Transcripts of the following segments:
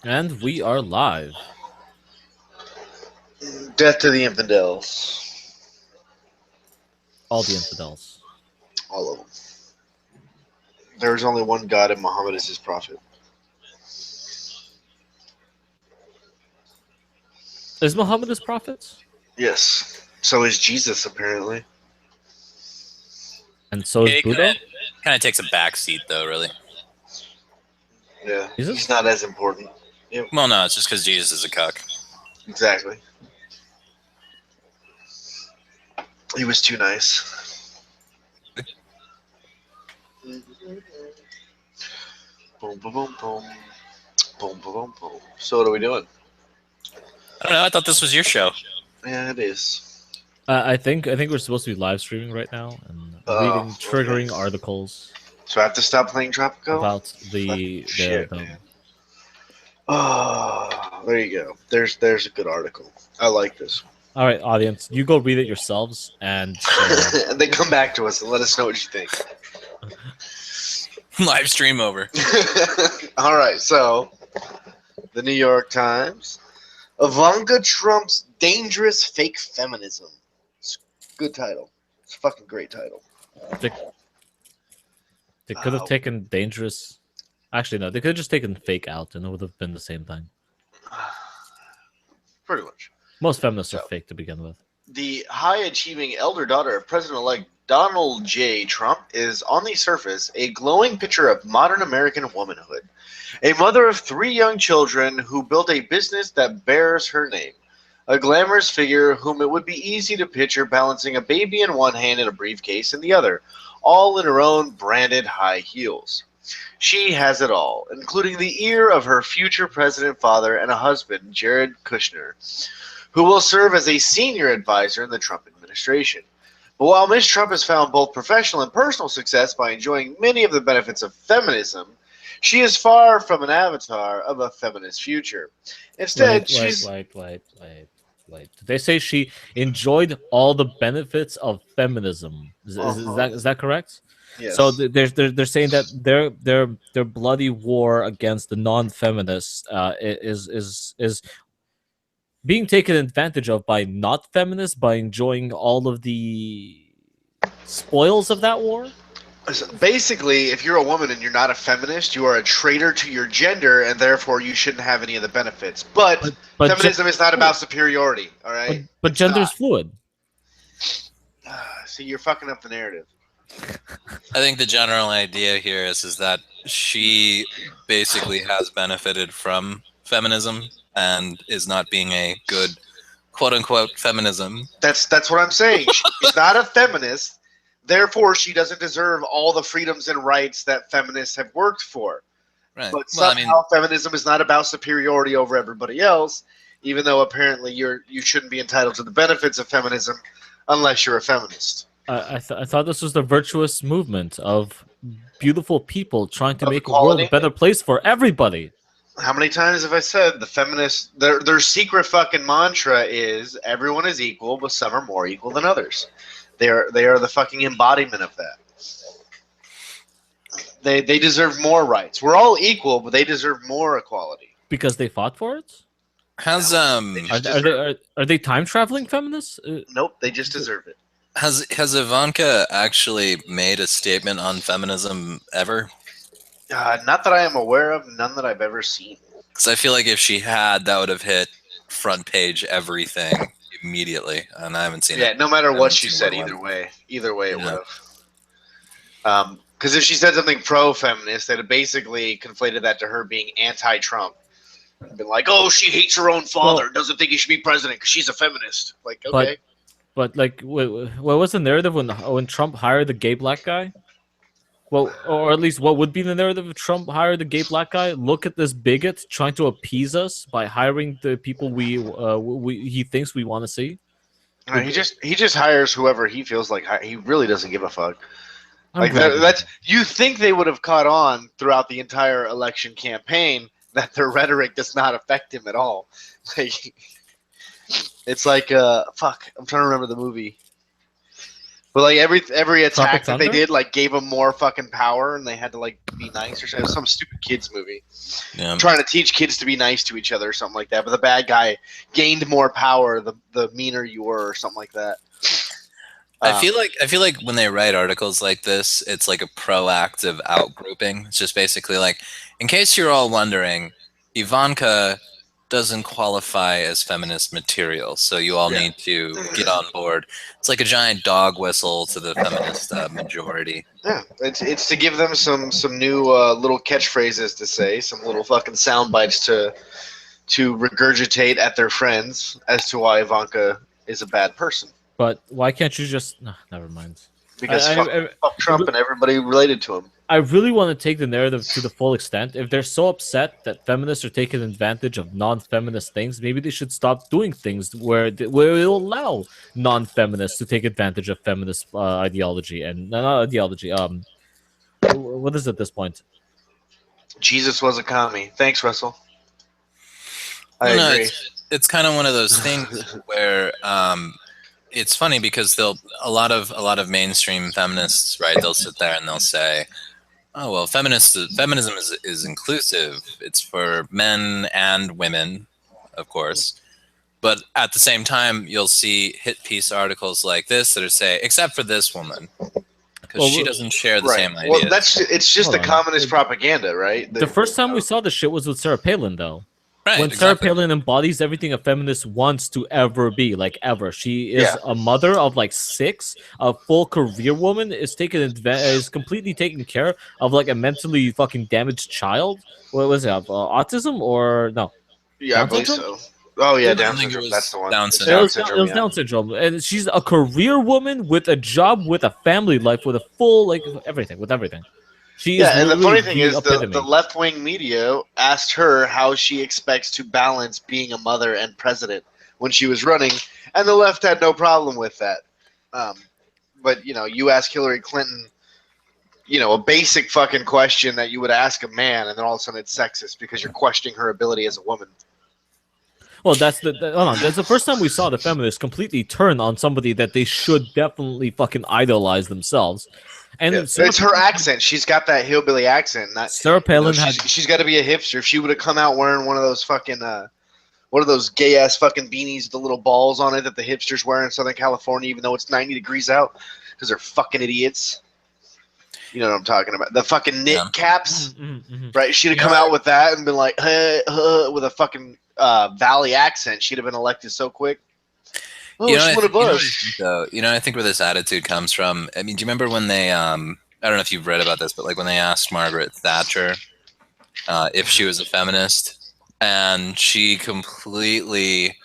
And we are live. Death to the infidels. All the infidels. All of them. There is only one God, and Muhammad is his prophet. Is Muhammad his prophet? Yes. So is Jesus, apparently. And so is He Buddha? kind of takes a backseat, though, really. Yeah. Jesus? He's not as important. Well, no, it's just because Jesus is a cuck. Exactly. He was too nice. Boom, boom, boom, boom. Boom, boom, boom, boom. So what are we doing? I don't know. I thought this was your show. Yeah, it is. I think we're supposed to be live streaming right now and reading triggering articles So I have to stop playing Tropico? about the shit, man. Oh, there you go. There's a good article. I like this. All right, audience, you go read it yourselves and And then come back to us and let us know what you think. Live stream over. All right, so the New York Times. Ivanka Trump's dangerous fake feminism. It's a good title. It's a fucking great title. they could have taken dangerous. Actually, no, they could have just taken fake out, and it would have been the same thing. Pretty much. Most feminists are fake to begin with. The high-achieving elder daughter of President-elect Donald J. Trump is, on the surface, a glowing picture of modern American womanhood. A mother of 3 young children who built a business that bears her name. A glamorous figure whom it would be easy to picture balancing a baby in one hand and a briefcase in the other, all in her own branded high heels. She has it all, including the ear of her future president father and a husband, Jared Kushner, who will serve as a senior advisor in the Trump administration. But while Ms. Trump has found both professional and personal success by enjoying many of the benefits of feminism, she is far from an avatar of a feminist future. Instead, she's... Wait. Did they say she enjoyed all the benefits of feminism? Is that correct? Yes. So they're saying that their bloody war against the non-feminists is being taken advantage of by not feminists by enjoying all of the spoils of that war. Basically, if you're a woman and you're not a feminist, you are a traitor to your gender, and therefore you shouldn't have any of the benefits. But feminism is not about superiority, all right? But gender's fluid. See, you're fucking up the narrative. I think the general idea here is that she basically has benefited from feminism and is not being a good quote-unquote feminism. That's what I'm saying. She's not a feminist. Therefore, she doesn't deserve all the freedoms and rights that feminists have worked for. Right. But somehow feminism is not about superiority over everybody else, even though apparently you shouldn't be entitled to the benefits of feminism unless you're a feminist. I thought this was the virtuous movement of beautiful people trying to make the world a better place for everybody. How many times have I said the feminists, their secret fucking mantra is everyone is equal, but some are more equal than others. They are the fucking embodiment of that. They deserve more rights. We're all equal, but they deserve more equality. Because they fought for it? Has are they time traveling feminists? Nope, they just deserve it. Has Ivanka actually made a statement on feminism ever? Not that I am aware of, none that I've ever seen. Because I feel like if she had, that would have hit front page everything immediately, and I haven't seen it. Yeah, no matter what she said, either way it would have. Because if she said something pro-feminist, they'd have basically conflated that to her being anti-Trump. Been like, oh, she hates her own father, doesn't think he should be president because she's a feminist. Like, okay. But like, what was the narrative when Trump hired the gay black guy? Well, or at least what would be the narrative if Trump hired the gay black guy? Look at this bigot trying to appease us by hiring the people he thinks we want to see. He just hires whoever he feels like. He really doesn't give a fuck. Like that's you think they would have caught on throughout the entire election campaign that their rhetoric does not affect him at all. Like, it's like fuck. I'm trying to remember the movie. But like every attack that they Thunder? did, like gave them more fucking power, and they had to like be nice or something. It was some stupid kids movie Yeah. trying to teach kids to be nice to each other or something like that. But the bad guy gained more power the meaner you were or something like that. I feel like when they write articles like this, it's like a proactive outgrouping. It's just basically like, in case you're all wondering, Ivanka doesn't qualify as feminist material, so you all need to get on board. It's like a giant dog whistle to the feminist majority. Yeah, it's to give them some new little catchphrases to say, some little fucking sound bites to regurgitate at their friends as to why Ivanka is a bad person. But why can't you just? No, never mind. Because fuck Trump and everybody related to him. I really want to take the narrative to the full extent. If they're so upset that feminists are taking advantage of non-feminist things, maybe they should stop doing things where it'll allow non-feminists to take advantage of feminist ideology and not ideology. What is it at this point? Jesus was a commie. Thanks, Russell. I No, agree. it's kind of one of those things where it's funny because a lot of mainstream feminists, right? They'll sit there and they'll say, "Oh well, feminism is inclusive. It's for men and women, of course." But at the same time, you'll see hit piece articles like this that are say, "Except for this woman, because she doesn't share the same ideas." Well, it's just Hold the on. communist propaganda, right? The first time we saw this shit was with Sarah Palin, though. Right, When exactly. Sarah Palin embodies everything a feminist wants to ever be, like ever. She is a mother of like 6, a full career woman, is completely taking care of like a mentally fucking damaged child. What was it? Autism or no? Yeah, Down I believe syndrome? so. Oh yeah, I Down think it syndrome. was That's the one. Down It's syndrome. Down syndrome. It was Yeah. Down syndrome, and she's a career woman with a job, with a family life, with a full like everything, with everything. She is Yeah, and the literally funny thing the is, the epitome. left wing media asked her how she expects to balance being a mother and president when she was running, and the left had no problem with that. But you ask Hillary Clinton, a basic fucking question that you would ask a man, and then all of a sudden it's sexist because you're questioning her ability as a woman. Well, hold on. That's the first time we saw the feminists completely turn on somebody that they should definitely fucking idolize themselves. And Yeah, it's her accent. She's got that hillbilly accent. Sarah Palin had she's got to be a hipster. If she would have come out wearing one of those fucking one of those gay ass fucking beanies with the little balls on it that the hipsters wear in Southern California, even though it's 90 degrees out, because they're fucking idiots. You know what I'm talking about? The fucking knit caps, right? She'd have come out with that and been like, hey, with a fucking Valley accent. She'd have been elected so quick. Oh, she's one of us. I think where this attitude comes from. I mean, do you remember when they? I don't know if you've read about this, but like when they asked Margaret Thatcher if she was a feminist, and she completely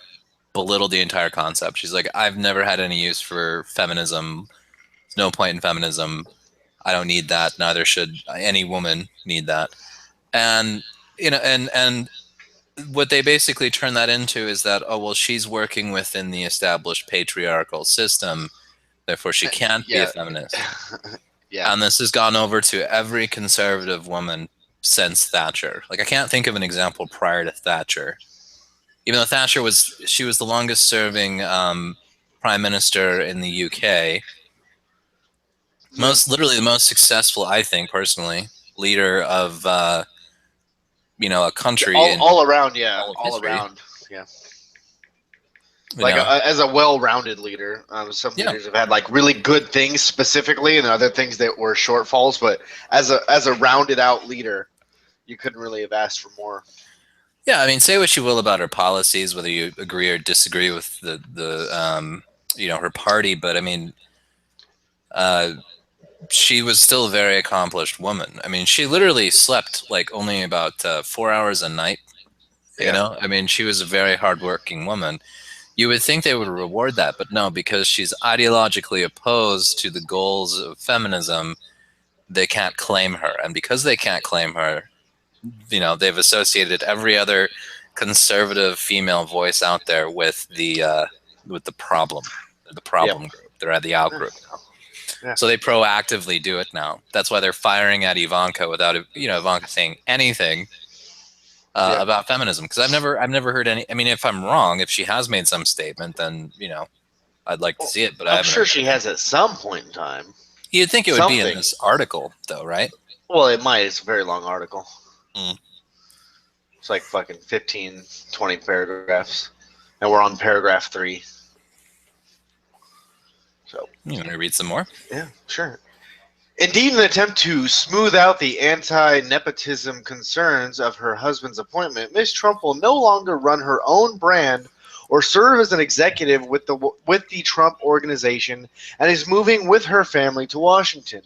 belittled the entire concept. She's like, "I've never had any use for feminism. There's no point in feminism. I don't need that. Neither should any woman need that." And and what they basically turn that into is that, oh well, she's working within the established patriarchal system, therefore she can't be a feminist. Yeah. And this has gone over to every conservative woman since Thatcher. Like I can't think of an example prior to Thatcher. Even though Thatcher was the longest serving prime minister in the UK. Literally the most successful, I think personally, leader of a country all around, all around, yeah. Like as a well-rounded leader, some leaders have had like really good things specifically, and other things that were shortfalls. But as a rounded-out leader, you couldn't really have asked for more. Yeah, I mean, say what you will about her policies, whether you agree or disagree with the her party, but I mean, she was still a very accomplished woman. I mean, she literally slept like only about 4 hours a night. I mean, she was a very hardworking woman. You would think they would reward that, but no, because she's ideologically opposed to the goals of feminism, they can't claim her. And because they can't claim her, they've associated every other conservative female voice out there with the problem group. They're at the out group now. Yeah. So they proactively do it now. That's why they're firing at Ivanka without Ivanka saying anything about feminism. Because I've never heard any. I mean, if I'm wrong, if she has made some statement, then I'd like to see it, but I I'm haven't. sure she has at some point in time. You'd think it would be in Something. this article, though, right? Well, it might. It's a very long article. Hmm. It's like fucking 15, 20 paragraphs. And we're on paragraph 3. So, You want to read some more? yeah, sure. Indeed, in an attempt to smooth out the anti-nepotism concerns of her husband's appointment, Ms. Trump will no longer run her own brand or serve as an executive with the Trump organization and is moving with her family to Washington,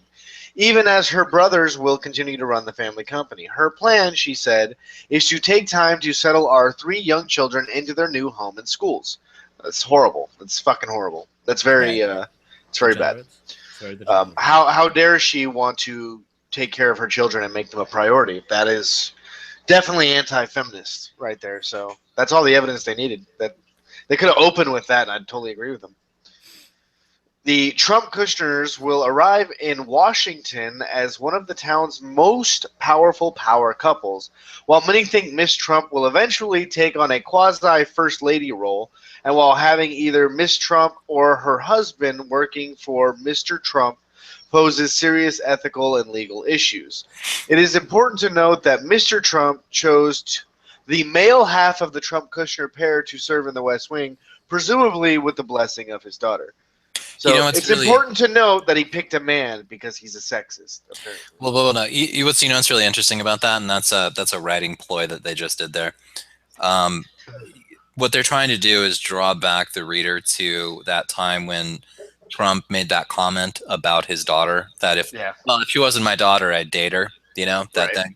even as her brothers will continue to run the family company. Her plan, she said, is to take time to settle our 3 young children into their new home and schools. That's horrible. That's fucking horrible. That's very, it's very bad. It's very degenerate. How dare she want to take care of her children and make them a priority? That is definitely anti-feminist right there. So that's all the evidence they needed. That they could have opened with that, and I'd totally agree with them. The Trump Kushners will arrive in Washington as one of the town's most powerful power couples. While many think Miss Trump will eventually take on a quasi-first lady role, and while having either Miss Trump or her husband working for Mr. Trump poses serious ethical and legal issues. It is important to note that Mr. Trump chose the male half of the Trump-Kushner pair to serve in the West Wing, presumably with the blessing of his daughter. So it's really important to note that he picked a man because he's a sexist, apparently. Well, no. What's really interesting about that, and that's a writing ploy that they just did there. What they're trying to do is draw back the reader to that time when Trump made that comment about his daughter. That if she wasn't my daughter, I'd date her. That thing.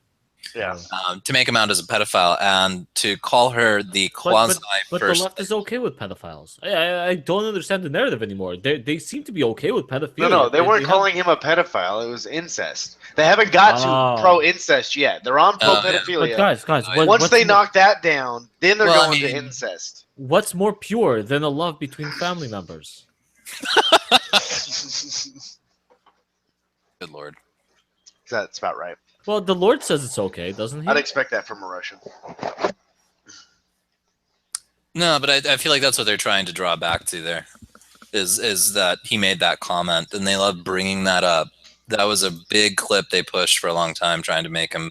Yeah. To make him out as a pedophile and to call her the quasi But the left is okay with pedophiles. I don't understand the narrative anymore. They seem to be okay with pedophilia. No, they weren't calling him a pedophile. It was incest. They haven't got to pro-incest yet. They're on pro-pedophilia. But guys, once they knock that down, then they're going to incest. What's more pure than a love between family members? Good Lord. That's about right. Well, the Lord says it's okay, doesn't he? I'd expect that from a Russian. No, but I feel like that's what they're trying to draw back to there, is that he made that comment, and they love bringing that up. That was a big clip they pushed for a long time, trying to make him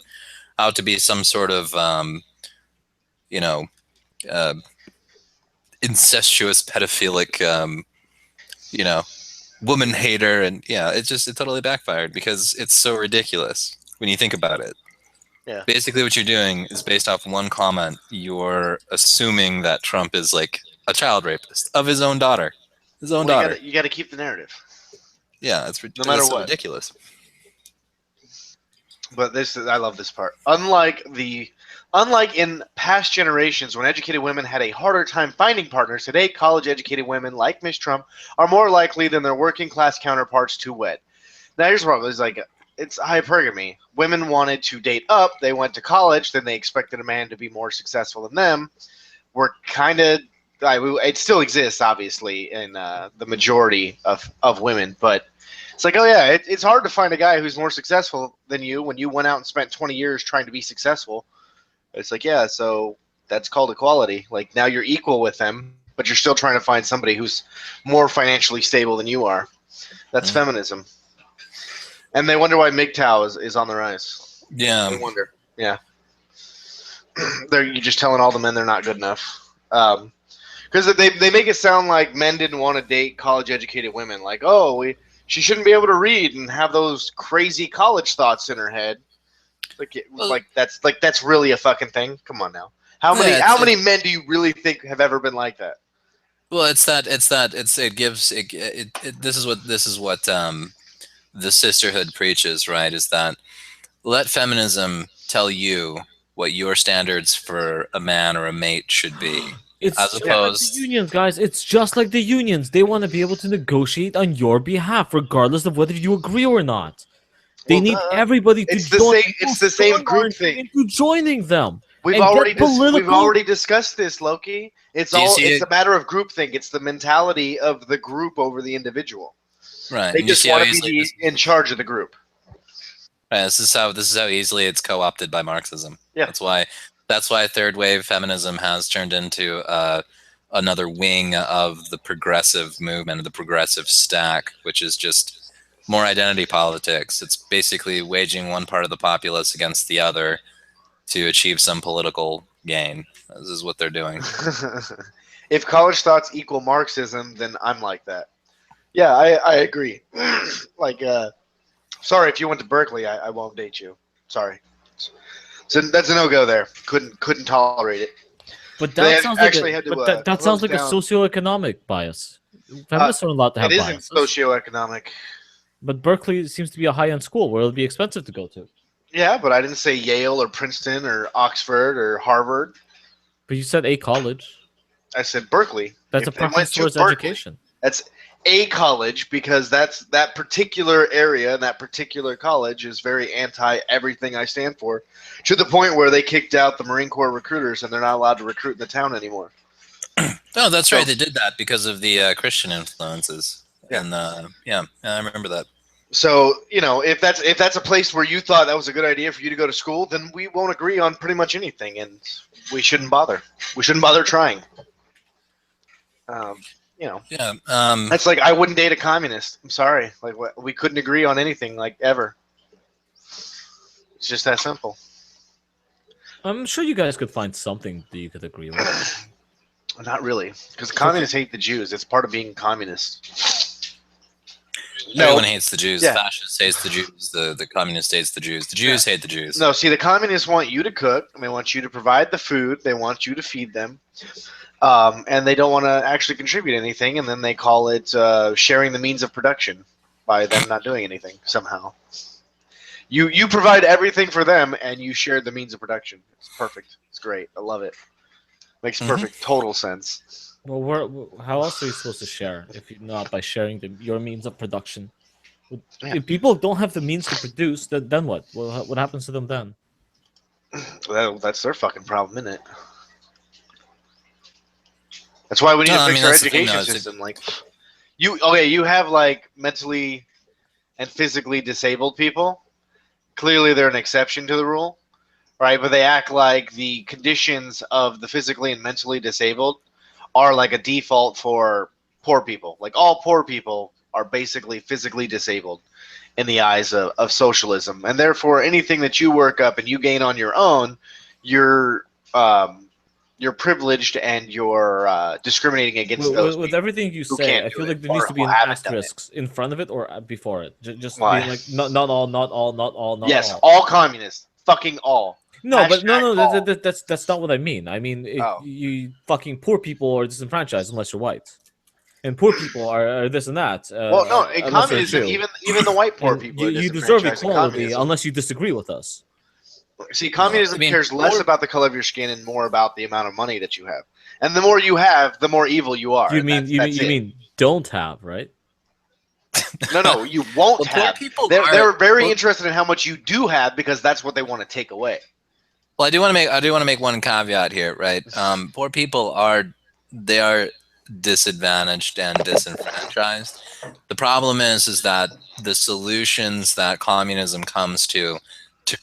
out to be some sort of, incestuous, pedophilic, woman hater, and it totally backfired because it's so ridiculous when you think about it. Yeah. Basically, what you're doing is based off one comment. You're assuming that Trump is like a child rapist of his own daughter. His own daughter. You got to keep the narrative. Yeah, it's no matter what. Ridiculous. But I love this part. Unlike in past generations when educated women had a harder time finding partners, today college-educated women like Miss Trump are more likely than their working-class counterparts to wed. Now here's the problem. It's hypergamy. Women wanted to date up. They went to college. Then they expected a man to be more successful than them. We're kind of... it still exists, obviously, in the majority of women. But it's like, it's hard to find a guy who's more successful than you when you went out and spent 20 years trying to be successful. It's like, so that's called equality. Like, now you're equal with them, but you're still trying to find somebody who's more financially stable than you are. That's feminism. And they wonder why MGTOW is on the rise. Yeah. They wonder. Yeah. You're just telling all the men they're not good enough. Because they make it sound like men didn't want to date college-educated women. Like, she shouldn't be able to read and have those crazy college thoughts in her head. That's really a fucking thing. Come on now. How many men do you really think have ever been like that? Well, this is what the sisterhood preaches, right? Is that let feminism tell you what your standards for a man or a mate should be. It's just like the unions, guys. It's just like the unions. They want to be able to negotiate on your behalf, regardless of whether you agree or not. They need everybody to join. It's the same group thing. Into joining them. We've already discussed this, Loki. It's a matter of groupthink. It's the mentality of the group over the individual. Right. They just want to be in charge of the group. Right. This is how easily it's co-opted by Marxism. Yeah. That's why third wave feminism has turned into another wing of the progressive movement, the progressive stack, which is just more identity politics. It's basically waging one part of the populace against the other to achieve some political gain. This is what they're doing. If college thoughts equal Marxism, then I'm like that. Yeah, I agree. Like, sorry, if you went to Berkeley, I won't date you. Sorry. So that's a no-go there. Couldn't tolerate it. But They that sounds like actually had to, that sounds close like a down. socioeconomic bias. Feminists are allowed to have It isn't biases. socioeconomic. But Berkeley seems to be a high-end school where it'll be expensive to go to. Yeah, but I didn't say Yale or Princeton or Oxford or Harvard. But you said a college. I said Berkeley. That's If a they went preference to towards Berkeley, education. That's a college because that particular area and that particular college is very anti everything I stand for, to the point where they kicked out the Marine Corps recruiters and they're not allowed to recruit in the town anymore. Oh, that's right. They did that because of the Christian influences. Yeah. And yeah, I remember that. So, if that's a place where you thought that was a good idea for you to go to school, then we won't agree on pretty much anything, and we shouldn't bother. We shouldn't bother trying. Yeah. That's like I wouldn't date a communist. I'm sorry. Like we couldn't agree on anything, like ever. It's just that simple. I'm sure you guys could find something that you could agree with. Not really, because communists hate the Jews. It's part of being communist. Everyone hates the Jews. Yeah. Fascists hates the Jews. The communist hates the Jews. The Jews hate the Jews. No, see, the communists want you to cook. They want you to provide the food. They want you to feed them. And they don't want to actually contribute anything, and then they call it sharing the means of production by them not doing anything somehow. You provide everything for them, and you share the means of production. It's perfect. It's great. I love it. Makes perfect, total sense. Well, how else are you supposed to share if not by sharing your means of production? If people don't have the means to produce, then what? What happens to them then? That's their fucking problem, isn't it? That's why we need to fix our education system. Like, you have like mentally and physically disabled people. Clearly, they're an exception to the rule, right? But they act like the conditions of the physically and mentally disabled are like a default for poor people. Like all poor people are basically physically disabled in the eyes of socialism, and therefore anything that you work up and you gain on your own, you're privileged and you're discriminating against those. With everything you say, I feel like there needs to be an asterisk in front of it or before it. Just being like not all. Yes, all communists, fucking all. No, but no, that's not what I mean. I mean, you fucking poor people are disenfranchised unless you're white, and poor people are this and that. Well, no, in communism, even the white poor people you deserve equality unless you disagree with us. See, communism cares less about the color of your skin and more about the amount of money that you have, and the more you have, the more evil you are. You mean don't have, right? No, you won't have. They're very interested in how much you do have because that's what they want to take away. Well, I do want to make one caveat here, right? Poor people are disadvantaged and disenfranchised. The problem is that the solutions that communism comes to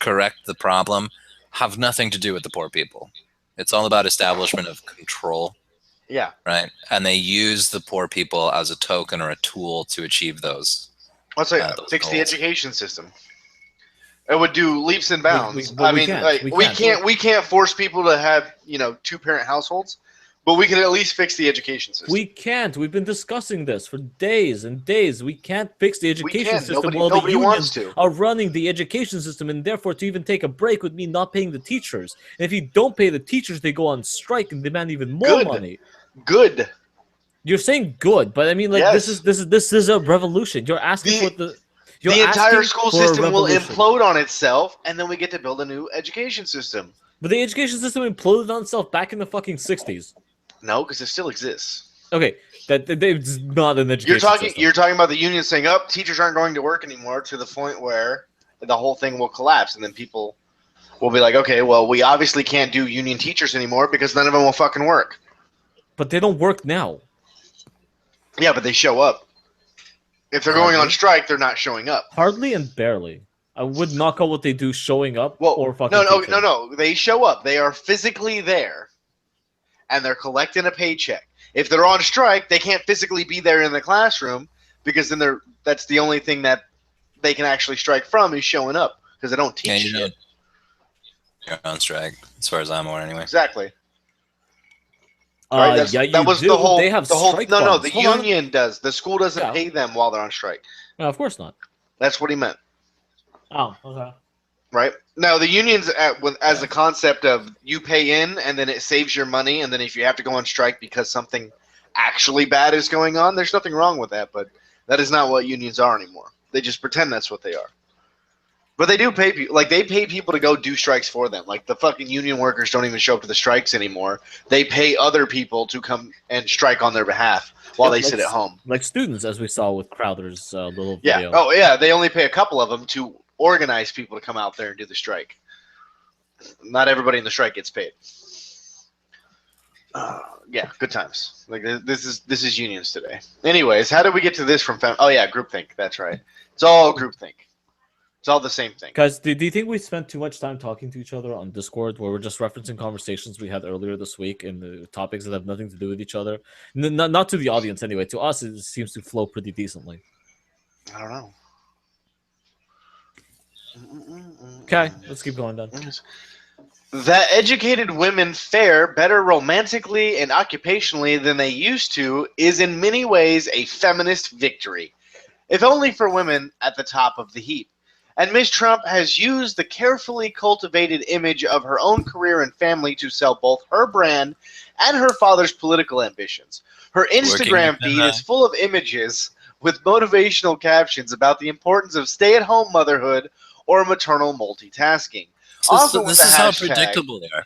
correct the problem have nothing to do with the poor people. It's all about establishment of control. Yeah. Right. And they use the poor people as a token or a tool to achieve those. Let's say fix the education system. It would do leaps and bounds. We can't force people to have 2-parent households, but we can at least fix the education system. We can't. We've been discussing this for days and days. We can't fix the education system while the unions are running the education system, and therefore to even take a break would mean not paying the teachers. And if you don't pay the teachers, they go on strike and demand even more money. Good. You're saying good, but I mean, like this is a revolution. You're asking for the entire school system will implode on itself, and then we get to build a new education system. But the education system imploded on itself back in the fucking 60s. No, because it still exists. Okay, it's not an education system. You're talking about the union saying, "Oh, teachers aren't going to work anymore," to the point where the whole thing will collapse, and then people will be like, "Okay, well, we obviously can't do union teachers anymore because none of them will fucking work." But they don't work now. Yeah, but they show up. If they're going on strike, they're not showing up. Hardly and barely. I would not call what they do showing up or fucking No. They show up. They are physically there, and they're collecting a paycheck. If they're on strike, they can't physically be there in the classroom because then that's the only thing that they can actually strike from is showing up because they don't teach shit. You're on strike, as far as I'm aware, anyway. Exactly. Right? Yeah, that was do. the whole. They have strike No, funds. the Hold on. union does. The school doesn't Yeah. pay them while they're on strike. No, of course not. That's what he meant. Oh, okay. Right? Now, the union's as a concept of you pay in and then it saves your money, and then if you have to go on strike because something actually bad is going on, there's nothing wrong with that, but that is not what unions are anymore. They just pretend that's what they are. But they do pay people. Like, they pay people to go do strikes for them. Like, the fucking union workers don't even show up to the strikes anymore. They pay other people to come and strike on their behalf while they sit at home. Like students, as we saw with Crowder's little video. Yeah. Oh, yeah. They only pay a couple of them to organize people to come out there and do the strike. Not everybody in the strike gets paid. Yeah, good times. Like, this is unions today. Anyways, how did we get to this from? Oh yeah, groupthink. That's right. It's all groupthink. It's all the same thing. Guys, do you think we spent too much time talking to each other on Discord, where we're just referencing conversations we had earlier this week and the topics that have nothing to do with each other? Not to the audience anyway. To us, it seems to flow pretty decently. I don't know. Okay, let's keep going then. That educated women fare better romantically and occupationally than they used to is in many ways a feminist victory, if only for women at the top of the heap. And Ms. Trump has used the carefully cultivated image of her own career and family to sell both her brand and her father's political ambitions. Her Instagram feed is full of images with motivational captions about the importance of stay-at-home motherhood or maternal multitasking. This is how predictable they are.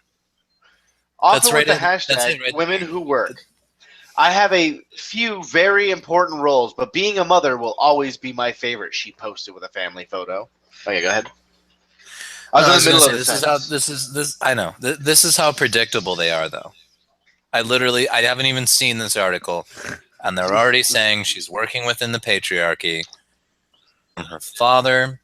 Often with the hashtag women who work. I have a few very important roles, but being a mother will always be my favorite, she posted with a family photo. Okay, go ahead. I was in the middle of this is how predictable they are, though. I haven't even seen this article, and they're already saying she's working within the patriarchy from her father,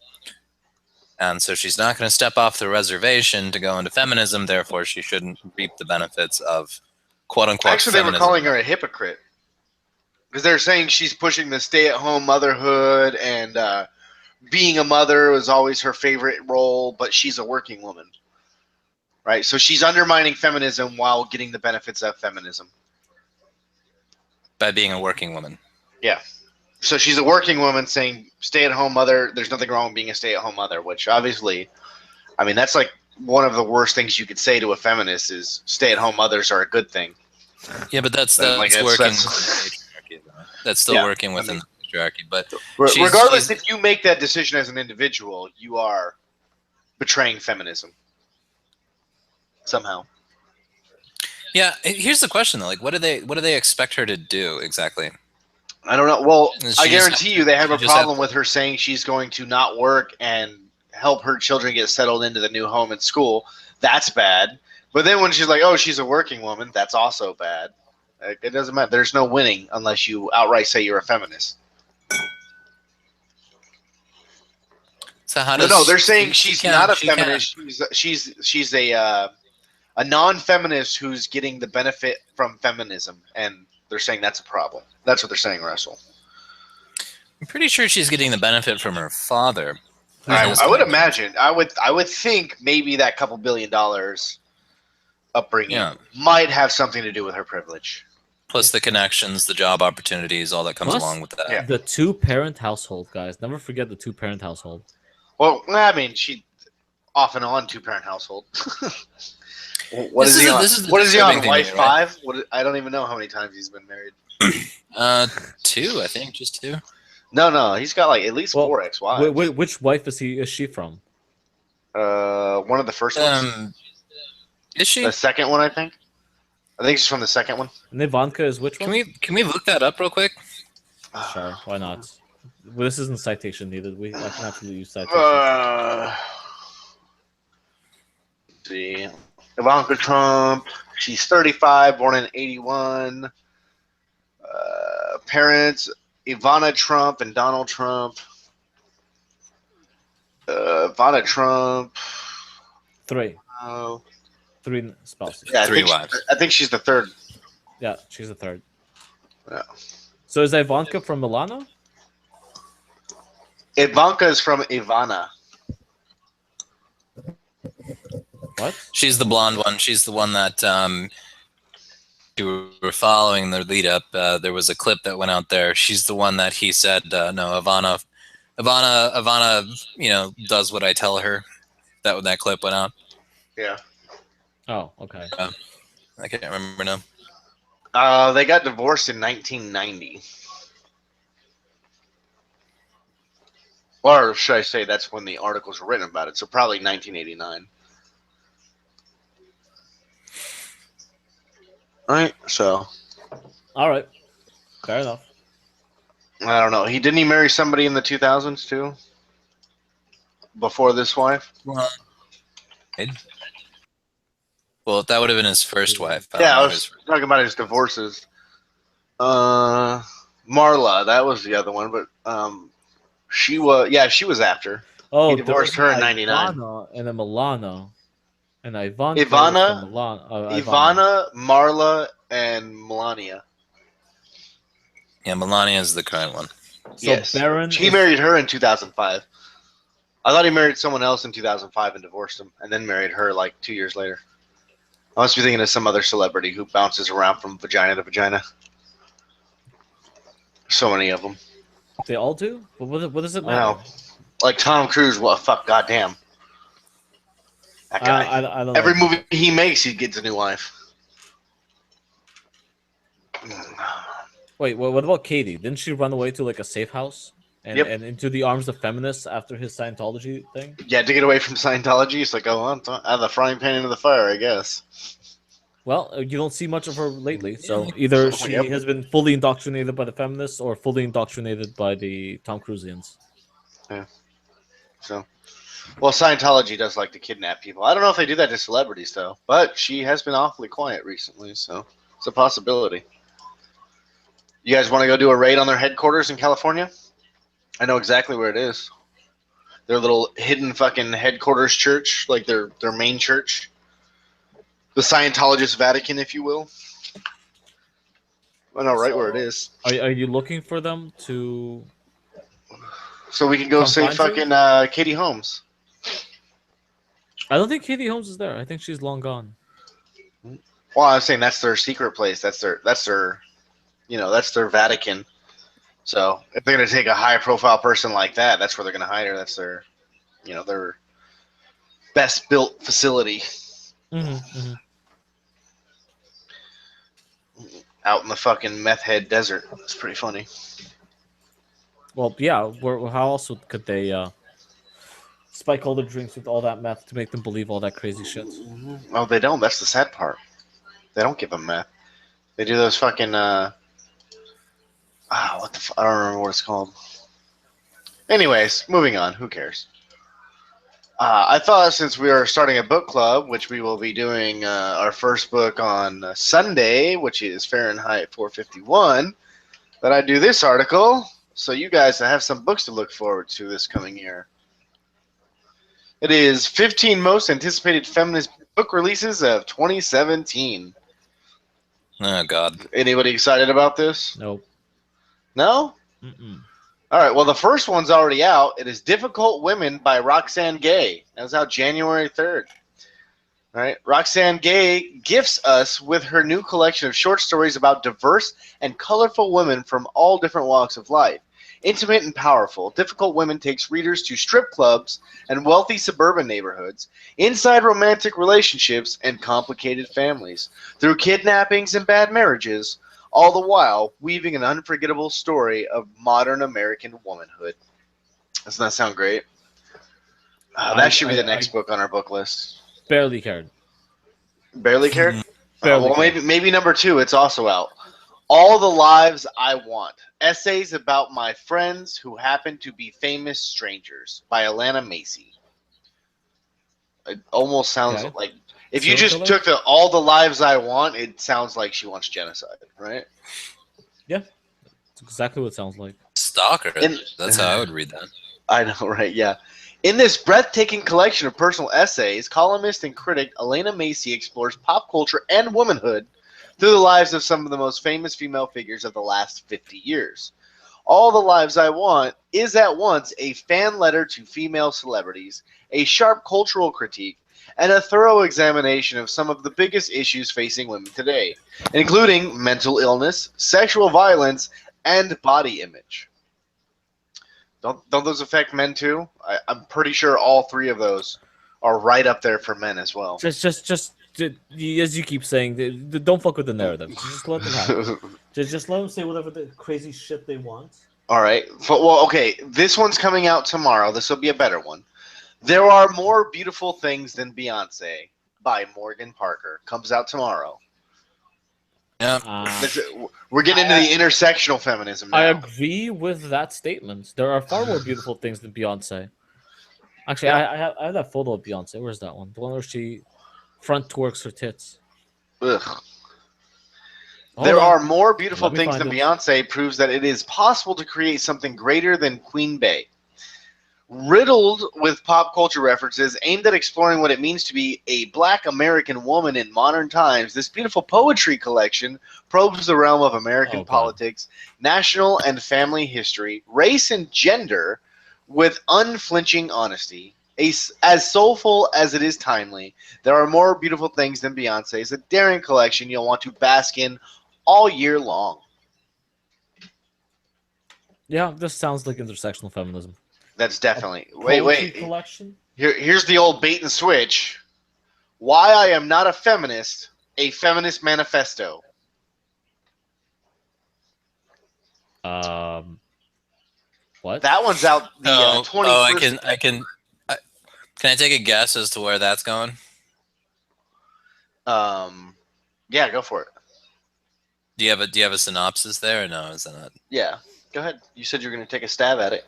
and so she's not going to step off the reservation to go into feminism, therefore she shouldn't reap the benefits of quote-unquote Actually, feminism. they were calling her a hypocrite because they're saying she's pushing the stay-at-home motherhood and being a mother was always her favorite role, but she's a working woman, right? So she's undermining feminism while getting the benefits of feminism by being a working woman. Yeah. So she's a working woman saying stay-at-home mother. There's nothing wrong with being a stay-at-home mother, which obviously, I mean, that's like one of the worst things you could say to a feminist is stay-at-home mothers are a good thing. Yeah, but that's working within the patriarchy, though. That's still working within the patriarchy. But regardless, if you make that decision as an individual, you are betraying feminism somehow. Yeah, here's the question though: like, what do they expect her to do exactly? I don't know. Well, I guarantee you they have a problem with her saying she's going to not work and help her children get settled into the new home and school. That's bad. But then when she's like, oh, she's a working woman, that's also bad. It doesn't matter. There's no winning unless you outright say you're a feminist. So how does... No, they're saying she's not a feminist. She's a non-feminist who's getting the benefit from feminism, and they're saying that's a problem. That's what they're saying, Russell. I'm pretty sure she's getting the benefit from her father. I would imagine. I would think maybe that couple $1 billion upbringing might have something to do with her privilege. Plus the connections, the job opportunities, all that comes along with that. Yeah. The two-parent household, guys. Never forget the two-parent household. Well, I mean, she off and on two-parent household. What is he on? Wife 5? I don't even know how many times he's been married. 2, I think, just 2. No, he's got like at least 4 ex-wives. Which wife is she from? One of the first ones. Is she? The second one, I think. I think she's from the second one. And Ivanka is which one? Can we look that up real quick? Sure, why not? Well, this isn't citation needed. I can actually use citation. See, Ivanka Trump. She's 35, born in 81. Parents: Ivana Trump and Donald Trump. Ivana Trump. 3. 3 spouses. Yeah, 3 wives. I think she's the third. Yeah, she's the third. Yeah. So is Ivanka from Milano? Ivanka is from Ivana. What? She's the blonde one. She's the one that you were following the lead up. There was a clip that went out there. She's the one that he said, no, Ivana, does what I tell her. That when that clip went out. Yeah. Oh, okay. I can't remember now. They got divorced in 1990. Or should I say that's when the articles were written about it, so probably 1989. Right, so All right. Fair enough. I don't know. He marry somebody in the 2000s too? Before this wife? Well, that would have been his first wife. Yeah, I was talking about his divorces. Marla, that was the other one, but she was after. Oh, He divorced her in 99. Ivana and a Milano. And Ivanka Ivana, from Milano. Ivana, Marla, and Melania. Yeah, Melania is the current one. So yes. Baron He married her in 2005. I thought he married someone else in 2005 and divorced him, and then married her like 2 years later. I must be thinking of some other celebrity who bounces around from vagina to vagina. So many of them. They all do? But what does it I matter? know. Like Tom Cruise, what fuck, goddamn. That guy. I don't Every know. movie he makes, he gets a new wife. Wait, what about Katie? Didn't she run away to like a safe house and Yep. and into the arms of feminists after his Scientology thing? Yeah, to get away from Scientology, it's like, out of the frying pan into the fire, I guess. Well, you don't see much of her lately, so either she Yep. has been fully indoctrinated by the feminists or fully indoctrinated by the Tom Cruisians. So, well, Scientology does like to kidnap people. I don't know if they do that to celebrities, though. But she has been awfully quiet recently, so it's a possibility. You guys want to go do a raid on their headquarters in California? I know exactly where it is. Their little hidden fucking headquarters church, like their main church. The Scientologist Vatican, if you will. I know right where it is. Are you looking for them to? So we can go Come say find you? fucking Katie Holmes. I don't think Katie Holmes is there. I think she's long gone. Well, I'm saying that's their secret place. That's their that's their Vatican. So if they're gonna take a high profile person like that, that's where they're gonna hide her. That's their best built facility out in the fucking meth head desert. It's pretty funny. Well, yeah. How else could they spike all their drinks with all that meth to make them believe all that crazy shit? Oh, they don't. That's the sad part. They don't give them meth. They do those fucking I don't remember what it's called. Anyways, moving on. Who cares? I thought since we are starting a book club, which we will be doing our first book on Sunday, which is Fahrenheit 451, that I'd do this article so you guys have some books to look forward to this coming year. It is 15 most anticipated feminist book releases of 2017. Oh, God. Anybody excited about this? Nope. No? Mm-mm. All right, well, the first one's already out. It is Difficult Women by Roxane Gay. That was out January 3rd. All right, Roxane Gay gifts us with her new collection of short stories about diverse and colorful women from all different walks of life. Intimate and powerful, Difficult Women takes readers to strip clubs and wealthy suburban neighborhoods, inside romantic relationships and complicated families, through kidnappings and bad marriages, all the while weaving an unforgettable story of modern American womanhood. Doesn't that sound great? That should be the next book on our book list. Barely cared. Barely cared? Barely Well, cared. maybe number 2. It's also out. All the Lives I Want. Essays about my friends who happen to be famous strangers by Alana Macy. It almost sounds like if you just took the All the Lives I Want, it sounds like she wants genocide, right? Yeah, that's exactly what it sounds like. Stalker. That's how I would read that. I know, right? Yeah. In this breathtaking collection of personal essays, columnist and critic Alana Macy explores pop culture and womanhood through the lives of some of the most famous female figures of the last 50 years. All the Lives I Want is at once a fan letter to female celebrities, a sharp cultural critique, and a thorough examination of some of the biggest issues facing women today, including mental illness, sexual violence, and body image. Don't those affect men too? I'm pretty sure all three of those are right up there for men as well. Just, as you keep saying, don't fuck with the narrative. Just let them have it. Just let them say whatever the crazy shit they want. All right. Well, okay. This one's coming out tomorrow. This will be a better one. There Are More Beautiful Things Than Beyonce by Morgan Parker. Comes out tomorrow. Yeah. We're getting into the intersectional feminism now. I agree with that statement. There are far more beautiful things than Beyonce. Actually, I have that photo of Beyonce. Where's that one? The one where she front twerks her tits. Ugh. Hold There on. Are More Beautiful Let me Things find Than it. Beyonce proves that it is possible to create something greater than Queen Bey. Riddled with pop culture references aimed at exploring what it means to be a black American woman in modern times, this beautiful poetry collection probes the realm of American politics, national and family history, race and gender with unflinching honesty. As soulful as it is timely, There Are More Beautiful Things Than Beyonce is a daring collection you'll want to bask in all year long. Yeah, this sounds like intersectional feminism. That's definitely. Poetry Wait. collection. Here's the old bait and switch. Why I Am Not a Feminist, a Feminist Manifesto. What? That one's out the 21st. Can I take a guess as to where that's going? Yeah, go for it. Do you have a synopsis there or no? Is that not? Yeah, go ahead. You said you were going to take a stab at it.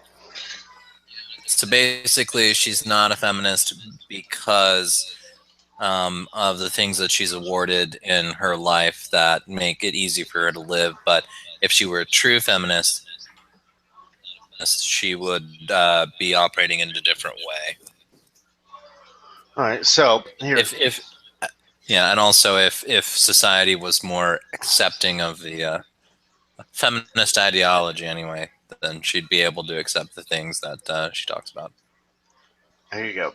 So basically, she's not a feminist because of the things that she's awarded in her life that make it easy for her to live. But if she were a true feminist, she would be operating in a different way. All right, so here. And also if society was more accepting of the feminist ideology anyway, then she'd be able to accept the things that she talks about. There you go.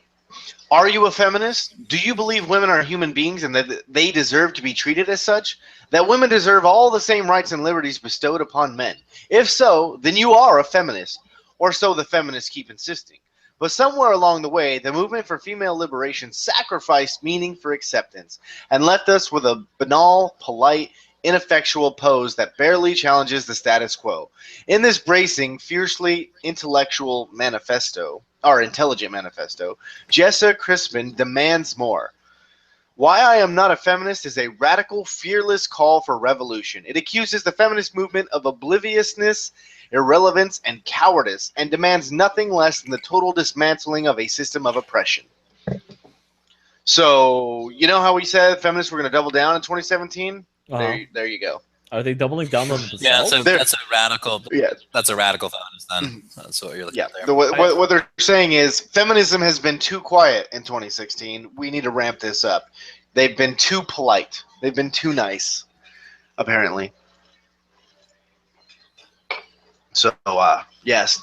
Are you a feminist? Do you believe women are human beings and that they deserve to be treated as such? That women deserve all the same rights and liberties bestowed upon men? If so, then you are a feminist, or so the feminists keep insisting. But somewhere along the way, the movement for female liberation sacrificed meaning for acceptance and left us with a banal, polite, ineffectual pose that barely challenges the status quo. In this bracing, fiercely intellectual manifesto, or intelligent manifesto, Jessa Crispin demands more. Why I Am Not a Feminist is a radical, fearless call for revolution. It accuses the feminist movement of obliviousness, irrelevance, and cowardice, and demands nothing less than the total dismantling of a system of oppression. So, you know how we said feminists were going to double down in 2017? There you go. Are they doubling down on themselves? Yeah, so that's a radical. Yeah, that's a radical feminist. Then that's what you're looking at there. What they're saying is feminism has been too quiet in 2016. We need to ramp this up. They've been too polite. They've been too nice, apparently. So, yes,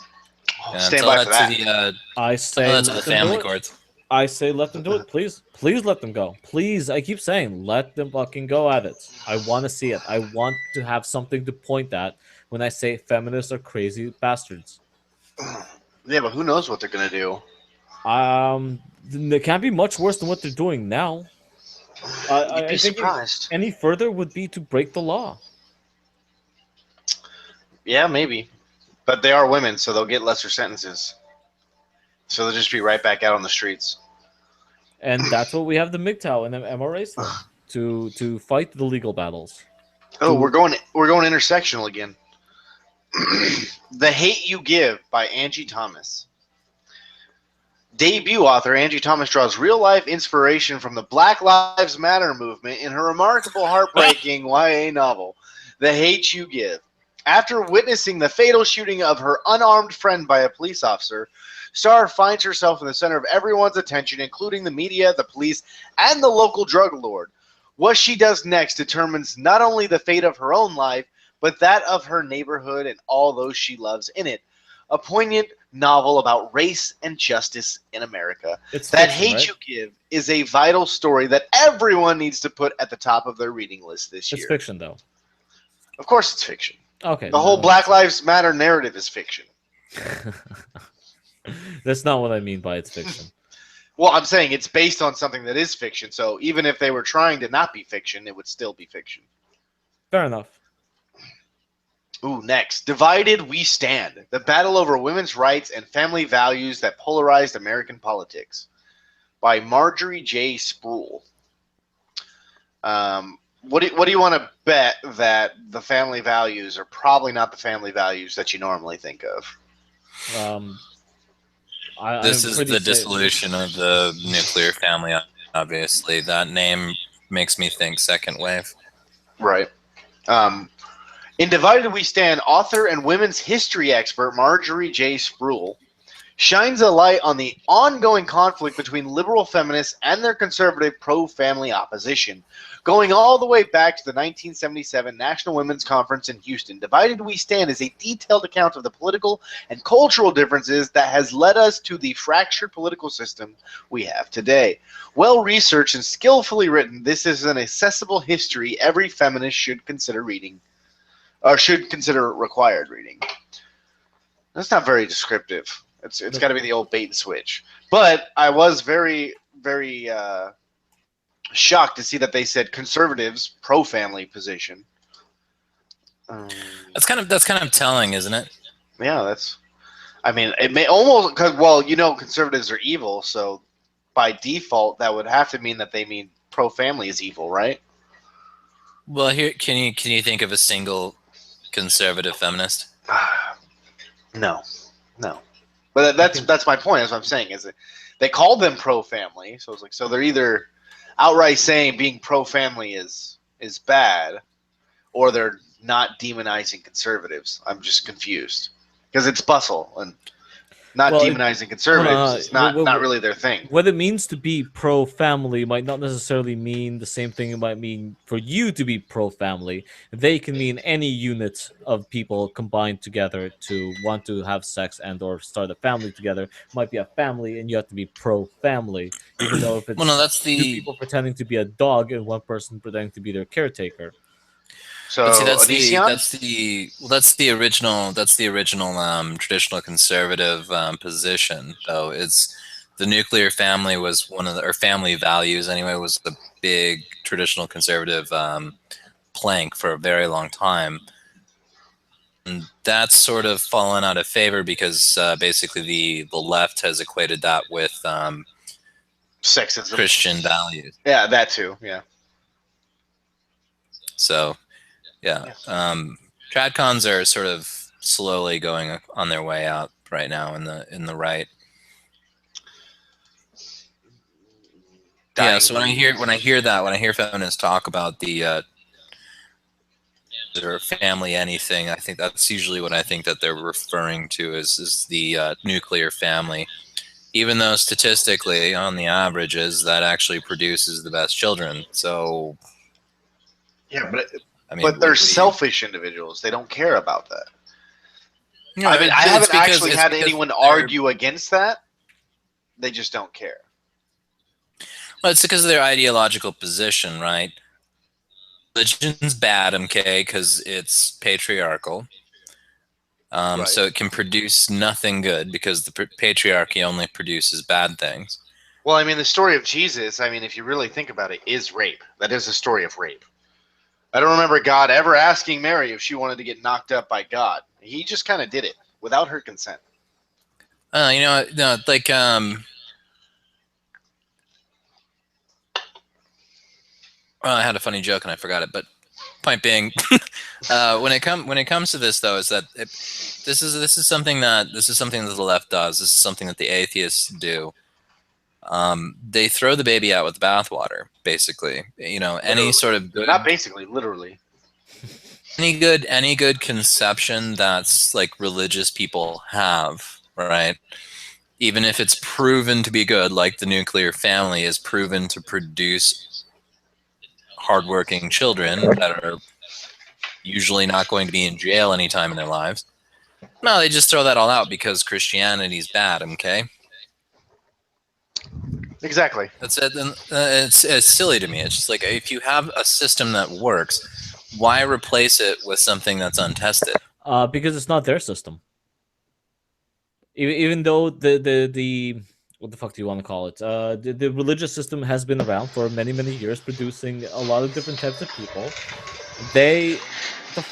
stand by for that. I say that's the family courts. I say let them do it. Please let them go. Please, I keep saying let them fucking go at it. I want to see it. I want to have something to point at when I say feminists are crazy bastards. Yeah, but who knows what they're gonna do? They can't be much worse than what they're doing now. You'd be surprised. Any further would be to break the law. Yeah, maybe. But they are women, so they'll get lesser sentences. So they'll just be right back out on the streets. And that's what we have the MGTOW and the MRAs for, to fight the legal battles. Oh, we're going intersectional again. The Hate You Give by Angie Thomas. Debut author Angie Thomas draws real-life inspiration from the Black Lives Matter movement in her remarkable, heartbreaking YA novel, The Hate You Give. After witnessing the fatal shooting of her unarmed friend by a police officer, Starr finds herself in the center of everyone's attention, including the media, the police, and the local drug lord. What she does next determines not only the fate of her own life, but that of her neighborhood and all those she loves in it. A poignant novel about race and justice in America. It's That fiction, Hate right? You Give is a vital story that everyone needs to put at the top of their reading list this It's year. fiction, though. Of course it's fiction. Okay. The whole Black Lives Matter narrative is fiction. That's not what I mean by it's fiction. Well, I'm saying it's based on something that is fiction, so even if they were trying to not be fiction, it would still be fiction. Fair enough. Ooh, next. Divided We Stand. The battle over women's rights and family values that polarized American politics. By Marjorie J. Sproul. What do you want to bet that the family values are probably not the family values that you normally think of? This is the dissolution of the nuclear family, obviously. That name makes me think second wave. Right. In Divided We Stand, author and women's history expert Marjorie J. Sproul shines a light on the ongoing conflict between liberal feminists and their conservative pro-family opposition, going all the way back to the 1977 National Women's Conference in Houston. Divided We Stand is a detailed account of the political and cultural differences that has led us to the fractured political system we have today. Well-researched and skillfully written, this is an accessible history every feminist should consider reading, or should consider required reading. That's not very descriptive. It's got to be the old bait and switch. But I was very, very shocked to see that they said conservatives pro-family position. That's kind of telling, isn't it? Yeah, that's. I mean, it may almost because conservatives are evil, so by default that would have to mean that they mean pro-family is evil, right? Well, here can you think of a single conservative feminist? No. But that's my point. That's what I'm saying. Is that they called them pro-family, so it's like they're either outright saying being pro-family is bad, or they're not demonizing conservatives. I'm just confused because it's bustle and not demonizing conservatives. It's not really their thing. What it means to be pro-family might not necessarily mean the same thing it might mean for you to be pro-family. They can mean any unit of people combined together to want to have sex and or start a family together. It might be a family, and you have to be pro-family, even though if it's that's two people pretending to be a dog and one person pretending to be their caretaker. So see, that's the original traditional conservative position, though. It's the nuclear family was one of or family values anyway was the big traditional conservative plank for a very long time, and that's sort of fallen out of favor because basically the left has equated that with sexism, Christian values. Yeah, that too. Yeah. So. Yeah, tradcons are sort of slowly going on their way out right now in the right. Yeah, so when I hear feminists talk about the or family anything, I think that's usually what I think that they're referring to is the nuclear family, even though statistically, on the averages, that actually produces the best children. So. Yeah, but they're selfish individuals. They don't care about that. No, I mean, I haven't actually had anyone argue against that. They just don't care. Well, it's because of their ideological position, right? Religion's bad, okay, because it's patriarchal. Right. So it can produce nothing good because the patriarchy only produces bad things. Well, I mean, the story of Jesus, I mean, if you really think about it, is rape. That is a story of rape. I don't remember God ever asking Mary if she wanted to get knocked up by God. He just kind of did it without her consent. Like I had a funny joke and I forgot it, but point being, when it comes to this though, is that this is something that the left does. This is something that the atheists do. They throw the baby out with the bathwater, basically. Literally. Any sort of good, not basically, literally. Any good conception that's like religious people have, right? Even if it's proven to be good, like the nuclear family is proven to produce hardworking children that are usually not going to be in jail anytime in their lives. No, they just throw that all out because Christianity's bad, okay? Exactly. That's it. And it's silly to me. It's just like, if you have a system that works, why replace it with something that's untested? Because it's not their system. Even though the what the fuck do you want to call it? The religious system has been around for many years, producing a lot of different types of people. The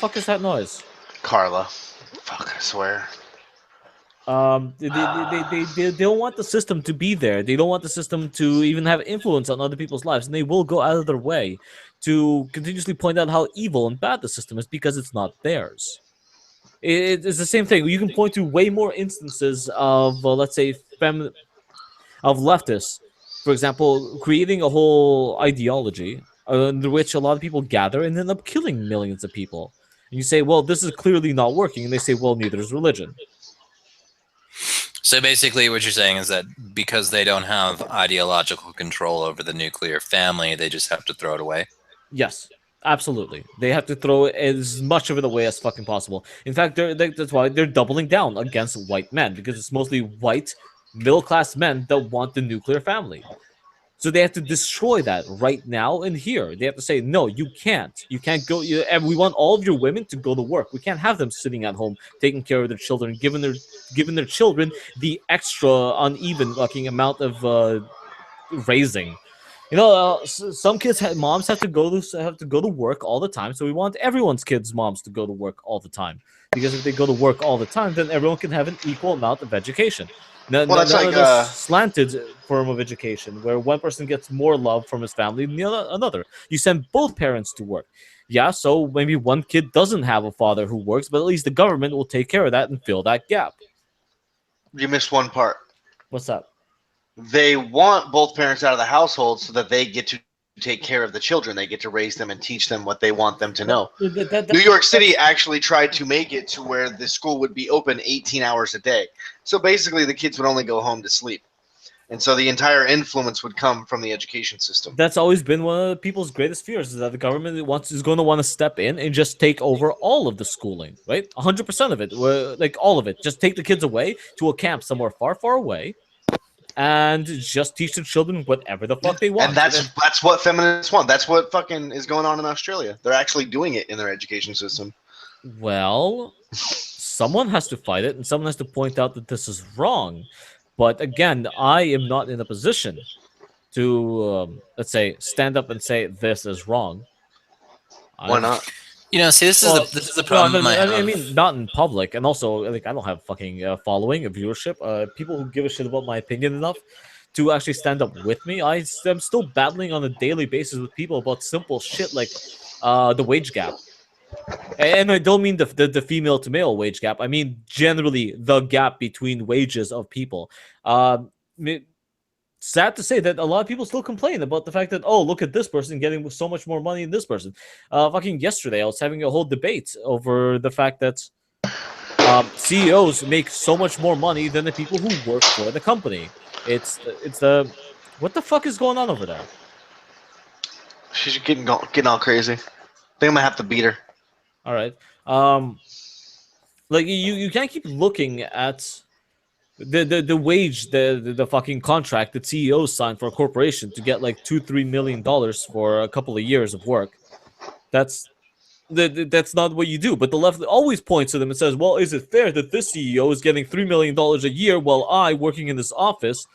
fuck is that noise? Carla. Fuck, I swear. They don't want the system to be there. They don't want the system to even have influence on other people's lives, and they will go out of their way to continuously point out how evil and bad the system is because it's not theirs. It's the same thing. You can point to way more instances of, let's say, of leftists, for example, creating a whole ideology under which a lot of people gather and end up killing millions of people. And you say, well, this is clearly not working. And they say, well, neither is religion. So basically what you're saying is that because they don't have ideological control over the nuclear family, they just have to throw it away? Yes, absolutely. They have to throw as much of it away as fucking possible. In fact, that's why they're doubling down against white men, because it's mostly white, middle-class men that want the nuclear family. So they have to destroy that right now and here. They have to say, no, you can't. You can't go. And we want all of your women to go to work. We can't have them sitting at home taking care of their children, giving their children the extra uneven fucking amount of raising. Some kids moms have to go to work all the time. So we want everyone's kids' moms to go to work all the time, because if they go to work all the time, then everyone can have an equal amount of education. That's like slanted form of education where one person gets more love from his family than another. You send both parents to work. Yeah, so maybe one kid doesn't have a father who works, but at least the government will take care of that and fill that gap. You missed one part. What's that? They want both parents out of the household so that they get to take care of the children. They get to raise them and teach them what they want them to know. New York City actually tried to make it to where the school would be open 18 hours a day. So basically the kids would only go home to sleep. And so the entire influence would come from the education system. That's always been one of people's greatest fears, is that the government is going to want to step in and just take over all of the schooling, right? 100% of it, like all of it. Just take the kids away to a camp somewhere far away, and just teach the children whatever the fuck they want. And that's what feminists want. That's what fucking is going on in Australia. They're actually doing it in their education system. Well, someone has to fight it, and someone has to point out that this is wrong. But again, I am not in a position to, let's say, stand up and say this is wrong. Why not? See, this is the problem. I mean, not in public, and also, like, I don't have fucking following, a viewership. People who give a shit about my opinion enough to actually stand up with me. I'm still battling on a daily basis with people about simple shit like the wage gap. And I don't mean the female to male wage gap. I mean generally the gap between wages of people. Sad to say that a lot of people still complain about the fact that, oh, look at this person getting so much more money than this person. Fucking yesterday, I was having a whole debate over the fact that CEOs make so much more money than the people who work for the company. It's the what the fuck is going on over there? She's getting all crazy. I think I'm gonna have to beat her. All right. Like you can't keep looking at the wage, the fucking contract that CEOs sign for a corporation to get like $2-3 million for a couple of years of work. That's not what you do. But the left always points to them and says, well, is it fair that this CEO is getting $3 million a year while I, working in this office,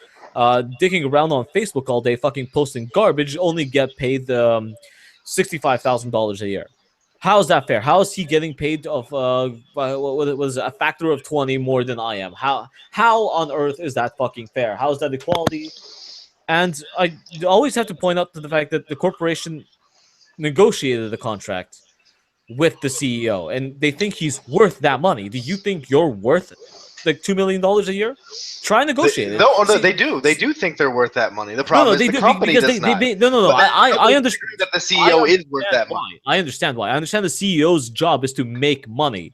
digging around on Facebook all day, fucking posting garbage, only get paid $65,000 a year? How is that fair? How is he getting paid of what was a factor of 20 more than I am? How on earth is that fucking fair? How is that equality? And I always have to point out to the fact that the corporation negotiated the contract with the CEO, and they think he's worth that money. Do you think you're worth like $2 million a year? Try and negotiate it. No, they do. They do think they're worth that money. The problem is the company does not. No. I understand that the CEO is worth that money. I understand why. I understand the CEO's job is to make money,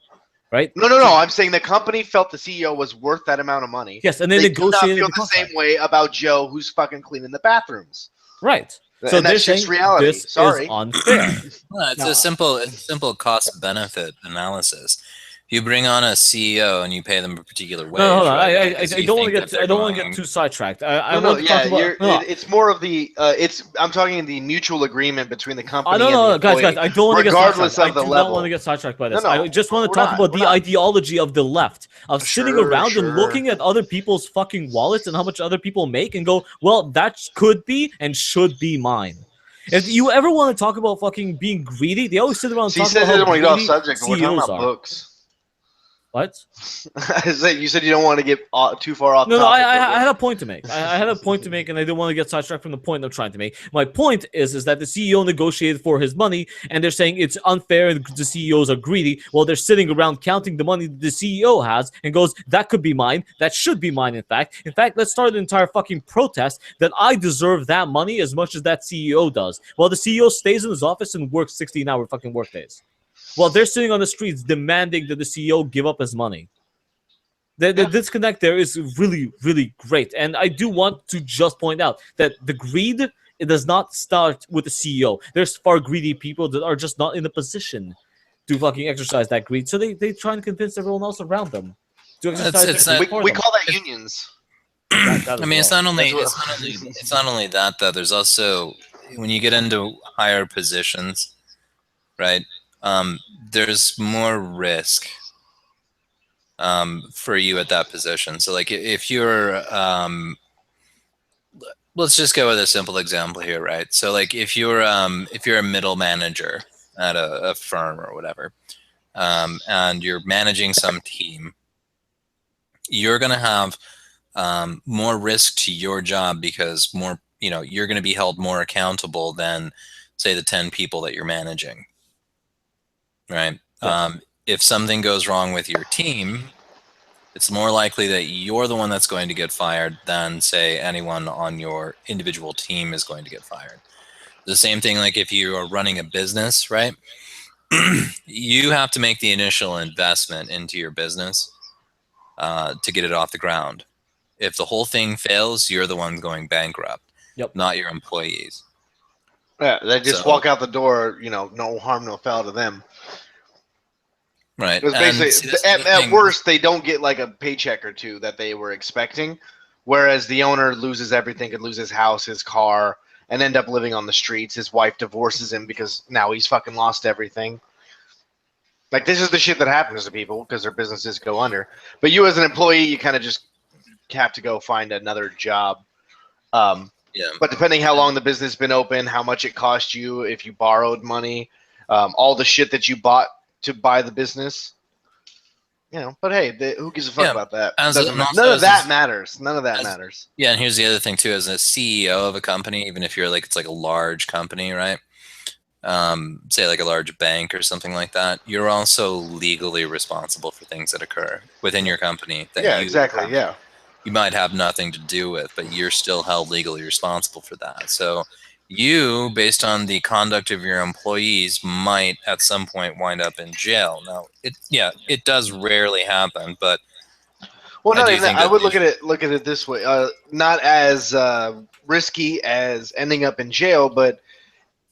right? No. I'm saying the company felt the CEO was worth that amount of money. Yes, and they negotiated. Do not feel the same way about Joe, who's fucking cleaning the bathrooms. Right. So and they're that's just saying reality. this is Sorry. unfair. No, it's No. a simple cost benefit analysis. You bring on a CEO and you pay them a particular wage. No, hold on. Right? I don't want to get I don't want to get too sidetracked. I No, want to talk about. it's more of the. I'm talking the mutual agreement between the company No, and no, the employee, guys. I don't want to get regardless sidetracked. of the I do level. not want to get sidetracked by this. No, I just want to we're talk not, about we're the not. ideology of the left of sitting around and Sure. looking at other people's fucking wallets and how much other people make and go, well, that could be and should be mine. If you ever want to talk about fucking being greedy, they always sit around and So you talk said about you how don't want to get off greedy subject, but we're talking CEOs about are. books. What? I said you said you don't want to get too far off No, topic. I had a point to make. I had a point to make, and I didn't want to get sidetracked from the point I'm trying to make. My point is that the CEO negotiated for his money, and they're saying it's unfair and the CEOs are greedy. While they're sitting around counting the money the CEO has, and goes, that could be mine. That should be mine. In fact, let's start an entire fucking protest that I deserve that money as much as that CEO does. While the CEO stays in his office and works 16-hour fucking workdays, while they're sitting on the streets demanding that the CEO give up his money. The disconnect there is really, really great. And I do want to just point out that the greed, it does not start with the CEO. There's far greedy people that are just not in the position to fucking exercise that greed. So they try and convince everyone else around them to exercise that greed for we them. call that unions. I mean, it's not only that though. There's also when you get into higher positions, right? There's more risk for you at that position. So like if you're let's just go with a simple example here, right? So like if you're a middle manager at a firm or whatever, and you're managing some team, you're gonna have more risk to your job because you're going to be held more accountable than say the 10 people that you're managing, right? Yes. If something goes wrong with your team, it's more likely that you're the one that's going to get fired than say anyone on your individual team is going to get fired. The same thing like if you are running a business, right? You have to make the initial investment into your business to get it off the ground. If the whole thing fails, you're the one going bankrupt, not your employees. Yeah, they just walk out the door, no harm, no foul to them. Right. Because basically, at worst, they don't get like a paycheck or two that they were expecting, whereas the owner loses everything, could lose his house, his car, and end up living on the streets. His wife divorces him because now he's fucking lost everything. Like, this is the shit that happens to people because their businesses go under. But you as an employee, you kind of just have to go find another job. But depending how long the business has been open, how much it cost you, if you borrowed money, all the shit that you bought to buy the business, But hey, who gives a fuck about that? None of that matters. None of that matters. Yeah, and here's the other thing too: as a CEO of a company, even if you're it's like a large company, right? Say like a large bank or something like that, you're also legally responsible for things that occur within your company. You might have nothing to do with, but you're still held legally responsible for that. So you, based on the conduct of your employees, might at some point wind up in jail. Now, it does rarely happen, but I would look at it this way: not as risky as ending up in jail, but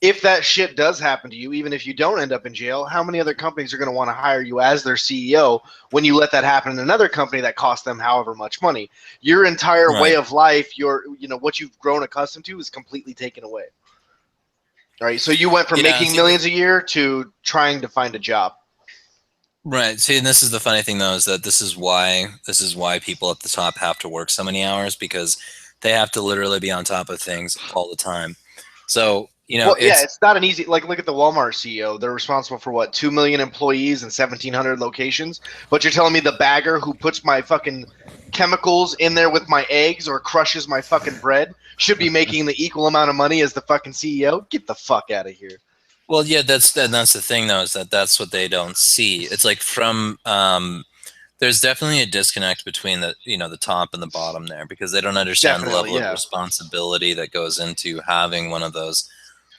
if that shit does happen to you, even if you don't end up in jail, how many other companies are going to want to hire you as their CEO when you let that happen in another company that costs them however much money? Your entire way of life, what you've grown accustomed to is completely taken away. All right, so you went from making millions a year to trying to find a job. Right. See, and this is the funny thing though, is that this is why people at the top have to work so many hours, because they have to literally be on top of things all the time. So it's not an easy. Like, look at the Walmart CEO. They're responsible for 2 million employees and 1,700 locations. But you're telling me the bagger who puts my fucking chemicals in there with my eggs or crushes my fucking bread should be making the equal amount of money as the fucking CEO? Get the fuck out of here. Well, yeah, that's the thing though, is that's what they don't see. It's like there's definitely a disconnect between the top and the bottom there, because they don't understand the level of responsibility that goes into having one of those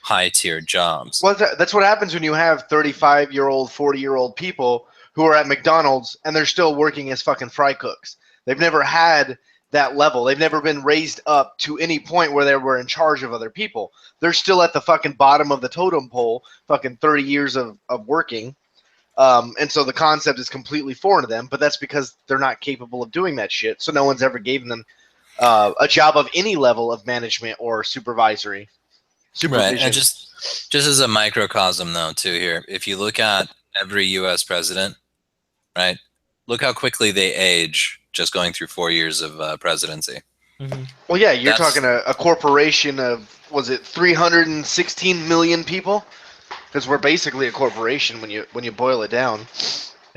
high-tier jobs. Well, that's what happens when you have 35-year-old, 40-year-old people who are at McDonald's and they're still working as fucking fry cooks. They've never had that level. They've never been raised up to any point where they were in charge of other people. They're still at the fucking bottom of the totem pole, fucking 30 years of working. And so the concept is completely foreign to them, but that's because they're not capable of doing that shit. So no one's ever given them a job of any level of management or supervision. Right, and just as a microcosm though too here, if you look at every U.S. president, right, look how quickly they age just going through 4 years of presidency. Mm-hmm. Well, yeah, you're talking a corporation of, was it 316 million people? Because we're basically a corporation when you boil it down.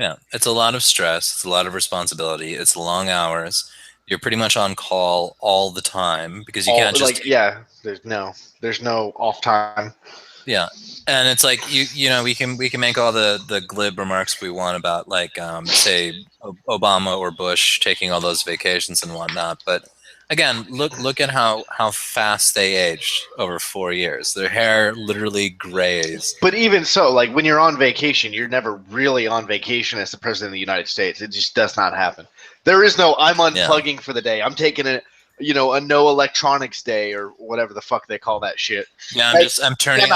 Yeah, it's a lot of stress. It's a lot of responsibility. It's long hours. You're pretty much on call all the time because you can't just there's no off time. Yeah, and it's like you know we can make all the glib remarks we want about like say Obama or Bush taking all those vacations and whatnot, but again look at how fast they aged over 4 years. Their hair literally grays. But even so, like when you're on vacation, you're never really on vacation as the president of the United States. It just does not happen. There is no I'm unplugging for the day. I'm taking a no electronics day or whatever the fuck they call that shit. Yeah, I'm turning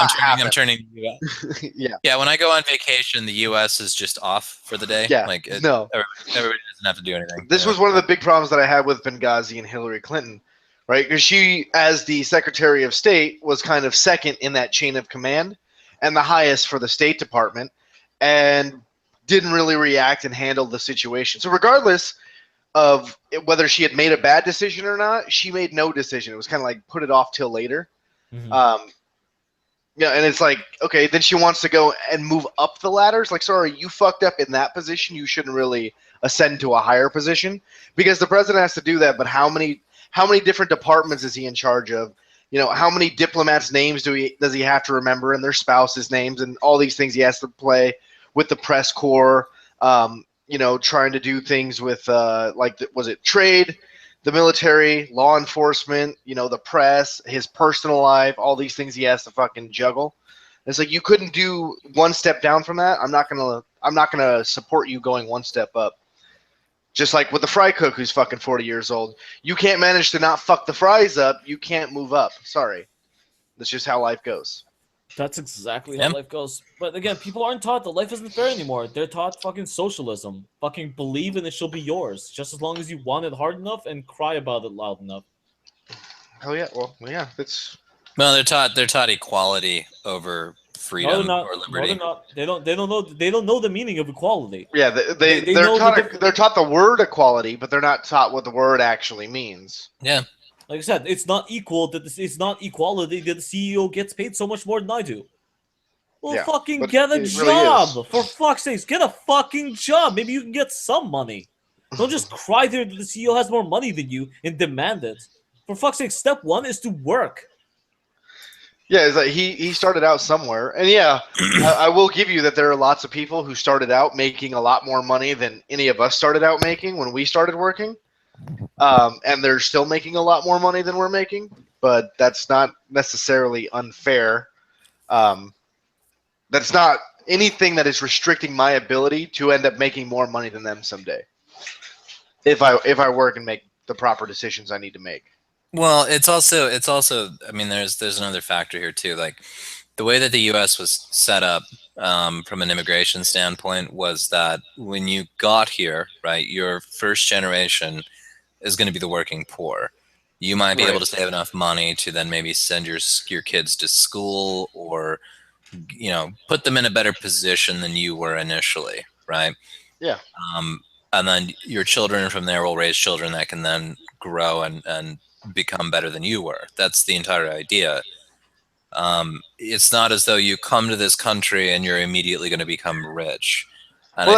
Yeah, when I go on vacation, the US is just off for the day. Yeah. Like no. Everybody doesn't have to do anything. This was one of the big problems that I had with Benghazi and Hillary Clinton, right? Because she, as the Secretary of State, was kind of second in that chain of command and the highest for the State Department, and didn't really react and handle the situation. So regardless of whether she had made a bad decision or not, she made no decision. It was kind of like put it off till later. Mm-hmm. Yeah, and it's like, okay, then she wants to go and move up the ladders. Like, sorry, you fucked up in that position. You shouldn't really ascend to a higher position because the president has to do that. But how many different departments is he in charge of? How many diplomats' names does he have to remember, and their spouses' names, and all these things he has to play with the press corps. Trying to do things with was it trade, the military, law enforcement, the press, his personal life, all these things he has to fucking juggle. And it's like you couldn't do one step down from that. I'm not gonna support you going one step up. Just like with the fry cook who's fucking 40 years old. You can't manage to not fuck the fries up, you can't move up. Sorry. That's just how life goes. That's exactly how life goes. But again, people aren't taught that life isn't fair anymore. They're taught fucking socialism. Fucking believe and it shall be yours. Just as long as you want it hard enough and cry about it loud enough. Oh yeah, well yeah, it's well they're taught equality over freedom or liberty. No, they're not. They don't know the meaning of equality. Yeah, they're taught the word equality, but they're not taught what the word actually means. Yeah. Like I said, it's not equal it's not equality that the CEO gets paid so much more than I do. Well, yeah, fucking get a job. Really for fuck's sakes, get a fucking job. Maybe you can get some money. Don't just cry there that the CEO has more money than you and demand it. For fuck's sake, step one is to work. Yeah, it's like he started out somewhere. And yeah, I will give you that there are lots of people who started out making a lot more money than any of us started out making when we started working. And they're still making a lot more money than we're making, but that's not necessarily unfair. That's not anything that is restricting my ability to end up making more money than them someday. If I work and make the proper decisions I need to make. Well, it's also I mean there's another factor here too. Like the way that the US was set up from an immigration standpoint was that when you got here, right, your first generation is going to be the working poor. You might be able to save enough money to then maybe send your kids to school or put them in a better position than you were initially, right? Yeah. And then your children from there will raise children that can then grow and become better than you were. That's the entire idea. It's not as though you come to this country and you're immediately going to become rich. And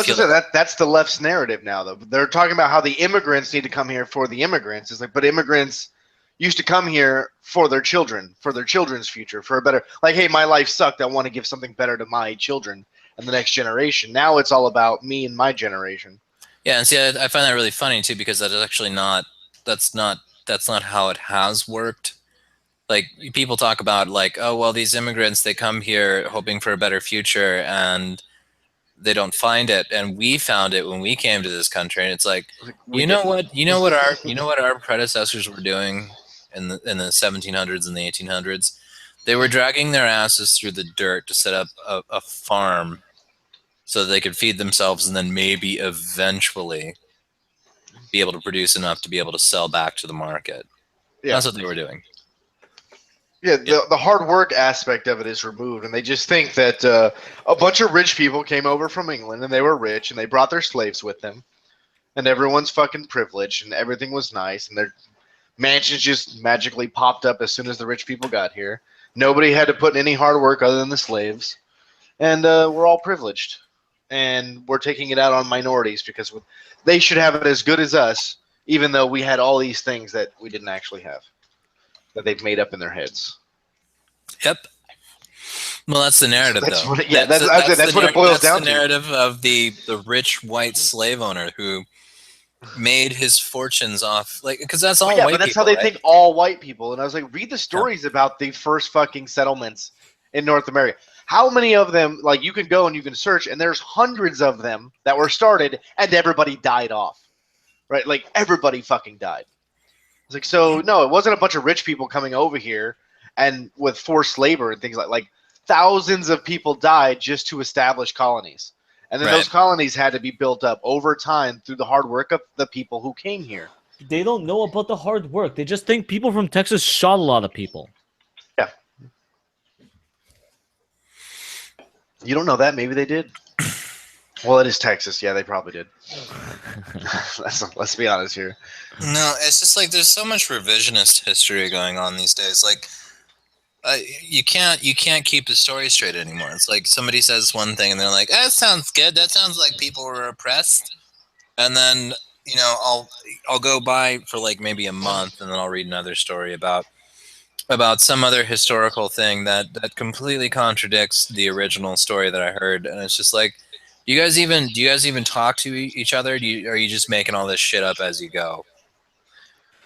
that's the left's narrative now, though. They're talking about how the immigrants need to come here for the immigrants. It's like, but immigrants used to come here for their children, for their children's future, for a better, like, hey, my life sucked. I want to give something better to my children and the next generation. Now it's all about me and my generation. Yeah, and see, I find that really funny too because that is actually that's not how it has worked. Like people talk about like, oh well, these immigrants, they come here hoping for a better future and they don't find it, and we found it when we came to this country, and it's like, We you know didn't. what, our predecessors were doing in the 1700s and the 1800s. They were dragging their asses through the dirt to set up a farm so that they could feed themselves and then maybe eventually be able to produce enough to be able to sell back to the market. Yeah. That's what they were doing. Yeah, the hard work aspect of it is removed, and they just think that a bunch of rich people came over from England, and they were rich, and they brought their slaves with them, and everyone's fucking privileged, and everything was nice, and their mansions just magically popped up as soon as the rich people got here. Nobody had to put in any hard work other than the slaves, and we're all privileged, and we're taking it out on minorities because they should have it as good as us, even though we had all these things that we didn't actually have, that they've made up in their heads. Yep. Well, that's the narrative, That's though. what it boils down to. That's the narrative of the rich white slave owner who made his fortunes off, like, because that's all white people. But that's how they think all white people. And I was like, read the stories about the first fucking settlements in North America. How many of them, like, you can go and you can search, and there's hundreds of them that were started, and everybody died off, right? Like, everybody fucking died. It's like, so no, it wasn't a bunch of rich people coming over here and with forced labor and things like thousands of people died just to establish colonies. And then those colonies had to be built up over time through the hard work of the people who came here. They don't know about the hard work. They just think people from Texas shot a lot of people. Yeah. You don't know that. Maybe they did. Well, it is Texas. Yeah, they probably did. Let's be honest here. No, it's just like there's so much revisionist history going on these days. Like, you can't keep the story straight anymore. It's like somebody says one thing and they're like, "That sounds good. That sounds like people were oppressed." And then I'll go by for like maybe a month, and then I'll read another story about some other historical thing that completely contradicts the original story that I heard, and it's just like, do you guys even talk to each other? Are you just making all this shit up as you go?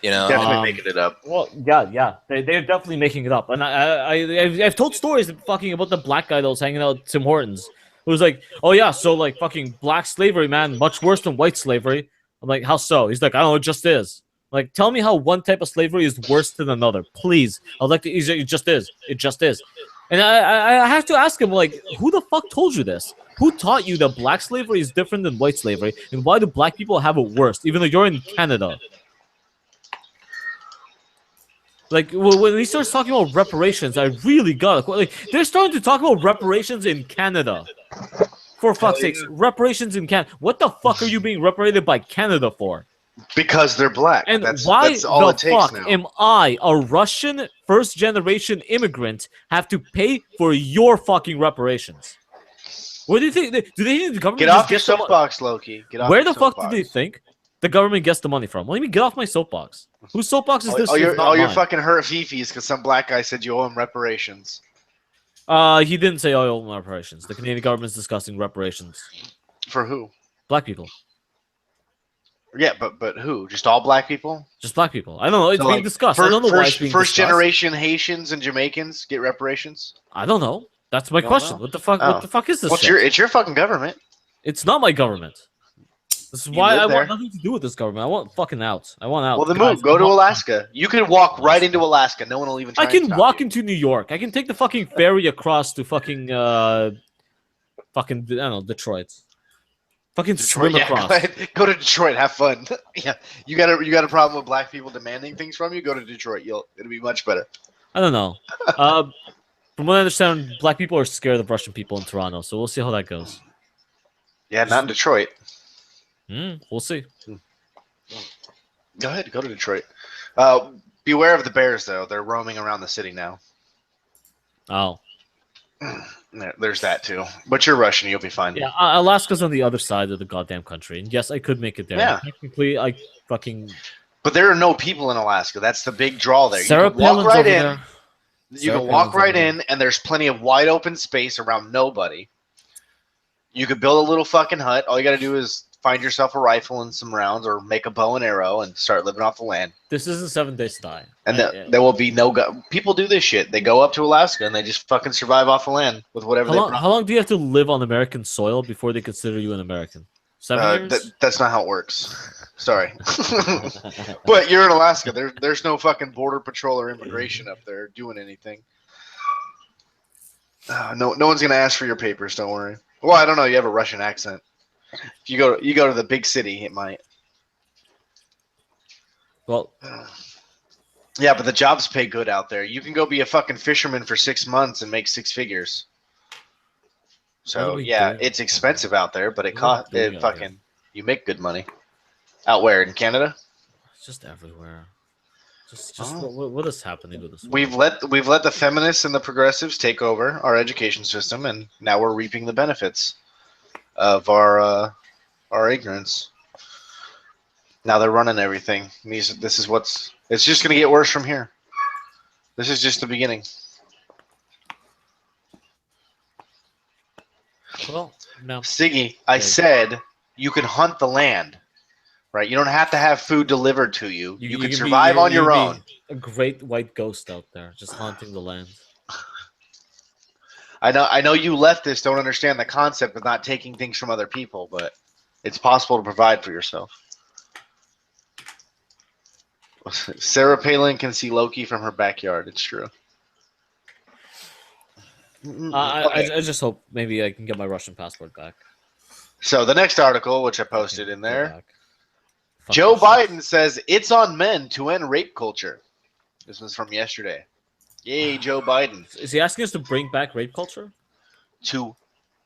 Definitely making it up. Well, yeah, they're definitely making it up. And I've told stories fucking about the black guy that was hanging out at Tim Hortons, who was like, "Oh yeah, so like fucking black slavery, man, much worse than white slavery." I'm like, "How so?" He's like, "I don't know, it just is." Like, tell me how one type of slavery is worse than another, please. I'd like to. It just is. It just is. And I have to ask him, like, who the fuck told you this? Who taught you that black slavery is different than white slavery, and why do black people have it worse, even though you're in Canada? Like, when he starts talking about reparations, I really got it. Like, they're starting to talk about reparations in Canada. For fuck's sakes, reparations in Canada. What the fuck are you being reparated by Canada for? Because they're black. And that's the all it takes fuck now. am I, a Russian first-generation immigrant, have to pay for your fucking reparations? What do you think? Do they think the government Get off your soapbox, Loki. Get off. Where the fuck do they think the government gets the money from? What do you mean, get off my soapbox? Whose soapbox is this? All your fucking hurt fifis because some black guy said you owe him reparations. He didn't say owe him reparations. The Canadian government's discussing reparations. For who? Black people. Yeah, but who? Just all black people? Just black people. I don't know. It's being discussed. I don't know why it's being first discussed. generation Haitians and Jamaicans get reparations? I don't know. That's my question. know. What the fuck? What the fuck is this? It's your fucking government. It's not my government. This is why I want nothing to do with this government. I want fucking out. I want out. Well, then move. Go to Alaska. You can walk right into Alaska. No one will even try I can and stop walk you. into New York. I can take the fucking ferry across to fucking I don't know, Detroit. Fucking Detroit, swim across. Go to Detroit. Have fun. Yeah, you got a problem with black people demanding things from you? Go to Detroit. It'll be much better. I don't know. From what I understand, black people are scared of Russian people in Toronto, so we'll see how that goes. Yeah, not in Detroit. We'll see. Go ahead. Go to Detroit. Beware of the bears, though. They're roaming around the city now. Oh. There's that, too. But you're Russian. You'll be fine. Yeah, Alaska's on the other side of the goddamn country. And yes, I could make it there. Yeah. Technically, I fucking... But there are no people in Alaska. That's the big draw there. Sarah you can walk Palin's right over in. there. You can walk right in, and there's plenty of wide open space around nobody. You could build a little fucking hut. All you got to do is find yourself a rifle and some rounds, or make a bow and arrow and start living off the land. This isn't 7 Days to Die. And there will be no people do this shit. They go up to Alaska and they just fucking survive off the land with whatever they brought. How long do you have to live on American soil before they consider you an American? 7 years? That's not how it works. Sorry. But you're in Alaska. There's no fucking border patrol or immigration up there doing anything. No one's gonna ask for your papers. Don't worry. Well, I don't know. You have a Russian accent. If you go to the big city, it might. Well, yeah, but the jobs pay good out there. You can go be a fucking fisherman for 6 months and make 6 figures. So yeah, it's expensive out there, but you make good money. Out where, in Canada? It's just everywhere. What is happening with this? We've let the feminists and the progressives take over our education system, and now we're reaping the benefits of our ignorance. Now they're running everything. It's just going to get worse from here. This is just the beginning. Well, no. Siggy, I said you can hunt the land, right? You don't have to have food delivered to you. You can survive on your own. A great white ghost out there, just haunting the land. I know you leftists don't understand the concept of not taking things from other people, but it's possible to provide for yourself. Sarah Palin can see Loki from her backyard. It's true. I just hope maybe I can get my Russian passport back. So the next article, which I posted in there, Joe Biden says it's on men to end rape culture. This was from yesterday. Yay, Joe Biden. Is he asking us to bring back rape culture? To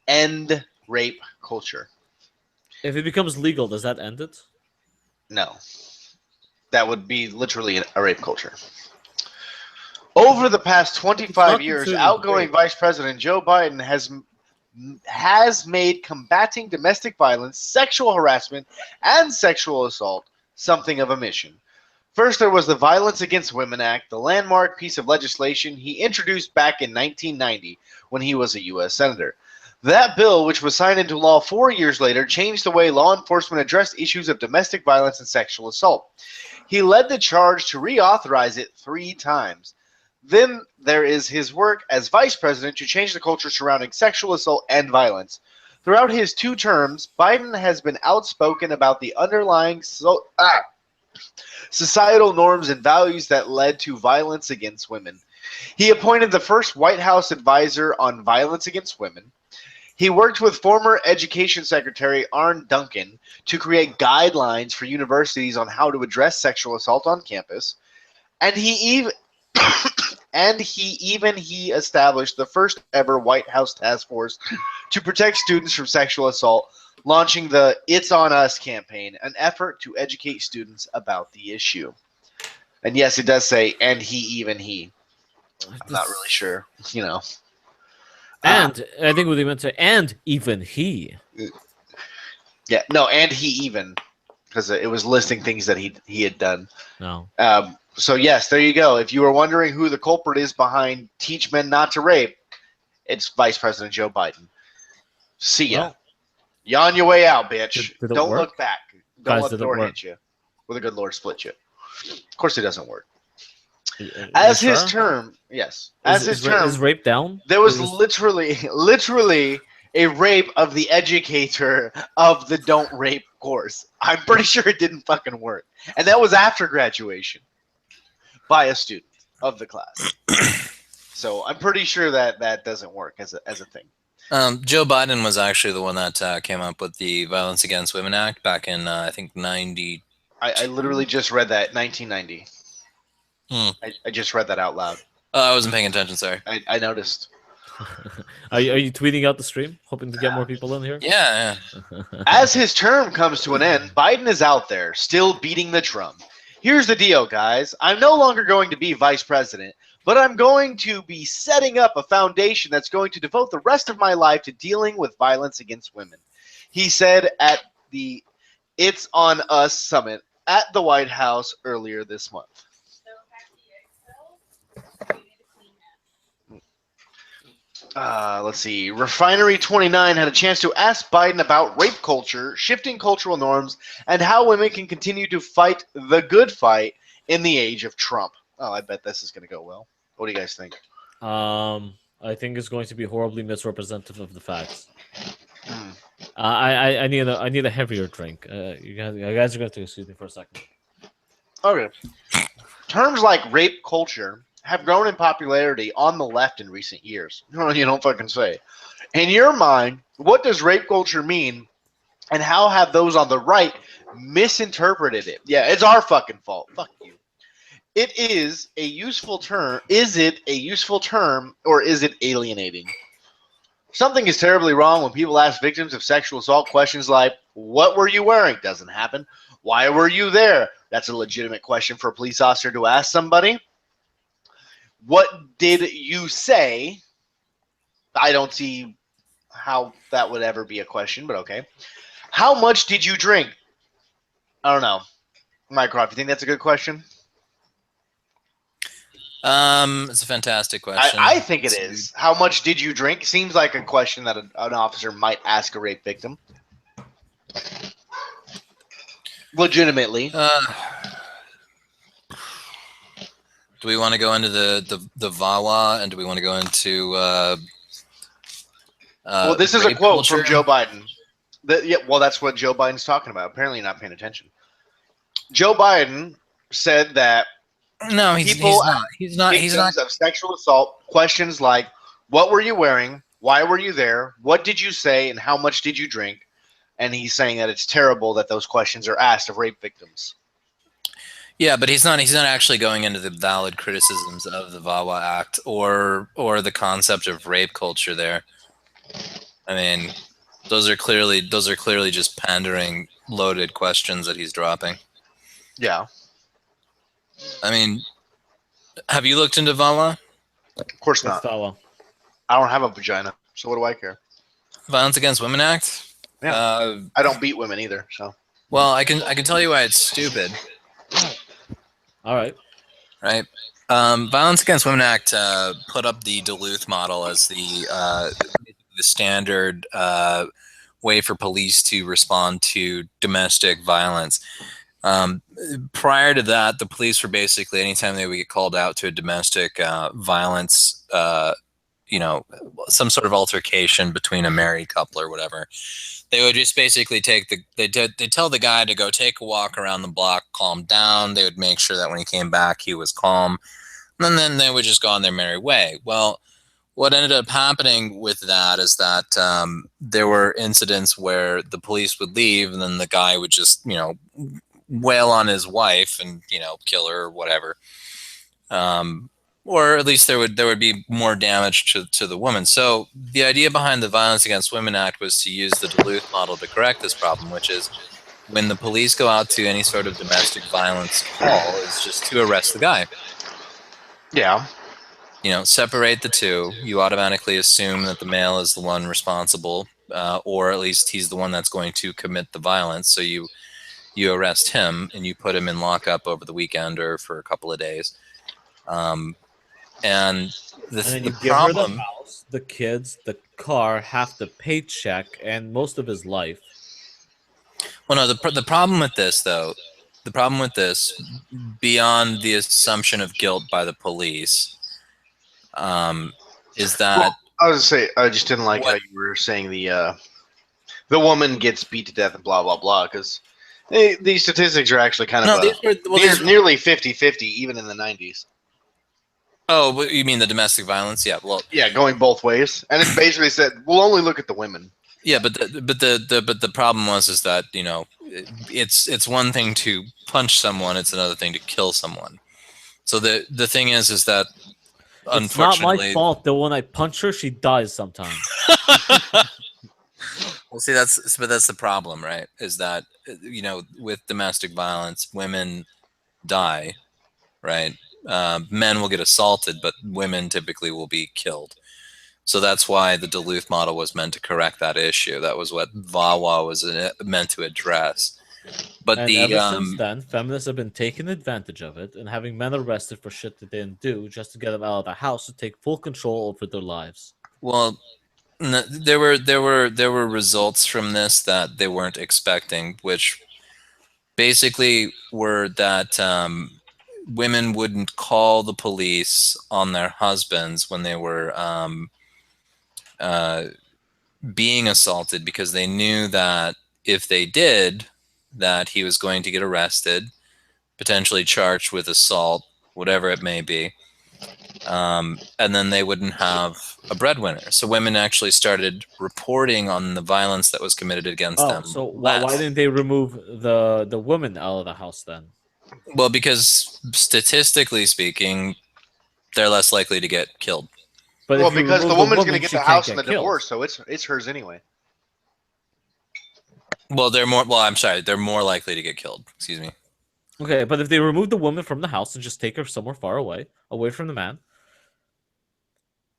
end rape culture. If it becomes legal, does that end it? No. That would be literally a rape culture. Over the past 25 years, outgoing Vice President Joe Biden has made combating domestic violence, sexual harassment, and sexual assault something of a mission. First, there was the Violence Against Women Act, the landmark piece of legislation he introduced back in 1990 when he was a U.S. Senator. That bill, which was signed into law 4 years later, changed the way law enforcement addressed issues of domestic violence and sexual assault. He led the charge to reauthorize it 3 times. Then there is his work as vice president to change the culture surrounding sexual assault and violence. Throughout his 2 terms, Biden has been outspoken about the underlying societal norms and values that led to violence against women. He appointed the first White House advisor on violence against women. He worked with former Education Secretary Arne Duncan to create guidelines for universities on how to address sexual assault on campus. And he established the first ever White House task force to protect students from sexual assault, launching the It's On Us campaign, an effort to educate students about the issue. And yes, it does say, and he. I'm not really sure, you know. And I think what they meant to say, and even he. Yeah, no, and he even, because it was listing things that he had done. No. So yes, there you go. If you were wondering who the culprit is behind Teach Men Not to Rape, it's Vice President Joe Biden. See ya. Well, You on your way out, bitch. Did it Don't work? look back. Don't Guys, let the did it door work? hit you. Or the good Lord split you. Of course it doesn't work. As His term, yes. As his term, is rape down? there was literally a rape of the educator of the Don't Rape course. I'm pretty sure it didn't fucking work. And that was after graduation by a student of the class. So I'm pretty sure that doesn't work as a thing. Joe Biden was actually the one that came up with the Violence Against Women Act back in, I think, 90. I literally just read that, 1990. I just read that out loud. I wasn't paying attention, sorry. I noticed. Are you tweeting out the stream, hoping to get more people in here? Yeah. As his term comes to an end, Biden is out there, still beating the drum. Here's the deal, guys. I'm no longer going to be vice president, but I'm going to be setting up a foundation that's going to devote the rest of my life to dealing with violence against women. He said at the It's On Us summit at the White House earlier this month. Let's see. Refinery 29 had a chance to ask Biden about rape culture, shifting cultural norms, and how women can continue to fight the good fight in the age of Trump. Oh, I bet this is going to go well. What do you guys think? I think it's going to be horribly misrepresentative of the facts. Hmm. I need a heavier drink. You guys are going to excuse me for a second. Okay. Terms like rape culture have grown in popularity on the left in recent years. You don't fucking say. In your mind, what does rape culture mean, and how have those on the right misinterpreted it? Yeah, it's our fucking fault. Fuck you. It is a useful term. Is it a useful term, or is it alienating? Something is terribly wrong when people ask victims of sexual assault questions like, "What were you wearing?" Doesn't happen. "Why were you there?" That's a legitimate question for a police officer to ask somebody. "What did you say?" I don't see how that would ever be a question, but okay. "How much did you drink?" I don't know. Mycroft, you think that's a good question? It's a fantastic question. I think it is. How much did you drink? Seems like a question that an officer might ask a rape victim. Legitimately. Do we want to go into the VAWA, and do we want to go into Well, this is a rape quote culture? from Joe Biden. Yeah, well, that's what Joe Biden's talking about. Apparently, you're not paying attention. Joe Biden said that No, he's people not. He's not. He's not. victims of sexual assault questions like, "What were you wearing? Why were you there? What did you say? And how much did you drink?" And he's saying that it's terrible that those questions are asked of rape victims. Yeah, but he's not. He's not actually going into the valid criticisms of the VAWA Act or the concept of rape culture. There, I mean, those are clearly just pandering, loaded questions that he's dropping. Yeah, I mean, have you looked into VAWA? of course This not. fella. I don't have a vagina, so what do I care? Violence Against Women Act? Yeah. I don't beat women either, so. Well, I can tell you why it's stupid. All right. Right. Violence Against Women Act put up the Duluth model as the standard way for police to respond to domestic violence. Prior to that, the police were basically, anytime they would get called out to a domestic violence, some sort of altercation between a married couple or whatever, they would just basically they tell the guy to go take a walk around the block, calm down. They would make sure that when he came back, he was calm, and then they would just go on their merry way. Well, what ended up happening with that is that there were incidents where the police would leave, and then the guy would just, wail on his wife and, kill her or whatever. Or at least there would be more damage to the woman. So the idea behind the Violence Against Women Act was to use the Duluth model to correct this problem, which is when the police go out to any sort of domestic violence call, is just to arrest the guy. Yeah. Separate the two. You automatically assume that the male is the one responsible, or at least he's the one that's going to commit the violence. So you arrest him and you put him in lockup over the weekend or for a couple of days. And And then you the give her the problem. house, the kids, the car, half the paycheck, and most of his life. Well, no, the problem with this, though, beyond the assumption of guilt by the police, is that. Well, I was gonna say, I just didn't like how you were saying the woman gets beat to death and blah blah blah, because these statistics are actually kind of nearly 50-50 even in the 90s. Oh, you mean the domestic violence? Yeah. Well. Yeah, going both ways, and it basically said we'll only look at the women. Yeah, but the problem is that it's one thing to punch someone, it's another thing to kill someone. So the thing is that It's not unfortunately, my fault that when I punch her, she dies sometimes. well, see, that's the problem, right? Is that with domestic violence, women die, right? Men will get assaulted, but women typically will be killed. So that's why the Duluth model was meant to correct that issue. That was what VAWA was meant to address. But And ever since then, feminists have been taking advantage of it and having men arrested for shit that they didn't do just to get them out of the house to take full control over their lives. Well, there were results from this that they weren't expecting, which basically were that women wouldn't call the police on their husbands when they were uh, being assaulted because they knew that if they did, that he was going to get arrested, potentially charged with assault, whatever it may be. And then they wouldn't have a breadwinner. So women actually started reporting on the violence that was committed against Oh, them so why less. didn't they remove the woman out of the house then? Well, because statistically speaking, they're less likely to get killed. But Well, if you because the remove the woman's going to woman, get she the can't house in the get killed. divorce, so it's hers anyway. Well, I'm sorry, they're more likely to get killed. Excuse me. Okay, but if they remove the woman from the house and just take her somewhere far away from the man,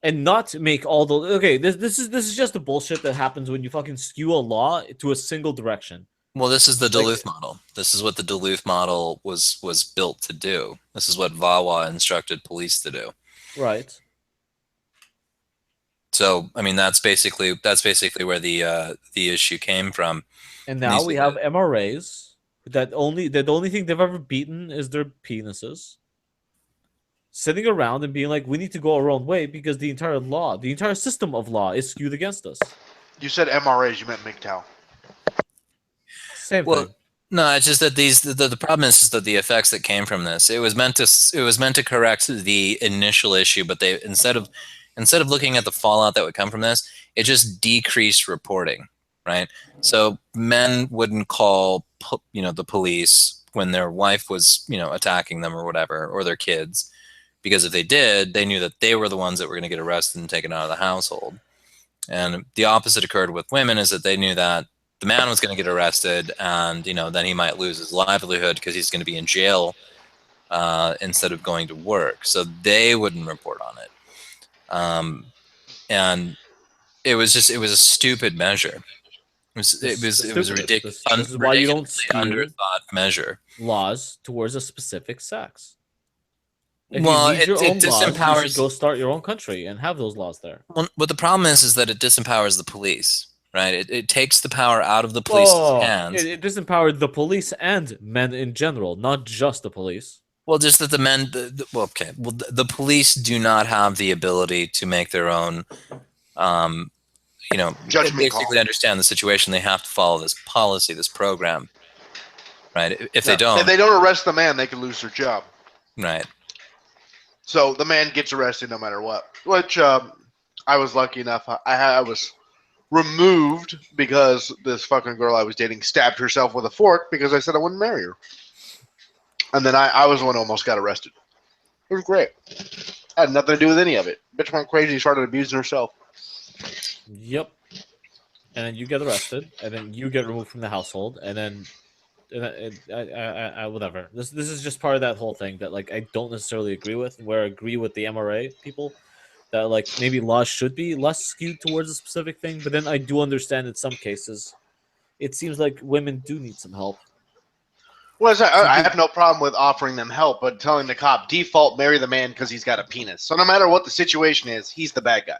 and not make all the this is just the bullshit that happens when you fucking skew a law to a single direction. Well, this is the Like, Duluth model. This is what the Duluth model was built to do. This is what VAWA instructed police to do. right. So, I mean, that's basically where the issue came from. And And now we have MRAs that the only thing they've ever beaten is their penises. Sitting around and being like, we need to go our own way because the entire system of law is skewed against us. You said MRAs, you meant MGTOW. Same Well, thing. no, it's just that the problem is that the effects that came from this, it was meant to correct the initial issue, but they instead of looking at the fallout that would come from this, it just decreased reporting, right? So men wouldn't call the police when their wife was attacking them or whatever, or their kids, because if they did, they knew that they were the ones that were going to get arrested and taken out of the household. And the opposite occurred with women, is that they knew that the man was going to get arrested, and then he might lose his livelihood because he's going to be in jail instead of going to work. So they wouldn't report on it, and it was a stupid measure. It was a This is why you don't ridiculously skew underthought measure. laws towards a specific sex. If you Well, need your it own laws, you should disempowers. go start your own country and have those laws there. Well, what the problem is that it disempowers the police, right? It takes the power out of the police's Oh, hands. it disempowered the police and men in general, not just the police. Well, just that the men, well, okay. Well, the police do not have the ability to make their own, um, Judgment basically call. understand the situation. They have to follow this policy, this program, right? If they If don't, they don't arrest the man, they could lose their job. right? So the man gets arrested no matter what. Which I was lucky enough. I was removed because this fucking girl I was dating stabbed herself with a fork because I said I wouldn't marry her. And then I was the one who almost got arrested. It was great. Had nothing to do with any of it. Bitch went crazy and started abusing herself. Yep. And then you get arrested, and then you get removed from the household, and then whatever. This is just part of that whole thing that like I don't necessarily agree with. Where I agree with the MRA people that like maybe laws should be less skewed towards a specific thing, but then I do understand in some cases it seems like women do need some help. Well, I have no problem with offering them help, but telling the cop default marry the man because he's got a penis. So no matter what the situation is, he's the bad guy.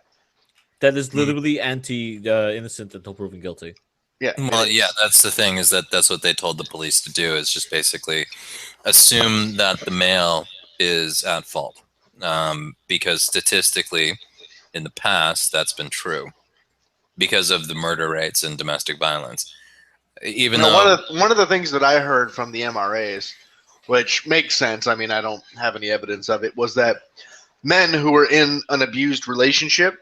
That is literally anti-innocent until proven guilty. Yeah. Well, yeah, that's the thing, is that's what they told the police to do, is just basically assume that the male is at fault, because statistically, in the past, that's been true because of the murder rates and domestic violence. Even though one of the things that I heard from the MRAs, which makes sense. I mean, I don't have any evidence of it, was that men who were in an abused relationship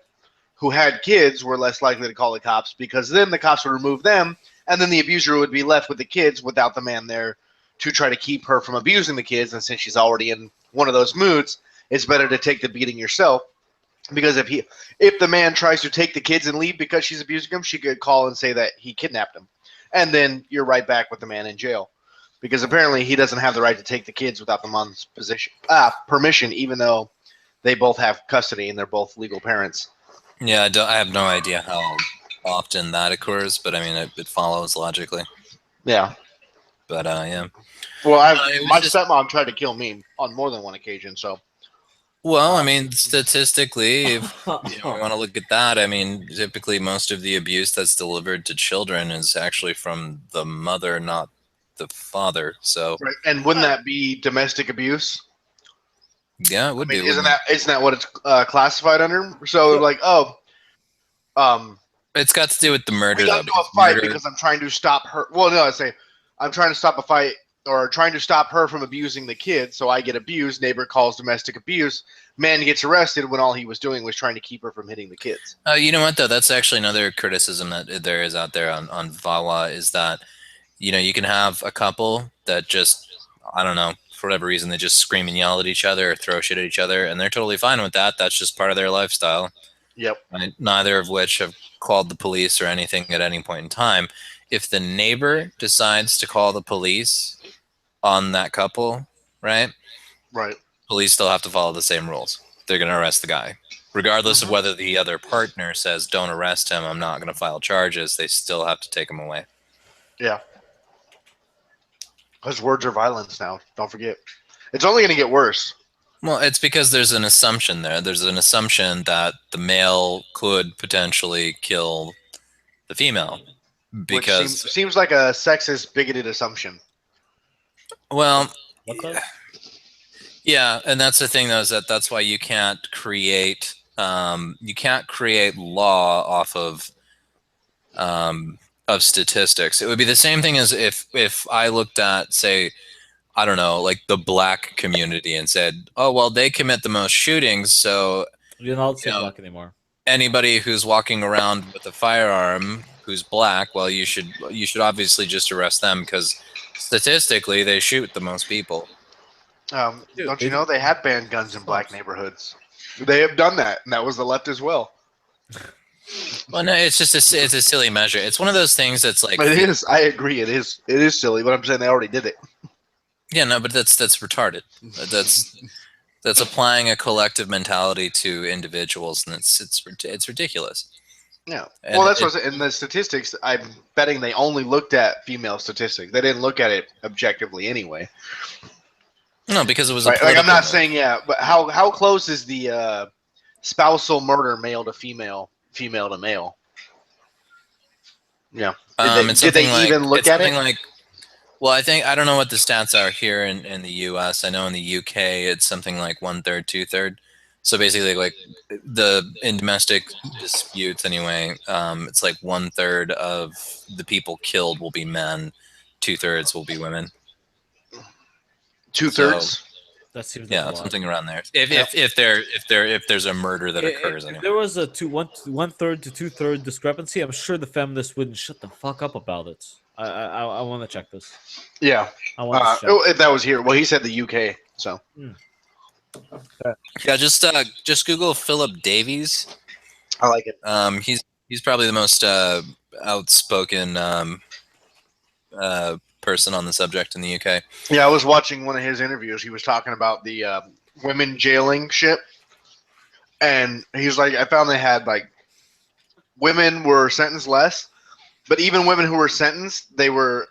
who had kids were less likely to call the cops because then the cops would remove them, and then the abuser would be left with the kids without the man there to try to keep her from abusing the kids. And since she's already in one of those moods, it's better to take the beating yourself. Because if the man tries to take the kids and leave because she's abusing them, she could call and say that he kidnapped them. And then you're right back with the man in jail. Because apparently he doesn't have the right to take the kids without the mom's permission, even though they both have custody and they're both legal parents. yeah, I have no idea how often that occurs, but I mean, it follows logically. Yeah. But yeah. Well, It was my just- stepmom tried to kill me on more than one occasion, so Well, I mean, statistically, if you want to look at that, I mean, typically most of the abuse that's delivered to children is actually from the mother, not the father. So, Right. And wouldn't that be domestic abuse? yeah, it I would mean, be, wouldn't it? isn't that what it's classified under? So Yeah. like, oh, um, It's got to do with the we murder, got though, into a because fight murder. because I'm trying to stop her. Well, no, I say I'm trying to stop a fight or trying to stop her from abusing the kid. So I get abused. Neighbor calls domestic abuse. Man gets arrested when all he was doing was trying to keep her from hitting the kids. You know what, though? That's actually another criticism that there is out there on VAWA is that, you can have a couple that just, I don't know, for whatever reason, they just scream and yell at each other or throw shit at each other, and they're totally fine with that. That's just part of their lifestyle. Yep. Right? Neither of which have called the police or anything at any point in time. If the neighbor decides to call the police on that couple, right? Right. Police still have to follow the same rules. They're going to arrest the guy. Regardless of whether the other partner says, don't arrest him, I'm not going to file charges, they still have to take him away. Yeah. Because words are violence now. Don't forget. It's only going to get worse. Well, it's because there's an assumption there. There's an assumption that the male could potentially kill the female. Which Because, seems like a sexist, bigoted assumption. well, What does? yeah, and that's the thing, though, is that's why you can't create law off of statistics. It would be the same thing as if I looked at, say, I don't know, like the black community and said, oh well, they commit the most shootings, so You're not you say know black anymore. anybody who's walking around with a firearm who's black, well, you should obviously just arrest them because statistically they shoot the most people. Dude, Don't they you know they have banned guns in black neighborhoods? They have done that, and that was the left as well. Well, no, it's just it's a silly measure. It's one of those things that's like, It is. I agree. It is. It is silly, but I'm saying they already did it. yeah, no, but that's retarded. That's applying a collective mentality to individuals, and it's ridiculous. Yeah. And Well, that's what in the statistics. I'm betting they only looked at female statistics. They didn't look at it objectively anyway. No, because it was Right. a Like I'm not political. saying but how close is the spousal murder male to female, female to male? Yeah. It's Did they something like even look it's at something it? like. Well, I don't know what the stats are here in the U.S. I know in the U.K. it's something like 1/3, 2/3. So basically, like in domestic disputes, anyway, it's like 1/3 of the people killed will be men, 2/3 will be women. 2/3. That seems like a Yeah, lot. something around there. If there's a murder that occurs, If anyway. there was a 1/3 to 2/3 discrepancy, I'm sure the feminists wouldn't shut the fuck up about it. I want to check this. Yeah. I want to check. That was here. Well, he said the UK. So Yeah, just Google Philip Davies. I like it. He's probably the most outspoken person on the subject in the UK. Yeah, I was watching one of his interviews. He was talking about the women jailing shit, and he's like, I found they had like women were sentenced less, but even women who were sentenced, they were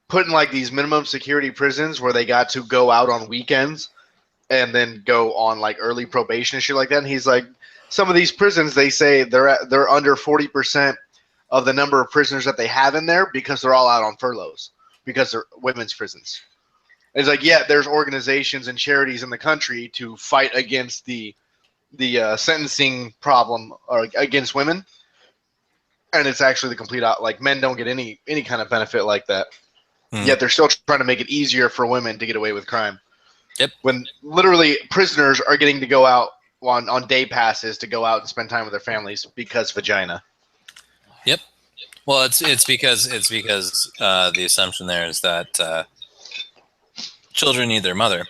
put in like these minimum security prisons where they got to go out on weekends and then go on like early probation and shit like that. And he's like, some of these prisons, they say they're under 40% of the number of prisoners that they have in there because they're all out on furloughs because they're women's prisons. It's like, yeah, there's organizations and charities in the country to fight against the sentencing problem or against women, and it's actually the complete like men don't get any kind of benefit like that. Yet they're still trying to make it easier for women to get away with crime. Yep. When literally prisoners are getting to go out on day passes to go out and spend time with their families because vagina. Yep. Well, it's because the assumption there is that children need their mother.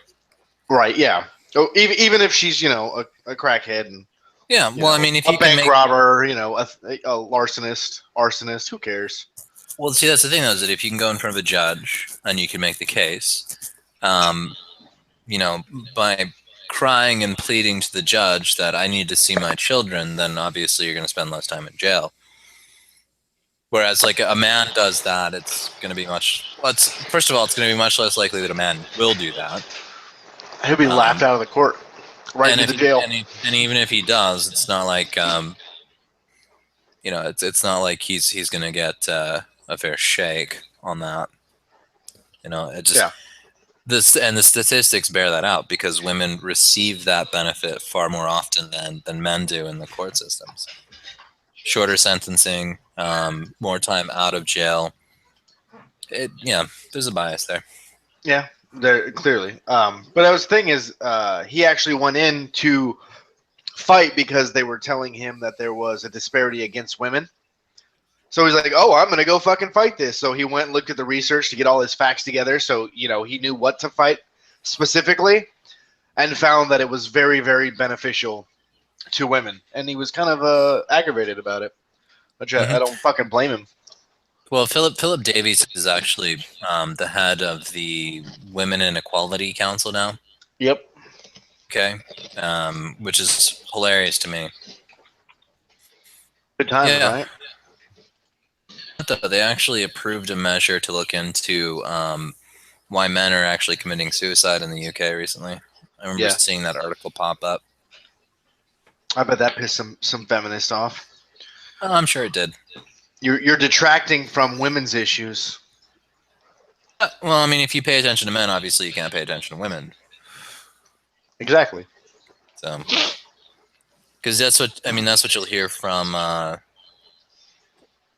Right. Yeah. So even if she's a crackhead and yeah. Well, I mean, if you a bank can make robber, a larcenist, arsonist, who cares? well, see, that's the thing though, is that if you can go in front of a judge and you can make the case, by crying and pleading to the judge that I need to see my children, then obviously you're going to spend less time in jail. Whereas, like, a man does that, it's going to be first of all, it's going to be much less likely that a man will do that. He'll be laughed out of the court. Right and to if the jail. and even if he does, it's not like it's not like he's gonna get a fair shake on that. It just Yeah. the statistics bear that out because women receive that benefit far more often than men do in the court systems. Shorter sentencing, more time out of jail. There's a bias there. Yeah, there clearly. But I was thing is, he actually went in to fight because they were telling him that there was a disparity against women. So he's like, "Oh, I'm gonna go fucking fight this." So he went and looked at the research to get all his facts together. So he knew what to fight specifically, and found that it was very, very beneficial to women. And he was kind of aggravated about it, which I Mhm. don't fucking blame him. Well, Philip Davies is actually the head of the Women in Equality Council now. Yep. Okay, which is hilarious to me. Good times, Yeah, right? they actually approved a measure to look into why men are actually committing suicide in the UK recently. I remember Yeah. seeing that article pop up. I bet that pissed some feminists off. I'm sure it did. You're detracting from women's issues. Well, I mean, if you pay attention to men, obviously you can't pay attention to women. Exactly. So, because that's what you'll hear from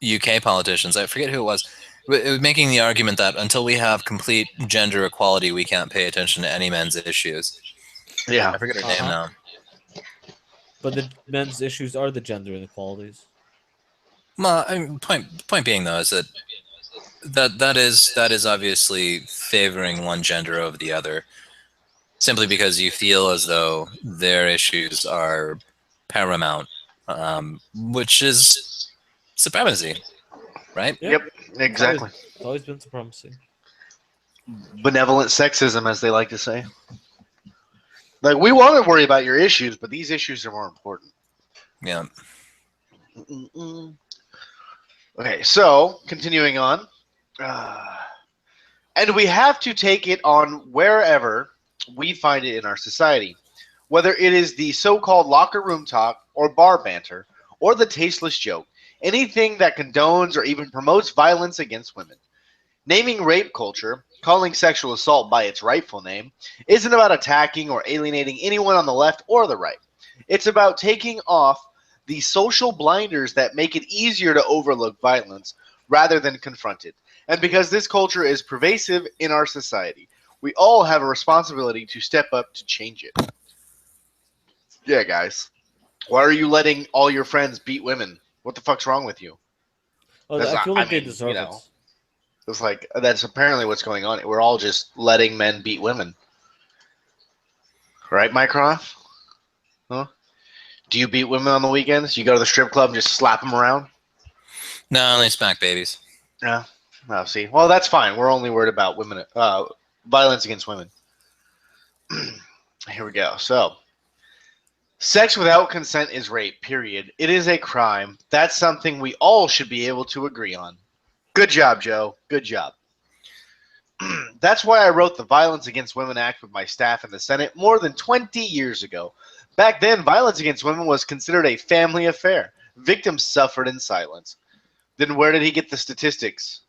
UK politicians. I forget who it was making the argument that until we have complete gender equality, we can't pay attention to any men's issues. Yeah. I forget her name now. But the men's issues are the gender inequalities. Well, point being though is that is obviously favoring one gender over the other, simply because you feel as though their issues are paramount, which is supremacy, right? Yeah. Yep. Exactly. It's always been supremacy. Benevolent sexism, as they like to say. Like, we want to worry about your issues, but these issues are more important. Yeah. Mm-mm. Okay, so continuing on, and we have to take it on wherever we find it in our society, whether it is the so-called locker room talk or bar banter or the tasteless joke, anything that condones or even promotes violence against women. Naming rape culture, calling sexual assault by its rightful name, isn't about attacking or alienating anyone on the left or the right. It's about taking off the social blinders that make it easier to overlook violence rather than confront it. And because this culture is pervasive in our society, we all have a responsibility to step up to change it. Yeah, guys. Why are you letting all your friends beat women? What the fuck's wrong with you? Oh, I feel like they deserve it. It's like, that's apparently what's going on. We're all just letting men beat women. Right, Mycroft? Huh? Do you beat women on the weekends? You go to the strip club and just slap them around? No, only smack babies. Yeah. Oh, see. Well, that's fine. We're only worried about women, violence against women. Here we go. So, sex without consent is rape, period. It is a crime. That's something we all should be able to agree on. Good job, Joe. Good job. That's why I wrote the Violence Against Women Act with my staff in the Senate more than 20 years ago. Back then, violence against women was considered a family affair. Victims suffered in silence. Then where did he get the statistics?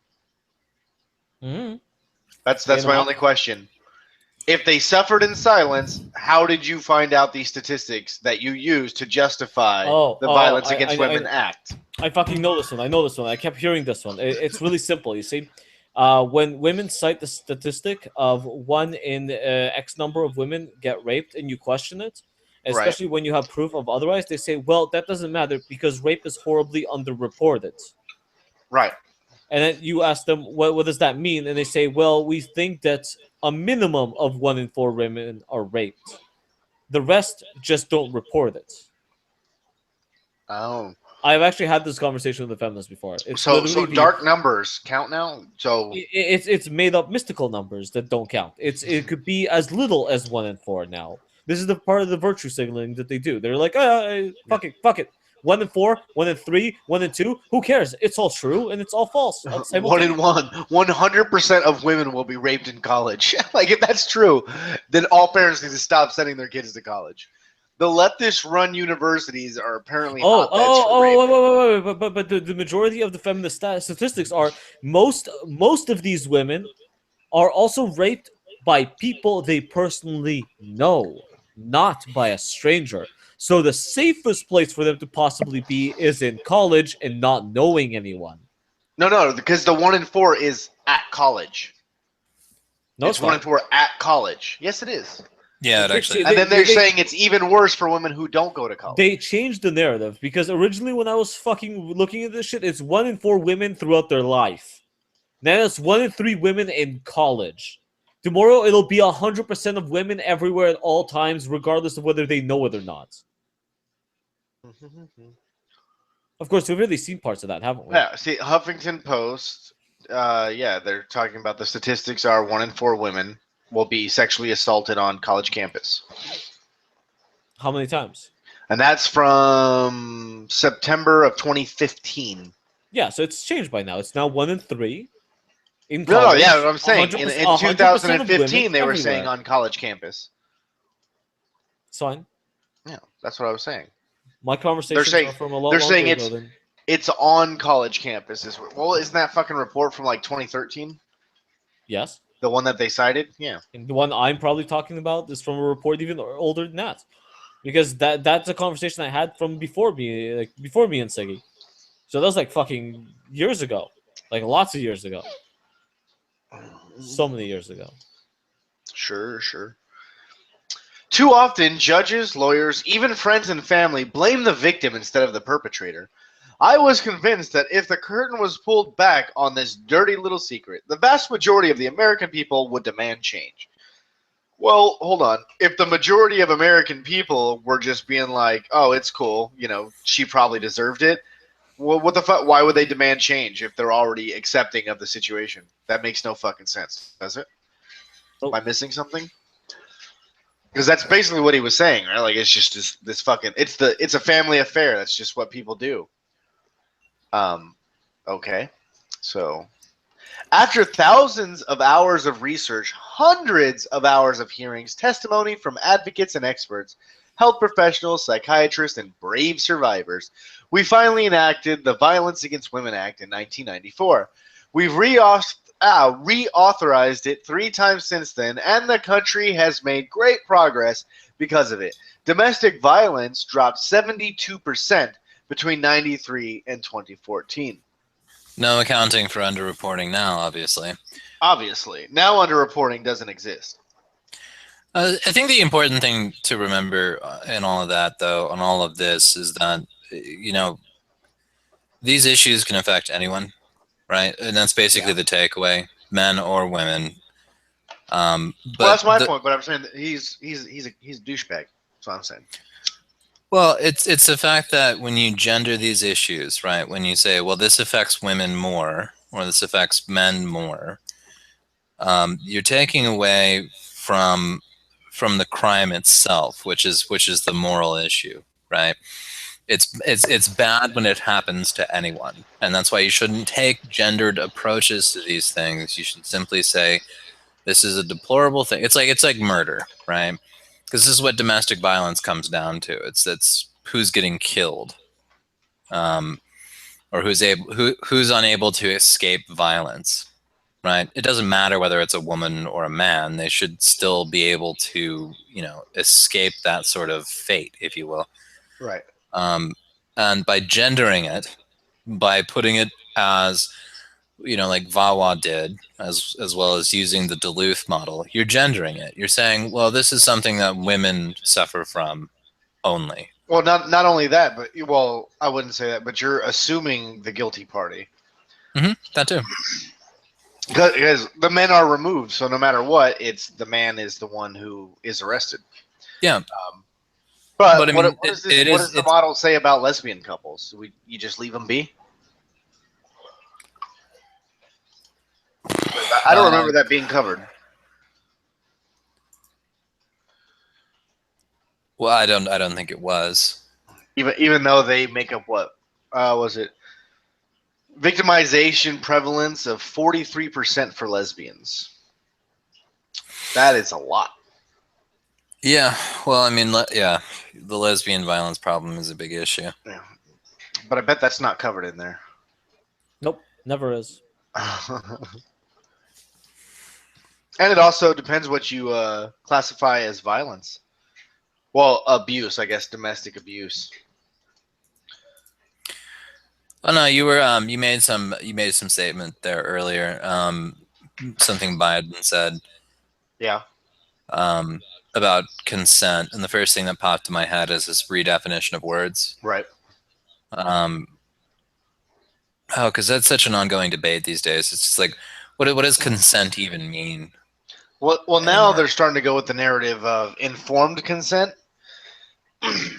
Mm-hmm. That's my only question. If they suffered in silence, how did you find out these statistics that you used to justify the Violence Against Women Act? I fucking know this one. I know this one. I kept hearing this one. It's really simple. You see, when women cite the statistic of 1 in X number of women get raped, and you question it, especially when you have proof of otherwise, they say, "Well, that doesn't matter because rape is horribly underreported." Right. And then you ask them, "What does that mean?" And they say, "Well, we think that a minimum of 1 in 4 women are raped. The rest just don't report it." Oh. I've actually had this conversation with the feminists before. It's So literally dark numbers count now? So it's made up mystical numbers that don't count. It could be as little as 1 in 4 now. This is the part of the virtue signaling that they do. They're like, fuck it. 1 in 4, 1 in 3, 1 in 2. Who cares? It's all true and it's all false. One in Simultaneously. 100% of women will be raped in college. Like, if that's true, then all parents need to stop sending their kids to college. The leftist-run universities are apparently hotbeds for rape. Wait. But the majority of the feminist statistics are most of these women are also raped by people they personally know, not by a stranger. So the safest place for them to possibly be is in college and not knowing anyone. No, because the 1 in 4 is at college. No, it's 1 in 4 at college. Yes, it is. Yeah, it actually. And then they're saying it's even worse for women who don't go to college. They changed the narrative because originally when I was fucking looking at this shit, it's 1 in 4 women throughout their life. Now it's 1 in 3 women in college. Tomorrow it'll be 100% of women everywhere at all times, regardless of whether they know it or not. Of course, we've really seen parts of that, haven't we? Yeah, see, Huffington Post, they're talking about the statistics are 1 in 4 women will be sexually assaulted on college campus. How many times? And that's from September of 2015. Yeah, so it's changed by now. It's now 1 in 3 in college. No, yeah, what I'm saying. In 100% of 2015, they were everywhere. saying on college campus. It's fine. Yeah, that's what I was saying. My conversations saying- are from a lot they're longer saying ago than... It's on college campuses. Well, isn't that fucking report from like 2013? Yes. The one that they cited? Yeah. And the one I'm probably talking about is from a report even older than that. Because that's a conversation I had from before me and Siggy. So that was like fucking years ago. Like lots of years ago. So many years ago. Sure. Too often, judges, lawyers, even friends and family blame the victim instead of the perpetrator. I was convinced that if the curtain was pulled back on this dirty little secret, the vast majority of the American people would demand change. Well, hold on. If the majority of American people were just being like, oh, it's cool, she probably deserved it, well, what the fuck? Why would they demand change if they're already accepting of the situation? That makes no fucking sense, does it? Am I missing something? Because that's basically what he was saying, right? Like, it's just this fucking... It's a family affair. That's just what people do. Okay. So, after thousands of hours of research, hundreds of hours of hearings, testimony from advocates and experts, health professionals, psychiatrists, and brave survivors, we finally enacted the Violence Against Women Act in 1994. We've reauthorized it 3 times since then, and the country has made great progress because of it. Domestic violence dropped 72% between 93 and 2014. No accounting for underreporting now, obviously. Obviously. Now underreporting doesn't exist. I think the important thing to remember in all of that, though, on all of this, is that, these issues can affect anyone, right? And that's basically the takeaway, men or women. But well, that's my point, but I'm saying that he's a douchebag. That's what I'm saying. Well, it's the fact that when you gender these issues, right? When you say, well, this affects women more, or this affects men more, you're taking away from the crime itself, which is the moral issue, right? It's bad when it happens to anyone, and that's why you shouldn't take gendered approaches to these things. You should simply say, this is a deplorable thing. It's like murder, right? Because this is what domestic violence comes down to. It's who's getting killed, or who's unable to escape violence, right? It doesn't matter whether it's a woman or a man. They should still be able to, escape that sort of fate, if you will. Right. And by gendering it, by putting it as, like Vawa did, as well as using the Duluth model, you're gendering it. You're saying, well, this is something that women suffer from only. Well, not only that, but I wouldn't say that, but you're assuming the guilty party. Mm-hmm, that too. Because the men are removed, so no matter what, it's the man is the one who is arrested. Yeah. But I mean, what does the model say about lesbian couples? You just leave them be? I don't remember that being covered. Well, I don't think it was. Even though they make up what was it victimization prevalence of 43% for lesbians. That is a lot. Yeah, well, I mean, yeah, the lesbian violence problem is a big issue. Yeah. But I bet that's not covered in there. Nope, never is. And it also depends what you classify as violence. Well, abuse, I guess, domestic abuse. Oh no, you made some statement there earlier. Something Biden said Yeah. about consent, and the first thing that popped in my head is this redefinition of words. Right. Because that's such an ongoing debate these days. It's just like, what does consent even mean? Well, now they're starting to go with the narrative of informed consent.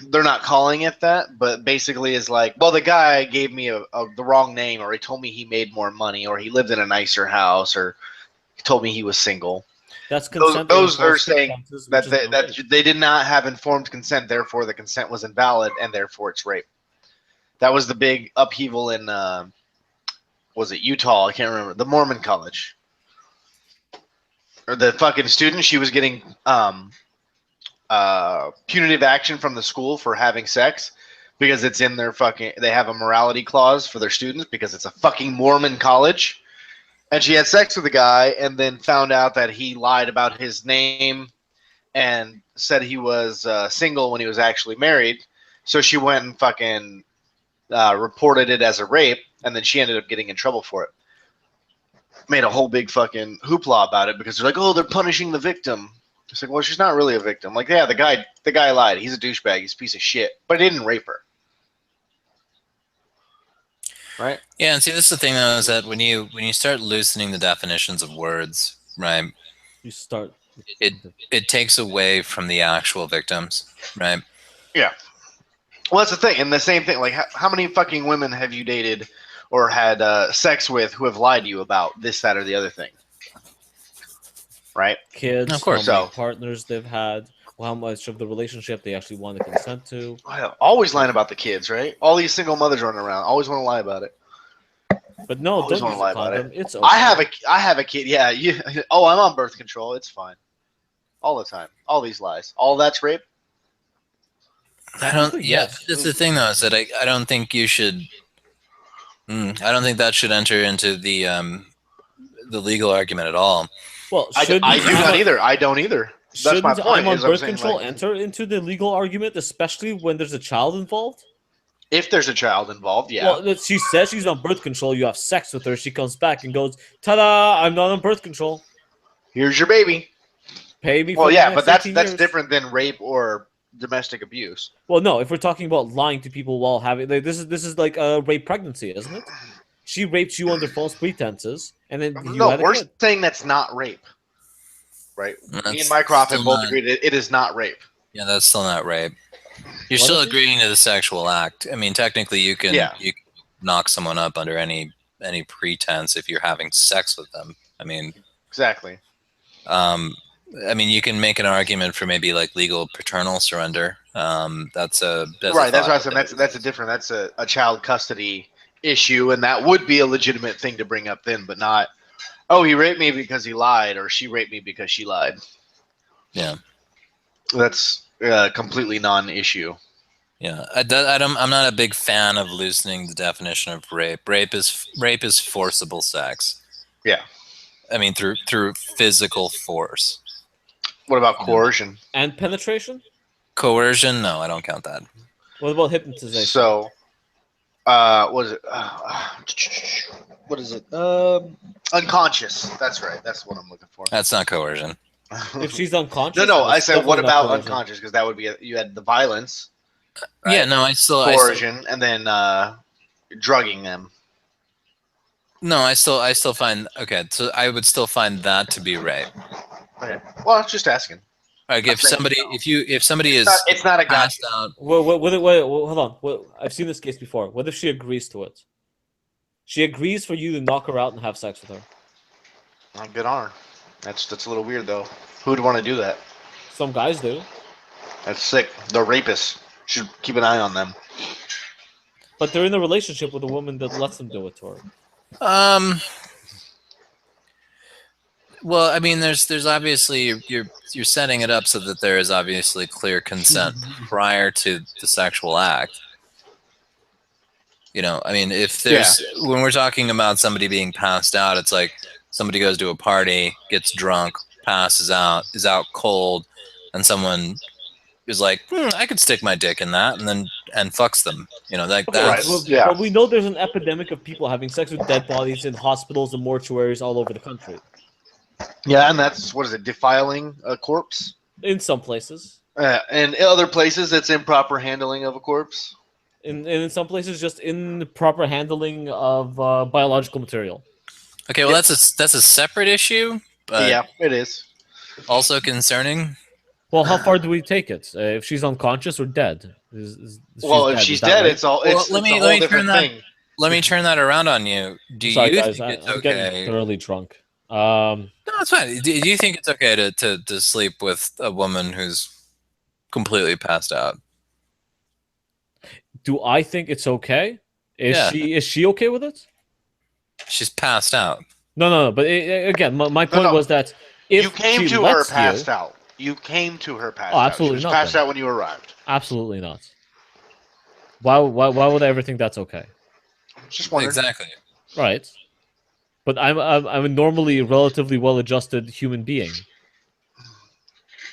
They're not calling it that, but basically is like, well, the guy gave me the wrong name, or he told me he made more money, or he lived in a nicer house, or he told me he was single. That's consent. Those are saying circumstances, that which is no rape. they did not have informed consent, therefore the consent was invalid, and therefore it's rape. That was the big upheaval in, was it Utah? I can't remember. The Mormon college. Or the fucking student, she was getting punitive action from the school for having sex because it's in their fucking, they have a morality clause for their students because it's a fucking Mormon college. And she had sex with a guy and then found out that he lied about his name and said he was single when he was actually married. So she went and fucking reported it as a rape, and then she ended up getting in trouble for it. Made a whole big fucking hoopla about it because they're like, oh, they're punishing the victim. It's like, well, she's not really a victim. Like, yeah, the guy lied. He's a douchebag. He's a piece of shit. But he didn't rape her. Right? Yeah, and see, this is the thing though, is that when you start loosening the definitions of words, right, You start. it takes away from the actual victims, right? Yeah. Well, that's the thing. And the same thing, like, how many fucking women have you dated or had sex with who have lied to you about this, that, or the other thing? Right? Kids, Of course. how many So- partners they've had, how much of the relationship they actually want to consent to. Well, always lying about the kids, right? All these single mothers running around always want to lie about it. But no, Always don't wanna use lie a about condom. it. It's okay. I have a kid. Yeah. Oh, I'm on birth control. It's fine. All the time. All these lies. All that's rape. I don't. Technically, Yeah, yes. that's the thing though, is that I don't think you should. I don't think that should enter into the legal argument at all. Well, I do not either. I don't either. That's my Shouldn't point. I'm on is I'm birth saying, control like, enter into the legal argument, especially when there's a child involved? if there's a child involved, yeah. Well, she says she's on birth control. You have sex with her. She comes back and goes, "Ta-da! I'm not on birth control. Here's your baby. Pay me." Well, for yeah, the but next that's 18 that's years." different than rape or domestic abuse. Well, no. If we're talking about lying to people while having, like, this is like a rape pregnancy, isn't it? She raped you under false pretenses, and then you No, had a we're kid. saying that's not rape, right? Me That's and Mycroft still have both not- agreed it is not rape. Yeah, that's still not rape. You're What still is it? agreeing to the sexual act. I mean, technically, you can Yeah. you can knock someone up under any pretense if you're having sex with them. I mean, Exactly. you can make an argument for maybe like legal paternal surrender. That's Right. That's what I thought. said. That's a different. That's a child custody issue, and that would be a legitimate thing to bring up then, but not. Oh, he raped me because he lied, or she raped me because she lied. Yeah. That's completely non-issue. Yeah, I'm not a big fan of loosening the definition of rape. Rape is forcible sex. Yeah. I mean, through physical force. What about coercion? And penetration. Coercion? No, I don't count that. What about hypnotization? So, what is it? What is it? Unconscious. That's right. That's what I'm looking for. That's not coercion. If she's unconscious. No. then I it's said, what definitely not about coercion. unconscious? Because that would be you had the violence, right? Yeah, no, I still coercion, and then drugging them. no, I still find okay. So I would still find that to be rape. Okay. Well, I was just asking. Like if somebody is It's not a passed gotcha. out. Wait, hold on. I've seen this case before. What if she agrees to it? She agrees for you to knock her out and have sex with her. Oh, good on her. That's a little weird though. Who'd want to do that? Some guys do. That's sick. The rapist. Should keep an eye on them. But they're in a relationship with a woman that lets them do it to her. Well, I mean, there's obviously you're setting it up so that there is obviously clear consent prior to the sexual act. You know, I mean, if there's when we're talking about somebody being passed out, it's like somebody goes to a party, gets drunk, passes out, is out cold, and someone is like, I could stick my dick in that, and fucks them. You know, like Okay, that's Right. Yeah. but we know there's an epidemic of people having sex with dead bodies in hospitals and mortuaries all over the country. Yeah, and that's what is it? Defiling a corpse. In some places. And in other places, it's improper handling of a corpse. In some places, just improper handling of biological material. okay. Well, that's a separate issue, but Yeah, it is. also concerning. Well, how far do we take it? If she's unconscious or dead? If she's dead, right? it's all. Well, It's, let it's me- a let whole me turn different that- thing. Let me turn that around on you. Do Sorry, you guys, think it's I'm getting okay? thoroughly drunk. No, it's fine. Do you think it's okay to sleep with a woman who's completely passed out? Do I think it's okay? Yeah. Is she okay with it? She's passed out. No. But again, my point no. was that if You came she to her lets passed you, out. You came to her passed Oh, out. absolutely She was not, passed then. out when you arrived. absolutely not. Why would I ever think that's okay? Just wondering. Exactly. Right. But I'm a normally relatively well-adjusted human being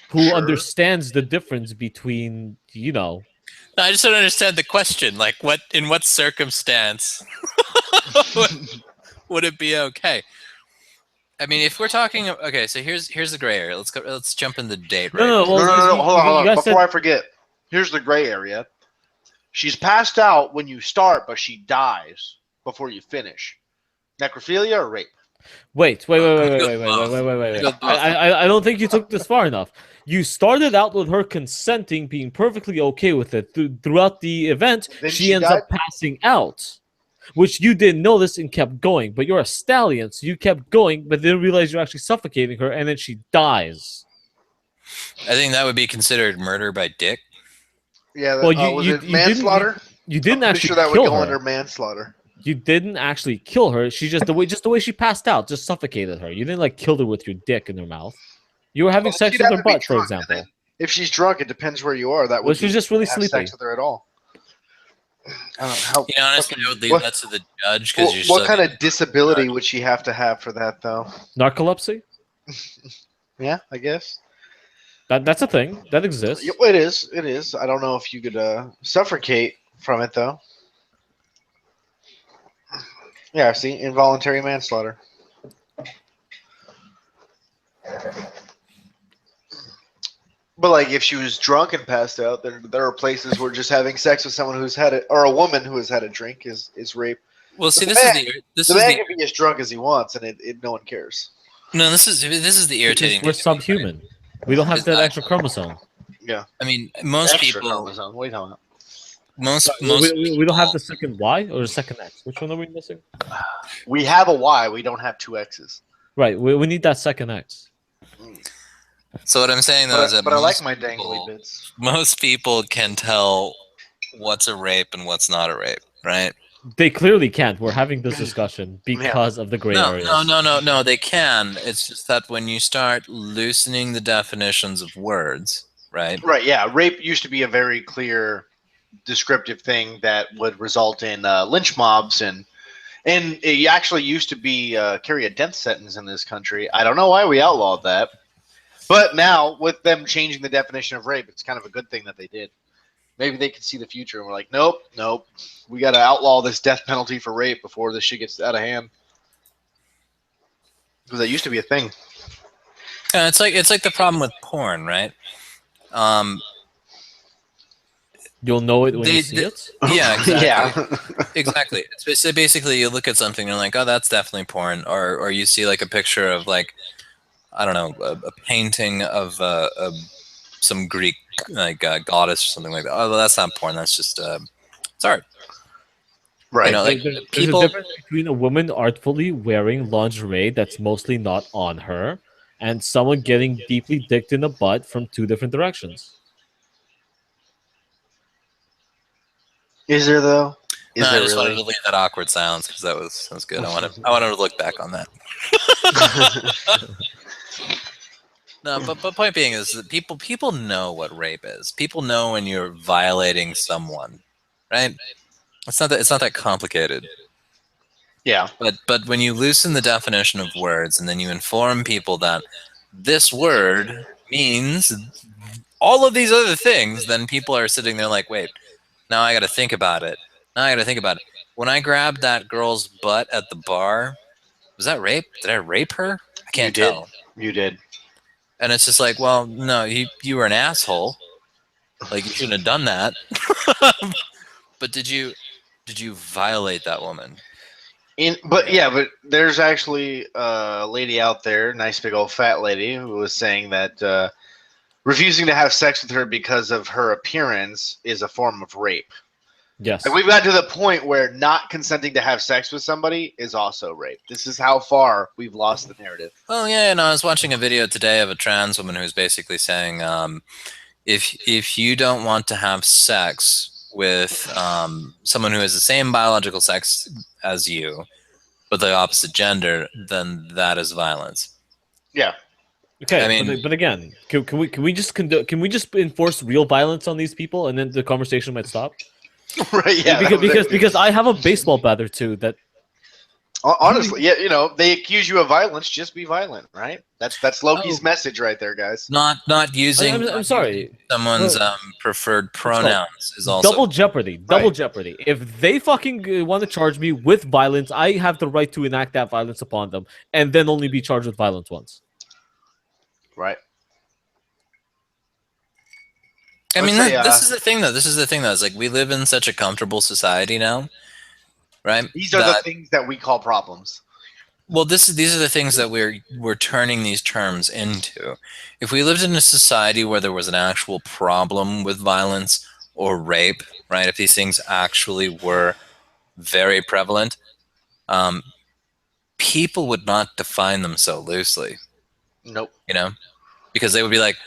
who Sure. understands the difference between, No, I just don't understand the question. Like, in what circumstance would it be okay? I mean, if we're talking, okay, so here's the gray area. Let's jump in the date. Right? No, well, No. Hold on. you guys Before said- I forget, here's the gray area. She's passed out when you start, but she dies before you finish. Necrophilia or rape? Wait. Go both. I don't think you took this far enough. You started out with her consenting, being perfectly okay with it. Throughout the event, Then she she ends up passing out, which you didn't notice and kept going. But you're a stallion, so you kept going, but didn't realize you're actually suffocating her, and then she dies. I think that would be considered murder by dick. Yeah. Well, Was you it manslaughter? You didn't I'm pretty actually sure that would kill go her. under manslaughter. You didn't actually kill her. She just the way she passed out, just suffocated her. You didn't like kill her with your dick in her mouth. You were having Well, sex she'd with have her to be butt, for drunk, and example. then if she's drunk, it depends where you are. That Well, would she's be just really have sleepy. sex with her at all. I don't know how. You know, honestly, I would leave that to the judge because What kind of disability would she have to have for that, though? Narcolepsy? Yeah, I guess. That's a thing that exists. Yeah, it is. It is. I don't know if you could suffocate from it, though. Yeah, see, involuntary manslaughter. But like, if she was drunk and passed out, there are places where just having sex with someone who's had it, or a woman who has had a drink, is rape. Well, see, The this man- is The man the can be as drunk as he wants, and no one cares. no, this is the irritating. We're thing. subhuman. We don't have Is that that- extra chromosome. Yeah. I mean, most Extra people, chromosome. What are you talking about? most We don't have people- the second Y or the second X. Which one are we missing? We have a Y. We don't have two X's. Right, we need that second X. So what I'm saying though is that But I like most my dangly people- bits. Most people can tell what's a rape and what's not a rape, right? They clearly can't. We're having this discussion because of the gray areas. No. They can. It's just that when you start loosening the definitions of words, right? Right. Yeah. Rape used to be a very clear, descriptive thing that would result in lynch mobs, and it actually used to be carry a death sentence in this country. I don't know why we outlawed that, but now with them changing the definition of rape, it's kind of a good thing that they did. Maybe they could see the future and we're like, nope, we got to outlaw this death penalty for rape before this shit gets out of hand. Because that used to be a thing. And it's like the problem with porn, right? You'll know it when They- you see they- it. Yeah, exactly. Yeah. Exactly. So basically, you look at something and you're like, oh, that's definitely porn, or you see like a picture of like, I don't know, a painting of some Greek like goddess or something like that. Oh, well, that's not porn. That's just it's art. Right. You know, like There's people. a difference between a woman artfully wearing lingerie that's mostly not on her and someone getting deeply dicked in the butt from two different directions. Is there though? Is No, I there just wanted to really? leave that awkward silence because that was good. I wanted to look back on that. No, but point being is that people know what rape is. People know when you're violating someone, right? It's not that complicated. Yeah. But when you loosen the definition of words and then you inform people that this word means all of these other things, then people are sitting there like, wait, now I got to think about it. Now I got to think about it. When I grabbed that girl's butt at the bar, was that rape? Did I rape her? I You can't did. tell. You did. And it's just like, well, no, you were an asshole. Like you shouldn't have done that. But did you violate that woman? But there's actually a lady out there, nice big old fat lady, who was saying that refusing to have sex with her because of her appearance is a form of rape. Yes. Like we've got to the point where not consenting to have sex with somebody is also rape. This is how far we've lost the narrative. Oh yeah, and I was watching a video today of a trans woman who's basically saying, if you don't want to have sex with someone who has the same biological sex as you, but the opposite gender, then that is violence. Yeah. Okay, I mean, but again, can we just enforce real violence on these people, and then the conversation might stop? Right. Yeah. Because I have a baseball bat or two that honestly, yeah, they accuse you of violence. Just be violent, right? That's Loki's Oh. message right there, guys. not using I'm sorry. someone's Well, preferred it's called pronouns is also double jeopardy. Double jeopardy. If they fucking want to charge me with violence, I have the right to enact that violence upon them, and then only be charged with violence once. Right. I mean, Let's say, this is the thing, though. This is the thing, though. It's like we live in such a comfortable society now, right? these are the things that we call problems. Well, these are the things that we're turning these terms into. If we lived in a society where there was an actual problem with violence or rape, right? If these things actually were very prevalent, people would not define them so loosely. Nope. Because they would be like,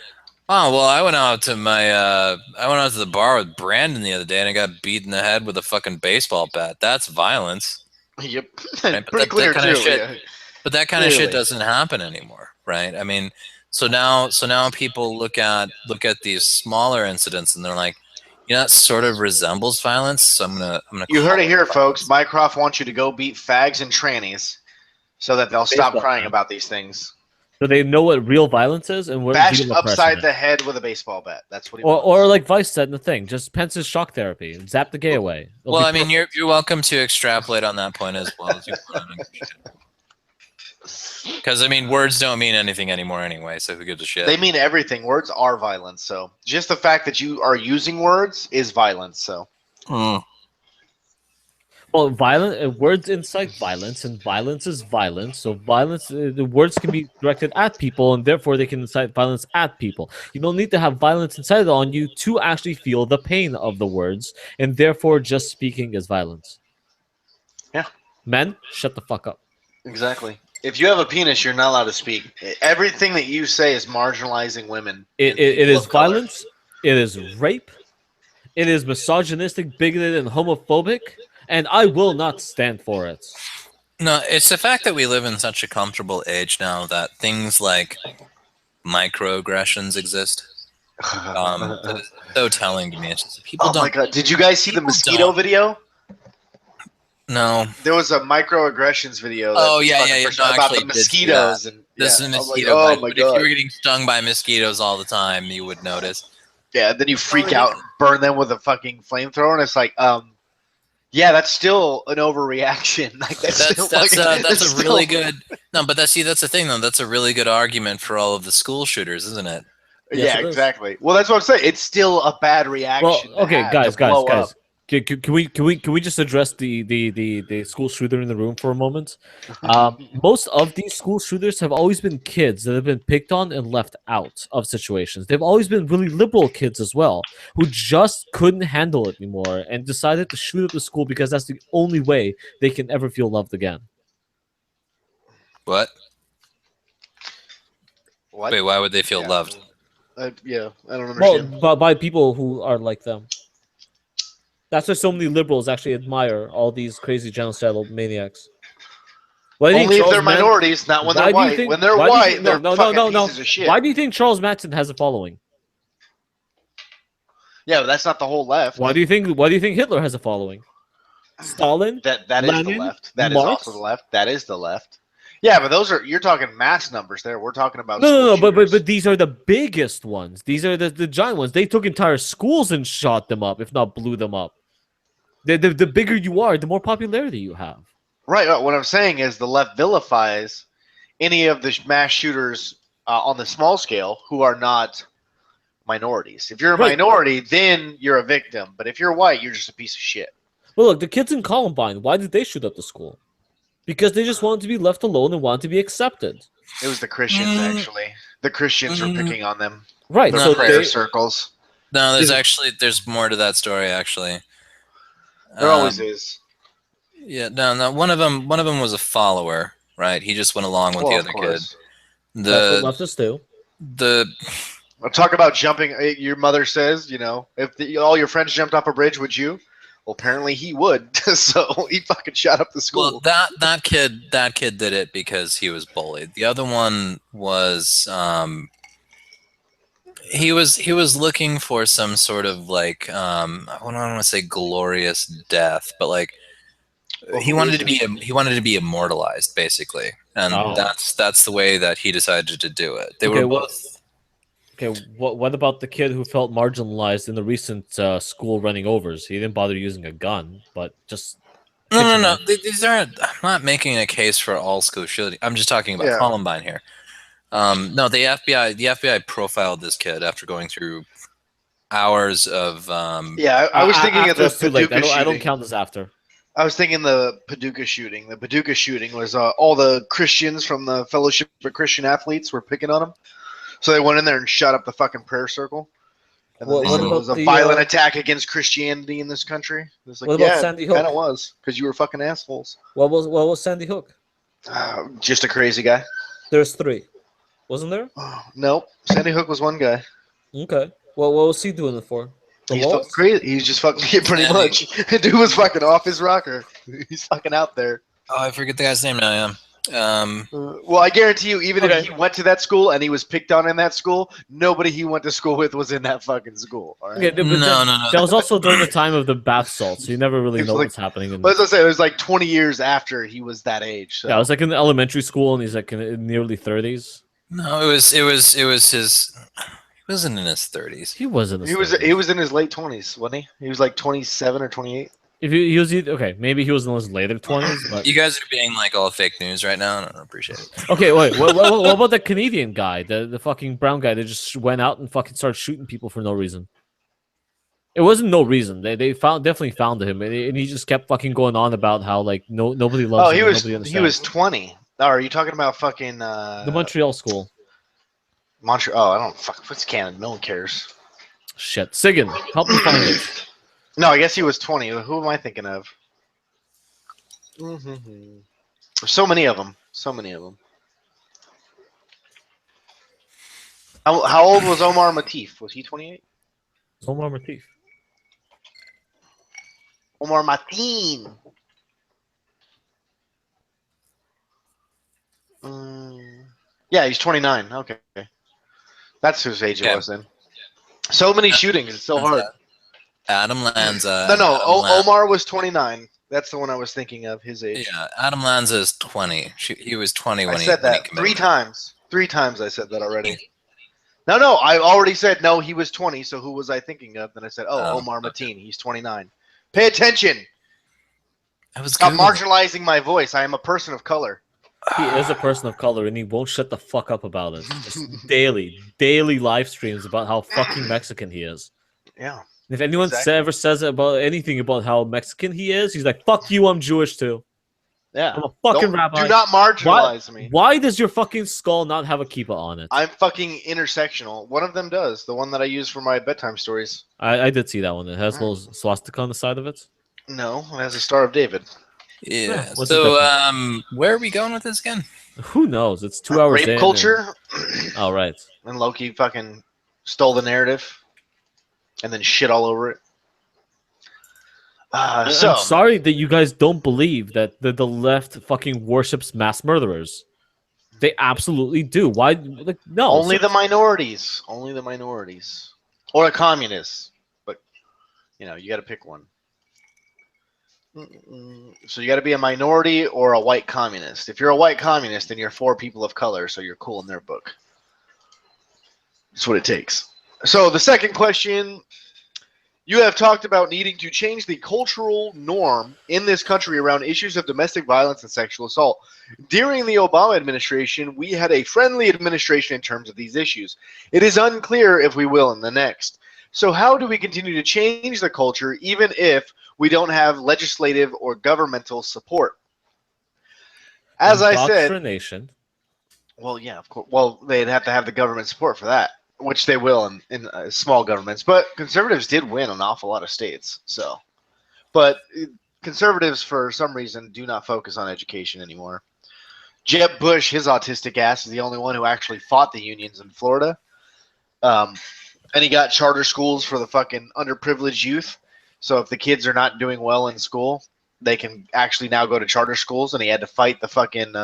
oh well, I went out to the bar with Brandon the other day and I got beat in the head with a fucking baseball bat. That's violence. Yep. Right? Pretty clear that kind too. of shit, Yeah. But that kind of shit doesn't happen anymore, right? I mean, so now people look at these smaller incidents and they're like, that sort of resembles violence. So I'm gonna. You call heard it here, violence. folks. Mycroft wants you to go beat fags and trannies so that they'll stop Baseball crying bat. about these things. So they know what real violence is and what Bashed real oppression upside is. the head with a baseball bat. That's what he wants. Or like Vice said in the thing, just Pence's shock therapy, zap the gay away. Well, I mean, you're welcome to extrapolate on that point as well as you want. Because I mean, words don't mean anything anymore anyway. So who gives a shit? They mean everything. Words are violence. So just the fact that you are using words is violence. So. Well, words incite violence, and violence is violence. So violence, the words can be directed at people, and therefore they can incite violence at people. You don't need to have violence incited on you to actually feel the pain of the words, and therefore just speaking is violence. Yeah. Men, shut the fuck up. Exactly. If you have a penis, you're not allowed to speak. Everything that you say is marginalizing women. It is violence. It is rape. It is misogynistic, bigoted, and homophobic. And I will not stand for it. No, it's the fact that we live in such a comfortable age now that things like microaggressions exist. That is so telling to me. It's just people don't. Oh my god! Did you guys see the mosquito video? No. There was a microaggressions video. Oh yeah. About the mosquitoes and this is a mosquito bite. But if you were getting stung by mosquitoes all the time, you would notice. Yeah, then you freak out and burn them with a fucking flamethrower, and it's like, yeah, that's still an overreaction. Like that's a really good. No, but that's the thing though. That's a really good argument for all of the school shooters, isn't it? Yeah, exactly. Well, that's what I'm saying. It's still a bad reaction. Well, okay, guys. Can we just address the school shooter in the room for a moment? Most of these school shooters have always been kids that have been picked on and left out of situations. They've always been really liberal kids as well, who just couldn't handle it anymore and decided to shoot up the school because that's the only way they can ever feel loved again. What? What? Wait, why would they feel loved? Yeah, I don't understand. Well, by people who are like them. That's why so many liberals actually admire all these crazy genocidal maniacs. Why do you think Only if Charles they're minorities, not when they're Why do you white. think? When they're Why do you white, think? they're fucking No. pieces of shit. Why do you think Charles Manson has a following? Yeah, but that's not the whole left. Why do you think? Why do you think Hitler has a following? Stalin, That is the Lenin, left. That is Marx? also the left. That is the left. Yeah, but you're talking mass numbers there. We're talking about No. school shooters. But these are the biggest ones. These are the giant ones. They took entire schools and shot them up, if not blew them up. The bigger you are, the more popularity you have. Right. What I'm saying is the left vilifies any of the mass shooters on the small scale who are not minorities. If you're a minority, then you're a victim. But if you're white, you're just a piece of shit. Well, look, the kids in Columbine, why did they shoot up the school? Because they just wanted to be left alone and wanted to be accepted. It was the Christians, actually. The Christians were picking on them. Right. Their So prayer circles. No, there's more to that story actually. There always is. Yeah, no. One of them was a follower, right? He just went along with the other kid. That's what leftists do. I'll talk about jumping. Your mother says, if all your friends jumped off a bridge, would you? Well, apparently he would. So he fucking shot up the school. Well, that kid did it because he was bullied. The other one was he was looking for some sort of like I don't want to say glorious death, but like he wanted to be immortalized basically, and that's the way that he decided to do it. They were both. Okay, what about the kid who felt marginalized in the recent school running overs? He didn't bother using a gun, but just no. These aren't. I'm not making a case for all school shooting. I'm just talking about Columbine here. No, the FBI profiled this kid after going through hours of. I was thinking of the Paducah shooting. I don't count this after. I was thinking the Paducah shooting. The Paducah shooting was all the Christians from the Fellowship of Christian Athletes were picking on him. So they went in there and shot up the fucking prayer circle. And then it was a violent attack against Christianity in this country. It was like, what about Sandy Hook? Kind of was, because you were fucking assholes. What was Sandy Hook? Just a crazy guy. There's 3. Wasn't there? Nope. Sandy Hook was one guy. Okay. Well, what was he doing it for? He's fucking crazy. He's just fucking pretty much. The dude was fucking off his rocker. He's fucking out there. Oh, I forget the guy's name now, yeah. Well, I guarantee you, even if he went to that school and he was picked on in that school, nobody he went to school with was in that fucking school. All right? Okay, no. That was also during the time of the bath salts. So you never really know what's happening. But as I say, it was like 20 years after he was that age. So. Yeah, I was like in elementary school, and he's like in the early 30s. No, it was his. He wasn't in his 30s. He wasn't. He was in his late 20s, wasn't he? He was like 27 or 28. If he was okay, maybe he was in his later 20s. But you guys are being like all fake news right now. I don't appreciate it. Okay, wait. What about the Canadian guy, the fucking brown guy that just went out and fucking started shooting people for no reason? It wasn't no reason. They definitely found him, and he just kept fucking going on about how like nobody loves him. He was 20. Oh, are you talking about fucking the Montreal school? Montreal. Oh, I don't fuck. What's Canada? No one cares. Shit, Sigyn, help me find it. No, I guess he was 20. Who am I thinking of? So many of them. How old was Omar Matif? Was he 28? Omar Matif. Omar Mateen. Yeah, he's 29. Okay. That's whose age it was then. So many shootings. It's so hard. Adam Lanza. No. Omar was 29. That's the one I was thinking of. His age. Yeah, Adam Lanza is 20. He was 20 when I said that when he 3 times. 3 times I said that already. No. I already said no. He was 20. So who was I thinking of? Then I said, Omar Mateen. He's 29. Pay attention. Stop marginalizing my voice. I am a person of color. He is a person of color, and he won't shut the fuck up about it. Just daily live streams about how fucking Mexican he is. Yeah. If anyone ever says about anything about how Mexican he is, he's like, "Fuck you, I'm Jewish too." Yeah. I'm a fucking rabbi. Do not marginalize me. Why does your fucking skull not have a kippah on it? I'm fucking intersectional. One of them does. The one that I use for my bedtime stories. I did see that one. It has a little swastika on the side of it. No, it has a Star of David. Yeah. So, where are we going with this again? Who knows? It's 2 hours in. Rape culture. All right. And Loki fucking stole the narrative, and then shit all over it. I'm So sorry that you guys don't believe that the left fucking worships mass murderers. They absolutely do. Why? Like, no. only the minorities, or the communists. But you got to pick one. So you got to be a minority or a white communist. If you're a white communist, then you're for people of color, so you're cool in their book. That's what it takes. So the second question, you have talked about needing to change the cultural norm in this country around issues of domestic violence and sexual assault. During the Obama administration, we had a friendly administration in terms of these issues. It is unclear if we will in the next. So how do we continue to change the culture even if we don't have legislative or governmental support? As I said, indoctrination. well, yeah, of course. Well, they'd have to have the government support for that, which they will in small governments. But conservatives did win an awful lot of states. So, but conservatives, for some reason, do not focus on education anymore. Jeb Bush, his autistic ass, is the only one who actually fought the unions in Florida. And he got charter schools for the fucking underprivileged youth. So if the kids are not doing well in school, they can actually now go to charter schools. And he had to fight the fucking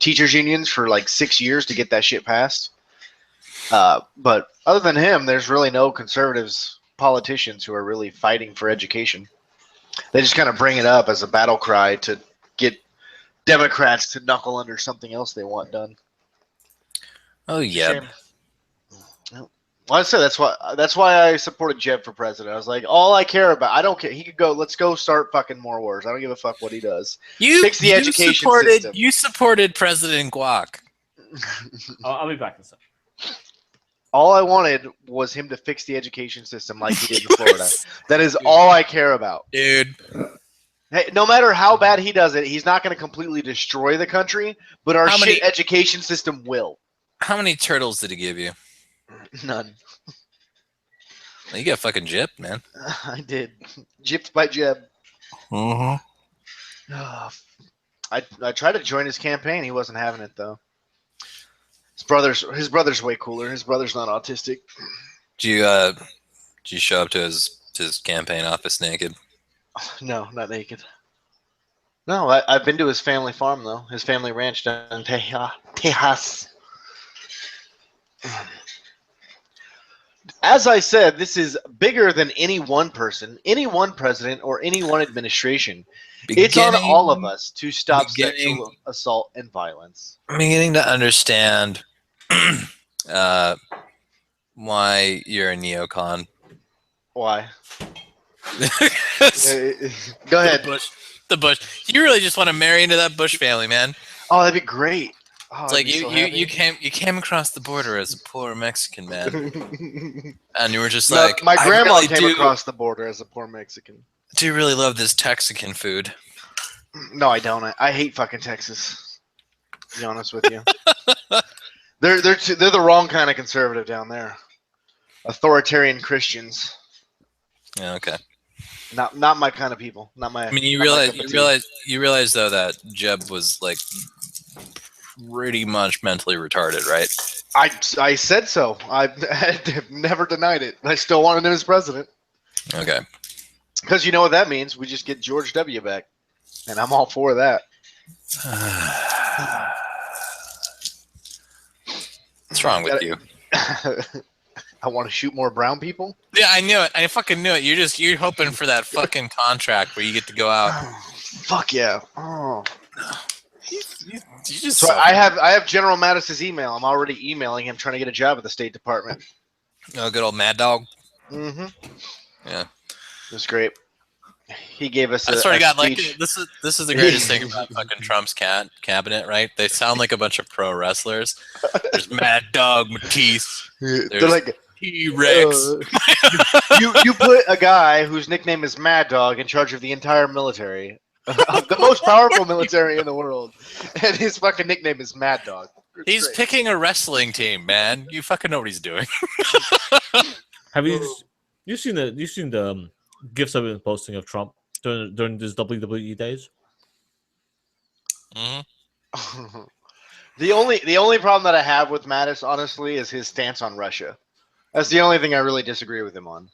teachers unions for like 6 years to get that shit passed. But other than him, there's really no conservatives politicians who are really fighting for education. They just kind of bring it up as a battle cry to get Democrats to knuckle under something else they want done. Oh yeah. Shame. Well, I said that's why I supported Jeb for president. I was like, all I care about, I don't care. He could go. Let's go start fucking more wars. I don't give a fuck what he does. Fix the education system. You supported President Guac. I'll be back in a second. All I wanted was him to fix the education system like he did in Florida. That is all I care about. Dude. Hey, no matter how bad he does it, he's not going to completely destroy the country, but our education system will. How many turtles did he give you? None. Well, you got fucking gypped, man. I did. Gypped by Jeb. Mm-hmm. I tried to join his campaign. He wasn't having it, though. His brother's way cooler. His brother's not autistic. Did you show up to his campaign office naked? No, not naked. No, I've been to his family farm, though. His family ranch down in Tejas. As I said, this is bigger than any one person, any one president, or any one administration. It's on all of us to stop sexual assault and violence. I'm beginning to understand why you're a neocon. Why? Go ahead. The Bush. You really just want to marry into that Bush family, man. Oh, that'd be great. Oh, it's like you came across the border as a poor Mexican man, and you were just like, my grandma came across the border as a poor Mexican. Do you really love this Texican food? No, I don't. I hate fucking Texas. To be honest with you, they're the wrong kind of conservative down there. Authoritarian Christians. Yeah. Okay. Not my kind of people. Not my. I mean, you realize though that Jeb was like pretty much mentally retarded, right? I said so. I've never denied it. I still wanted him as president. Okay. Because you know what that means? We just get George W. back. And I'm all for that. What's wrong with you? I want to shoot more brown people? Yeah, I knew it. I fucking knew it. You're hoping for that fucking contract where you get to go out. Fuck yeah. Oh. You just so I have General Mattis's email. I'm already emailing him trying to get a job at the State Department. Oh, good old Mad Dog. Mm-hmm. Yeah. It was great. He gave us I sort of got like this is the greatest thing about fucking Trump's cabinet, right? They sound like a bunch of pro wrestlers. There's Mad Dog Matisse. They're like T-Rex. You put a guy whose nickname is Mad Dog in charge of the entire military. The most powerful military in the world, and his fucking nickname is Mad Dog. He's picking a wrestling team, man. You fucking know what he's doing. Have you seen the gifs I've been posting of Trump during these WWE days? Mm-hmm. The only problem that I have with Mattis, honestly, is his stance on Russia. That's the only thing I really disagree with him on.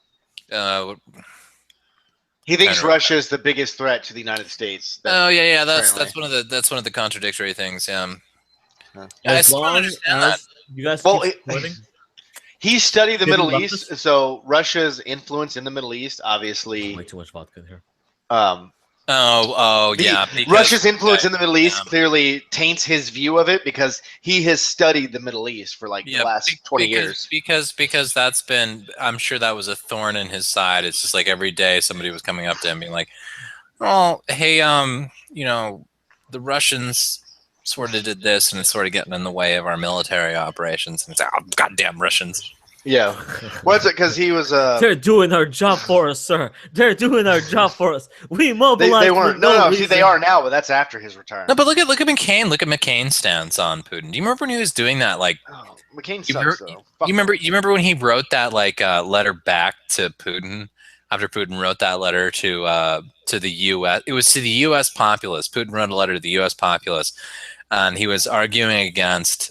He thinks Generally. Russia is the biggest threat to the United States. Oh yeah, that's currently. one of the contradictory things. Yeah, I As still don't long understand that. as you guys Well, keep supporting he studied the shitty Middle leftists. East, so Russia's influence in the Middle East, Way obviously, too much vodka in here. Yeah, because Russia's influence okay, in the Middle East yeah. clearly taints his view of it because he has studied the Middle East for like the Yeah, last 20 years. because that's been. I'm sure that was a thorn in his side. It's just like every day somebody was coming up to him being like, "Oh, hey, the Russians sort of did this, and it's sort of getting in the way of our military operations." And it's like, "Oh, goddamn Russians!" Yeah. What's it? Because he was They're doing our job for us, sir. They're doing our job for us. We mobilized they for weren't. no No, reason. see, they are now, but that's after his No, retirement. but look at McCain. Look at McCain's stance on Putin. Do you remember when he was doing that? Like, Oh, McCain you sucks, remember, though. you remember when he wrote that like letter back to Putin after Putin wrote that letter to the U.S. It was to the U.S. populace. Putin wrote a letter to the U.S. populace, and he was arguing against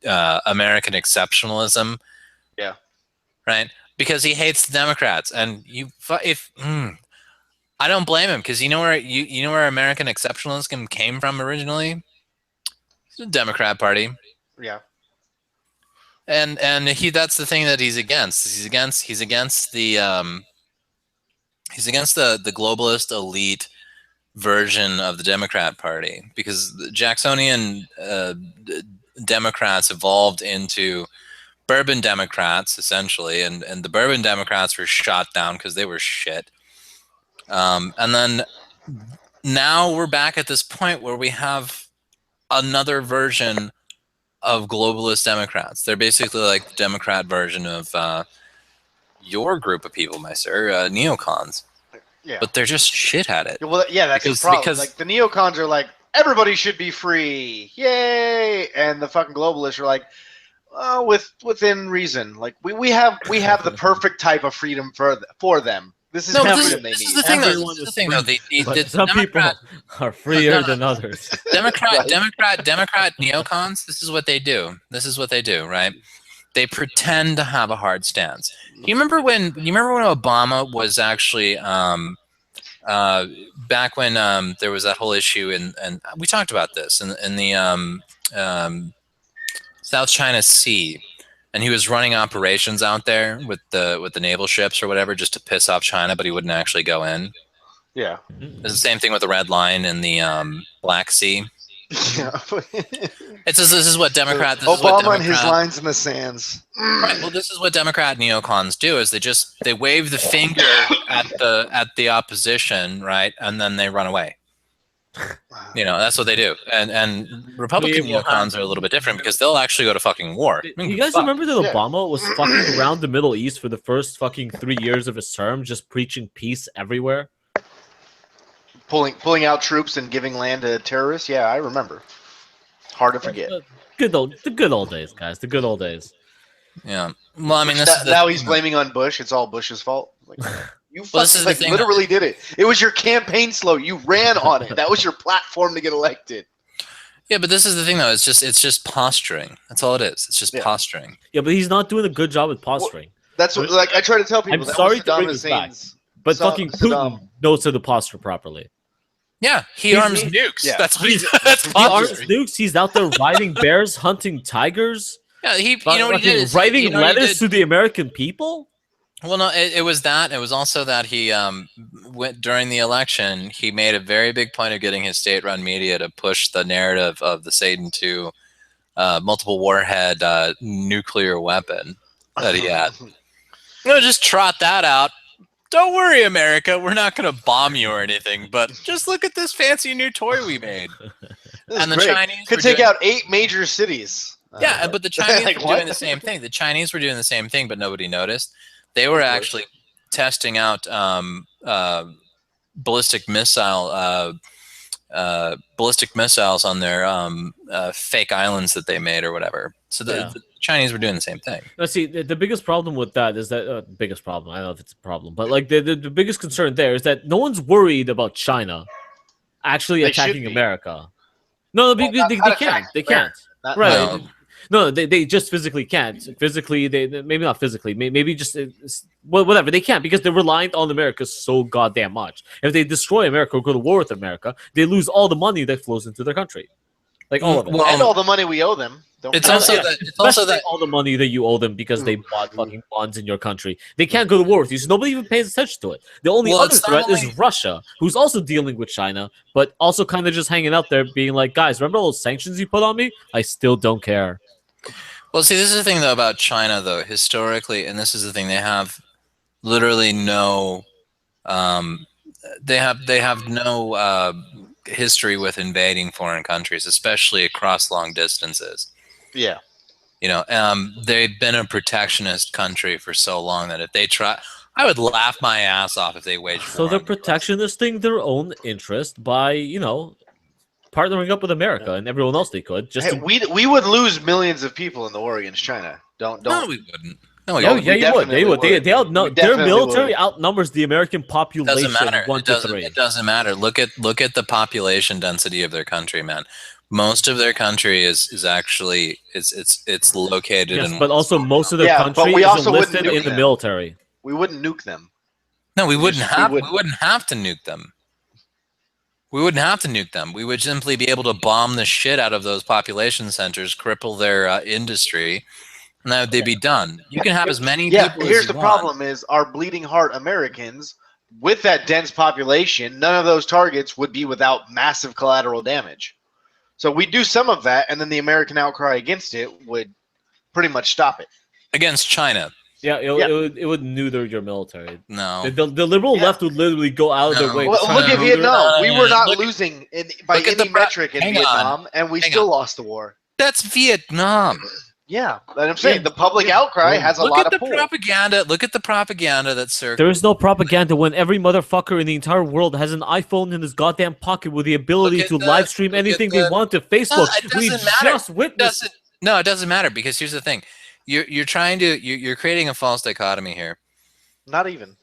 American exceptionalism. Yeah. Right, because he hates the Democrats, and I don't blame him because you know where American exceptionalism came from originally. It's the Democrat Party. Yeah. And that's the thing that he's against. He's against the the globalist elite version of the Democrat Party because the Jacksonian Democrats evolved into bourbon Democrats essentially, and the bourbon Democrats were shot down because they were shit. And then now we're back at this point where we have another version of globalist Democrats. They're basically like the Democrat version of your group of people, my sir, neocons. Yeah. But they're just shit at it. Well, yeah, that's the problem. Like the neocons are like, everybody should be free, yay, and the fucking globalists are like, within reason. Like we have the perfect type of freedom for them. This is the freedom they need. This is the thing, though. This is the thing, though. But some people are freer than others. Democrat neocons. This is what they do. Right? They pretend to have a hard stance. You remember when Obama was actually back when there was that whole issue, and we talked about this in the South China Sea, and he was running operations out there with the naval ships or whatever just to piss off China, but he wouldn't actually go in. Yeah, it's the same thing with the Red Line in the Black Sea. Yeah. This is what Democrat. This Obama is what Democrat, and his lines in the sands. Right. Well, this is what Democrat neocons do: is they wave the finger at the opposition, right, and then they run away. That's what they do. And Republican neocons are a little bit different because they'll actually go to fucking war. You guys remember that Obama was fucking around the Middle East for the first fucking 3 years of his term, just preaching peace everywhere? Pulling out troops and giving land to terrorists? Yeah, I remember. Hard to forget. The good old days, guys. The good old days. Yeah. Well, I mean, now he's blaming on Bush. It's all Bush's fault. Like, you thing, literally did it. It was your campaign slogan. You ran on it. That was your platform to get elected. Yeah, but this is the thing, though. It's just posturing. That's all it is. It's just posturing. Yeah, but he's not doing a good job at posturing. That's what, like, I try to tell people. I'm sorry to bring this back, but fucking Putin knows how to posture properly. Yeah, he arms nukes. Yeah. That's what he arms nukes. He's out there riding bears, hunting tigers. Yeah, you know what he did? Writing letters to the American people. Well, no, it was that. It was also that he went during the election. He made a very big point of getting his state-run media to push the narrative of the Satan II multiple warhead nuclear weapon that he had. Just trot that out. Don't worry, America. We're not going to bomb you or anything, but just look at this fancy new toy we made. And the Chinese could take out 8 major cities. Yeah, but the Chinese were doing the same thing. The Chinese were doing the same thing, but nobody noticed. They were actually testing out ballistic missiles on their fake islands that they made or whatever. So the Chinese were doing the same thing. Let's see. The biggest problem with that is that biggest problem. I don't know if it's a problem, but like the biggest concern there is that no one's worried about China actually attacking America. No, they can't. They can't. Right. No, they just physically can't. Physically, maybe not physically. Maybe just well, whatever. They can't because they're reliant on America so goddamn much. If they destroy America or go to war with America, they lose all the money that flows into their country, like all of it. And all the money we owe them. It's also that. It's also Especially that. all the money that you owe them because they bought fucking bonds in your country. They can't go to war with you, so nobody even pays attention to it. The only Well, other it's not threat only- is Russia, who's also dealing with China, but also kind of just hanging out there, being like, "Guys, remember all those sanctions you put on me? I still don't care." Well, see, this is the thing though about China, though historically, and this is the thing they have literally no. They have no history with invading foreign countries, especially across long distances. Yeah. You know, they've been a protectionist country for so long that if they try, I would laugh my ass off if they waged war. So they're on the US. protectionisting their own interest by, partnering up with America and everyone else they could. Just Hey, we would lose millions of people in the war against China. Don't. No, we wouldn't. No, we yeah, wouldn't. yeah, you would. They would. definitely They would. We their definitely military would. outnumbers the American population Doesn't matter. 1 It to doesn't, 3. it doesn't matter. Look at the population density of their country, man. Most of their country is actually it's located Yes, in. but also most of their Yeah, but country we is also wouldn't enlisted in nuke the them. military. We wouldn't nuke them. No, we wouldn't just- have. we We wouldn't have to nuke them. We wouldn't have to nuke them. We would simply be able to bomb the shit out of those population centers, cripple their industry, and that they'd be done. You can have as many Yeah, people here's as you the want. problem: is our bleeding heart Americans with that dense population. None of those targets would be without massive collateral damage. So we do some of that, and then the American outcry against it would pretty much stop it. Against China. Yeah, Yeah. it would neuter your military. No. The liberal Yeah. left would literally go out of their No. way. Well, to try look to at neuter- Vietnam. We were not Look- losing by look at any the pro- metric in hang on. Vietnam, and we Hang still on. lost the war. That's Vietnam. Yeah, and I'm saying Yeah. the public outcry has a Look lot at of the pull. propaganda. Look at the propaganda that circulates. There is no propaganda when every motherfucker in the entire world has an iPhone in his goddamn pocket with the ability Look at to the- live stream look at anything they the- want to Facebook. it We doesn't matter. just witnessed. No, it doesn't matter because here's the thing. You're trying to you're creating a false dichotomy here. Not even.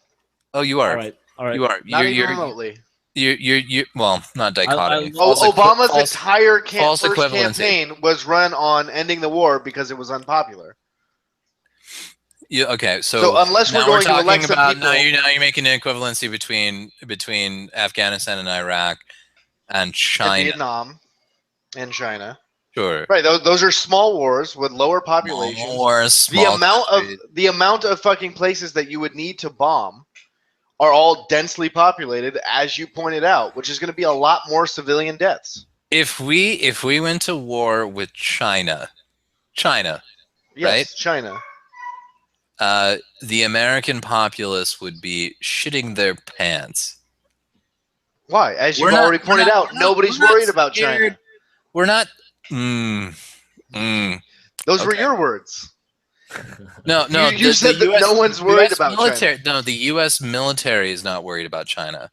Oh, you are. All right. You are. Not even You're remotely. well, not dichotomy. I- Obama's entire false first equivalency. campaign was run on ending the war because it was unpopular. Okay, So unless we're now going to talking elect some about people- now you're making an equivalency between Afghanistan and Iraq and And China. Vietnam and China. Sure. Right, those are small wars with lower populations. More small countries. The amount of fucking places that you would need to bomb are all densely populated, as you pointed out, which is going to be a lot more civilian deaths. If we went to war with China, Yes, Right? China. the American populace would be shitting their pants. Why? As We're you've not- already we're pointed not- out, we're not- nobody's we're not worried about China. scared. We're not. Those were Okay. your words. No. You said that no one's worried about military. No, the U.S. military is not worried about China.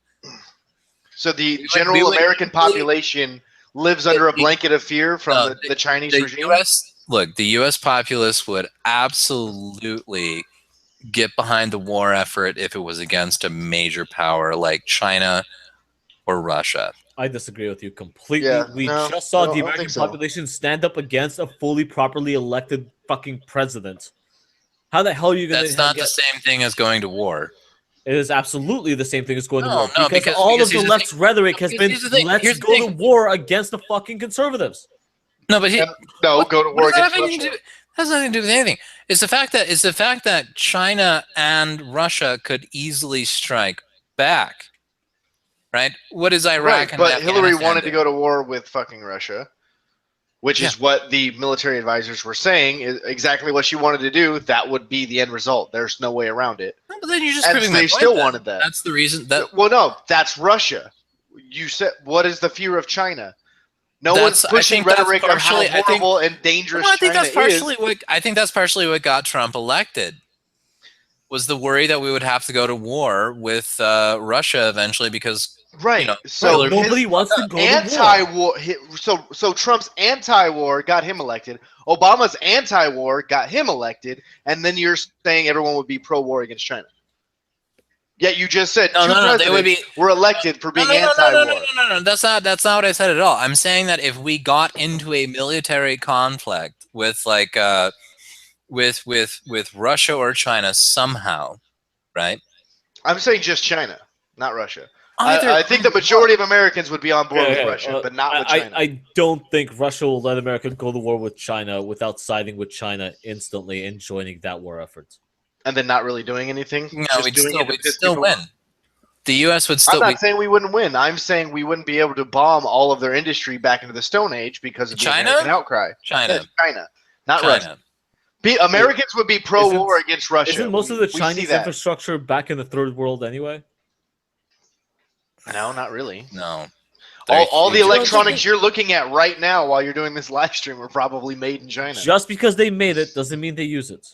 So the We general would- American population lives under a blanket of fear from No, the Chinese The regime? the U.S. populace would absolutely get behind the war effort if it was against a major power like China or Russia. I disagree with you completely. Yeah, We no, just saw I don't the think American so. population stand up against a fully properly elected fucking president. How the hell are you going That's to not the same thing as going to war. It is absolutely the same thing as going to No, war. no, because because all of the here's the left's rhetoric has Because been, here's the thing, let's here's the go to thing. war against the fucking conservatives. No, but No, go to war what does that against have anything to Russia. do? Has nothing to do with anything. It's the fact that China and Russia could easily strike back. Right? What is Iraq Right, and but Hillary Afghanistan wanted do? to go to war with fucking Russia, which is what the military advisors were saying is exactly what she wanted to do. That would be the end result. There's no way around it. No, but then you're just And proving my they point still then. wanted that. That's the reason that Well, no, that's Russia. You said, what is the fear of China? No That's- one's I pushing think that's rhetoric of how partially- I think- horrible and dangerous Well, I think China that's partially is. what got Trump elected. Was the worry that we would have to go to war with Russia eventually because Right. you know, So Hillary- Nobody his wants to go to war. anti-war. So Trump's anti-war got him elected. Obama's anti-war got him elected, and then you're saying everyone would be pro-war against China. Yet you just said No, two no, no. They would presidents be. were elected for being No, no, no, no, anti-war. no, no, no, no, no. That's not what I said at all. I'm saying that if we got into a military conflict with like with Russia or China somehow, right? I'm saying just China, not Russia. Either I think the majority of Americans would be on board with Russia, but not with China. I don't think Russia will let America go to war with China without siding with China instantly and joining that war effort. And then not really doing anything. no, Just we'd doing still it to we'd piss still people win. off. The U.S. would I'm still not be saying we wouldn't win. I'm saying we wouldn't be able to bomb all of their industry back into the Stone Age because of the China? American outcry. China. Yes, China, not Russia. China. Americans would be pro-war Isn't- against Russia. Isn't most of the We see Chinese that. infrastructure back in the third world anyway? No, not really. No. All the They're huge. electronics you're looking at right now while you're doing this live stream are probably made in China. Just because they made it doesn't mean they use it.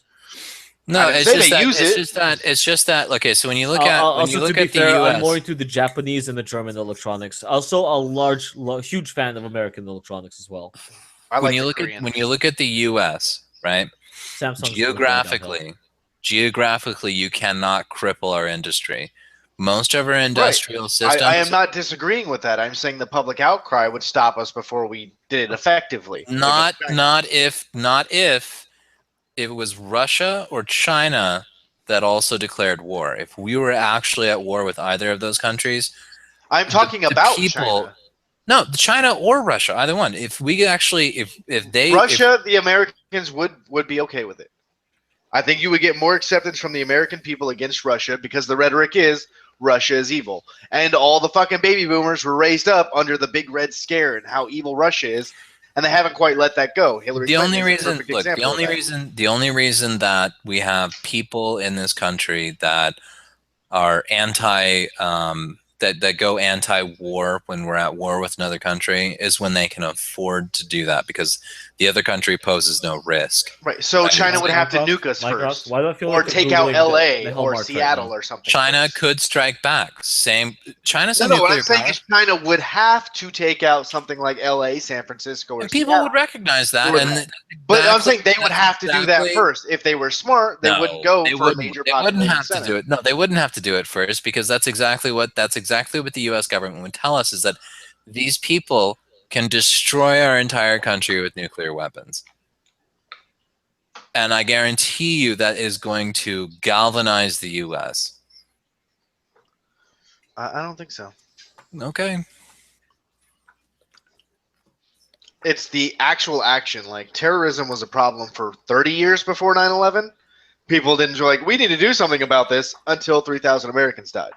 No, I didn't it's say just they that. use It's it. just that. It's just that. Okay, so when you look at Also, to be fair, the I'm U.S. more into the Japanese and the German electronics. Also, a huge fan of American electronics as well. I when like you the look Korean. at when you look at the U.S. right, Samsung's geographically, you cannot cripple our industry. Most of our industrial systems. I am not disagreeing with that. I'm saying the public outcry would stop us before we did it effectively. Not if it was Russia or China that also declared war. If we were actually at war with either of those countries, I'm talking about China. No, China or Russia, either one. If we actually, if they Russia, the Americans would be okay with it. I think you would get more acceptance from the American people against Russia because the rhetoric is Russia is evil, and all the fucking baby boomers were raised up under the big red scare and how evil Russia is, and they haven't quite let that go. Hillary the Clinton only is a reason, perfect look, example of that. the only reason that we have people in this country that are that go anti-war when we're at war with another country is when they can afford to do that because the other country poses no risk. Right. So China would have to nuke us Mycroft, first, why do I feel or like take Googling out the L.A. or Hallmark right Seattle now? or something. China first. could strike back. China's a No, what nuclear I'm saying power. is China would have to take out something like L.A., San Francisco, or And people Seattle. would recognize that, But I'm saying they would have to do that exactly- first. If they were smart, they wouldn't go for a major They wouldn't population have center. to do it. No, they wouldn't have to do it first because that's exactly what the U.S. government would tell us is that these people can destroy our entire country with nuclear weapons. And I guarantee you that is going to galvanize the U.S. I don't think so. Okay. It's the actual action. Like, terrorism was a problem for 30 years before 9/11. People didn't like, we need to do something about this until 3,000 Americans died.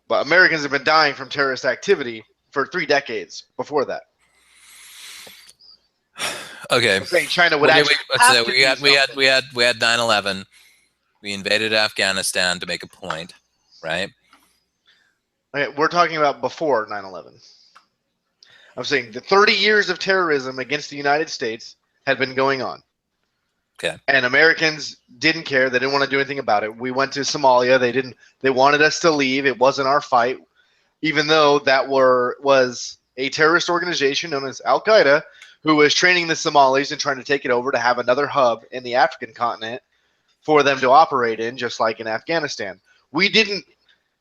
But Americans have been dying from terrorist activity for 3 decades before that. Okay. I'm saying China would Okay, actually have to do something. we had 9/11. We invaded Afghanistan to make a point, right? Okay, we're talking about before 9/11. I'm saying the 30 years of terrorism against the United States had been going on. Okay. And Americans didn't care. They didn't want to do anything about it. We went to Somalia. They wanted us to leave. It wasn't our fight. Even though that was a terrorist organization known as Al-Qaeda who was training the Somalis and trying to take it over to have another hub in the African continent for them to operate in, just like in Afghanistan. We didn't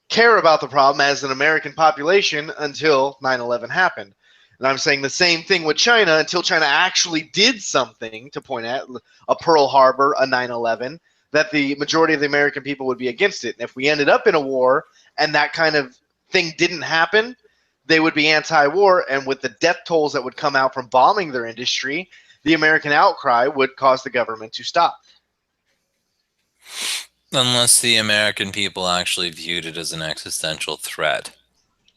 care about the problem as an American population until 9/11 happened. And I'm saying the same thing with China until China actually did something to point at a Pearl Harbor, a 9/11, that the majority of the American people would be against it. And if we ended up in a war and that kind of thing didn't happen, they would be anti-war. And with the death tolls that would come out from bombing their industry, the American outcry would cause the government to stop. Unless the American people actually viewed it as an existential threat.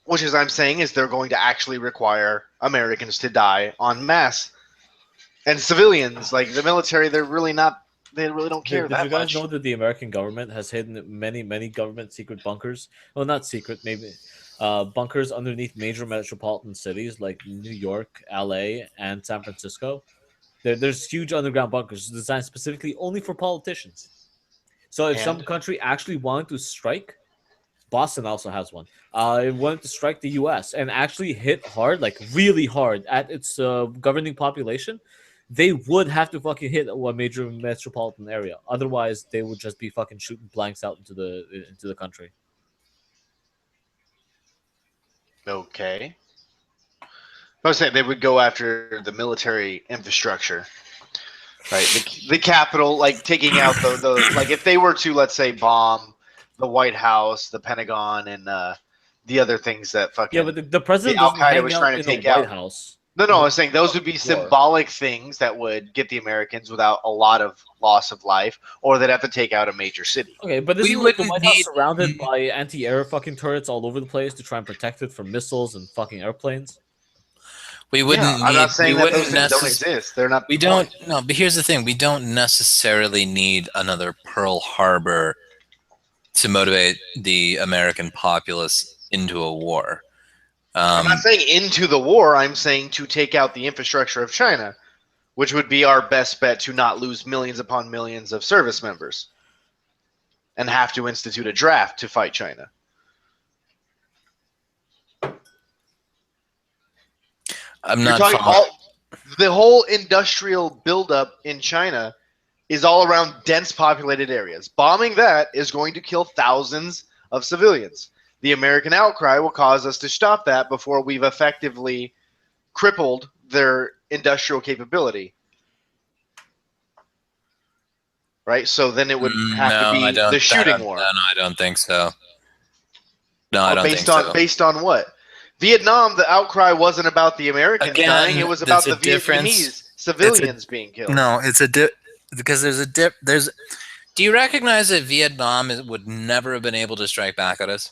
Which is I'm saying is they're going to actually require Americans to die en masse. And civilians, like the military, they really don't care Did that you guys much. know that the American government has hidden many government secret bunkers? Well, not secret, maybe bunkers underneath major metropolitan cities like New York, LA, and San Francisco. There's huge underground bunkers designed specifically only for politicians. So if some country actually wanted to strike, Boston also has one. It wanted to strike the U.S. and actually hit hard, like really hard, at its governing population. they would have to fucking hit a major metropolitan area. Otherwise, they would just be fucking shooting blanks out into the country. Okay. I was saying they would go after the military infrastructure, right? The capital, like taking out the like if they were to, let's say, bomb the White House, the Pentagon, and the other things that fucking Yeah, but the president Al doesn't Qaeda hang was out trying to in the take White out. House. No, I was saying those would be symbolic things that would get the Americans without a lot of loss of life, or they'd have to take out a major city. Okay, but We isn't like the wouldn't White House need- surrounded by anti-air fucking turrets all over the place to try and protect it from missiles and fucking airplanes? We wouldn't Yeah, I'm need. not saying we that those wouldn't things don't necess- exist. They're not. We the don't. point. No, but here's the thing: we don't necessarily need another Pearl Harbor to motivate the American populace into a war. I'm not saying into the war. I'm saying to take out the infrastructure of China, which would be our best bet to not lose millions upon millions of service members and have to institute a draft to fight China. I'm You're not. talking following- the whole industrial buildup in China is all around dense populated areas. Bombing that is going to kill thousands of civilians. The American outcry will cause us to stop that before we've effectively crippled their industrial capability. Right? So then it would have to be the shooting war. No, I don't think so. No, I don't think so. Based on what? Vietnam, the outcry wasn't about the Americans Again, dying; it was about there's the a difference. Vietnamese civilians being killed. No, it's a because there's a dip. There's. Do you recognize that Vietnam would never have been able to strike back at us?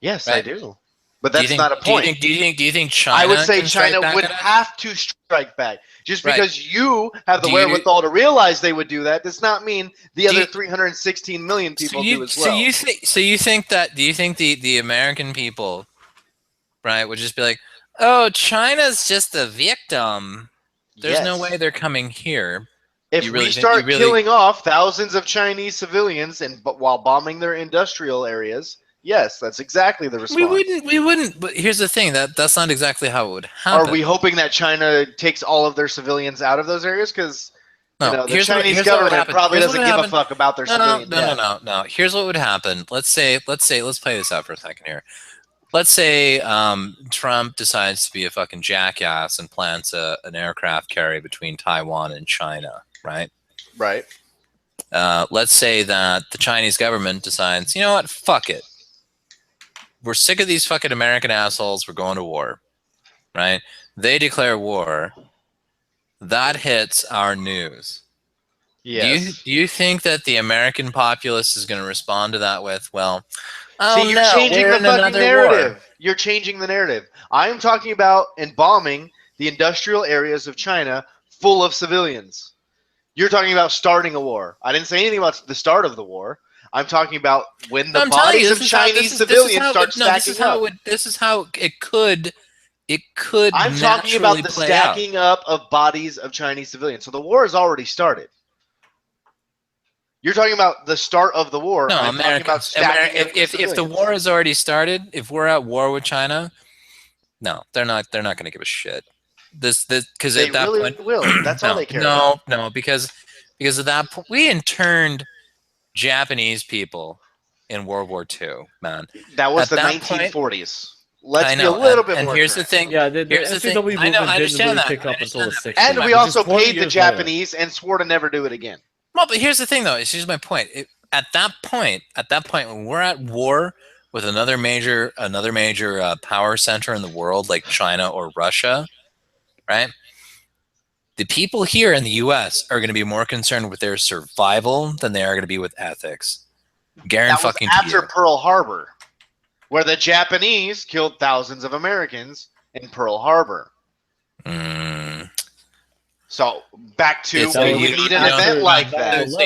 Yes, Right. I do. But that's not a point. Do you think China? I would say can strike China back would at us? have to strike back. Just Right. because you have the Do you- wherewithal to realize they would do that does not mean the Do other you- 316 million people so you, do as so well. you think? So you think that? Do you think the American people, right, would just be like, "Oh, China's just a victim. There's no Yes. way they're coming here." If you really we think- start you really- killing off thousands of Chinese civilians but while bombing their industrial areas, yes, that's exactly the response. We wouldn't. But here's the thing: that's not exactly how it would happen. Are we hoping that China takes all of their civilians out of those areas? Because No, the here's what- Chinese here's what would government happen. probably Here's what doesn't would give a happen. fuck about their No, civilian death. no. Here's what would happen. Let's play this out for a second here. Let's say Trump decides to be a fucking jackass and plants an aircraft carrier between Taiwan and China, right? Right. Let's say that the Chinese government decides, you know what, fuck it. We're sick of these fucking American assholes. We're going to war, right? They declare war. That hits our news. Yes. Do you think that the American populace is going to respond to that with, well, oh See, you're no, changing we're the in fucking another narrative. war. You're changing the narrative. I'm talking about bombing the industrial areas of China full of civilians. You're talking about starting a war. I didn't say anything about the start of the war. I'm talking about when the I'm telling you, bodies of this is how- Chinese this is civilians how start it- no, stacking up. This is how it could. It could. I'm talking about the naturally play out. stacking up of bodies of Chinese civilians. So the war has already started. You're talking about the start of the war. No, I'm talking about stacking up if the civilians. war has already started, if we're at war with China, no, they're not going to give a shit. This because They at that really point, will. That's all no, they care about. no, because at that point we interned Japanese people in World War II, man. That was At the that point- 1940s. Let's I be know, a little bit and more here's the correct. thing. Yeah, the Here's the NCW thing. movement I know, I didn't understand really that. pick I up until the understand 60s. And we which is also 20 paid the years later. Japanese and swore to never do it again. Well, but here's the thing, though. Here's my point. At that point, when we're at war with another major power center in the world, like China or Russia, right? The people here in the U.S. are going to be more concerned with their survival than they are going to be with ethics. That was Guaranteed after Pearl Harbor, where the Japanese killed thousands of Americans in Pearl Harbor. So back to It's- we you would don't- need you an don't- event like that. So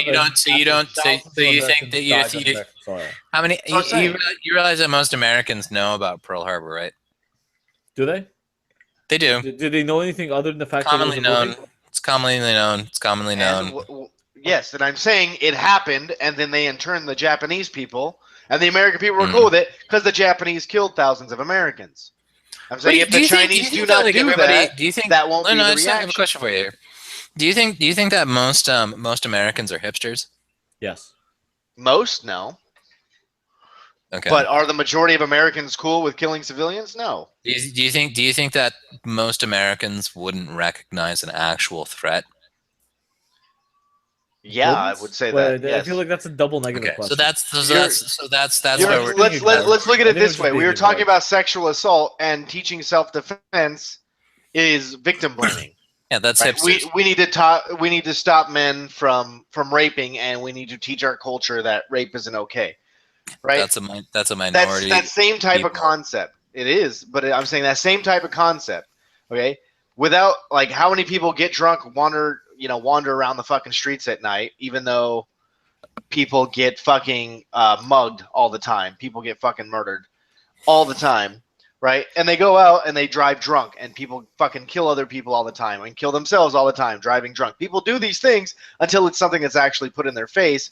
you think that you how many I'm saying. you realize that most Americans know about Pearl Harbor, right? Do they? They do. Did they know anything other than the fact Commonly that it was a known. movie? It's commonly known. It's commonly And known. yes, and I'm saying it happened, and then they interned the Japanese people, and the American people were cool with it because the Japanese killed thousands of Americans. I'm saying if the Chinese do not do that, do you think that won't no, be no, the I just have a reaction. question for you here. Do you think that most Americans are hipsters? Yes. Most, no. Okay. But are the majority of Americans cool with killing civilians? No. Do you think that most Americans wouldn't recognize an actual threat? Yeah, I Wouldn't? would say that. Wait, I feel Yes. like that's a double negative Okay, question. that's You're, where we're being ignored. let's look at I it think I'm this just way. We being were talking ignored. about sexual assault, and teaching self-defense is victim blaming. yeah, that's Right. hipsters. We need to stop men from raping, and we need to teach our culture that rape isn't okay. Right. That's a That's minority that same type of people. concept. It is, but I'm saying that same type of concept. Okay. Without like, how many people get drunk, wander around the fucking streets at night, even though people get fucking mugged all the time. People get fucking murdered all the time, right? And they go out and they drive drunk, and people fucking kill other people all the time and kill themselves all the time driving drunk. People do these things until it's something that's actually put in their face.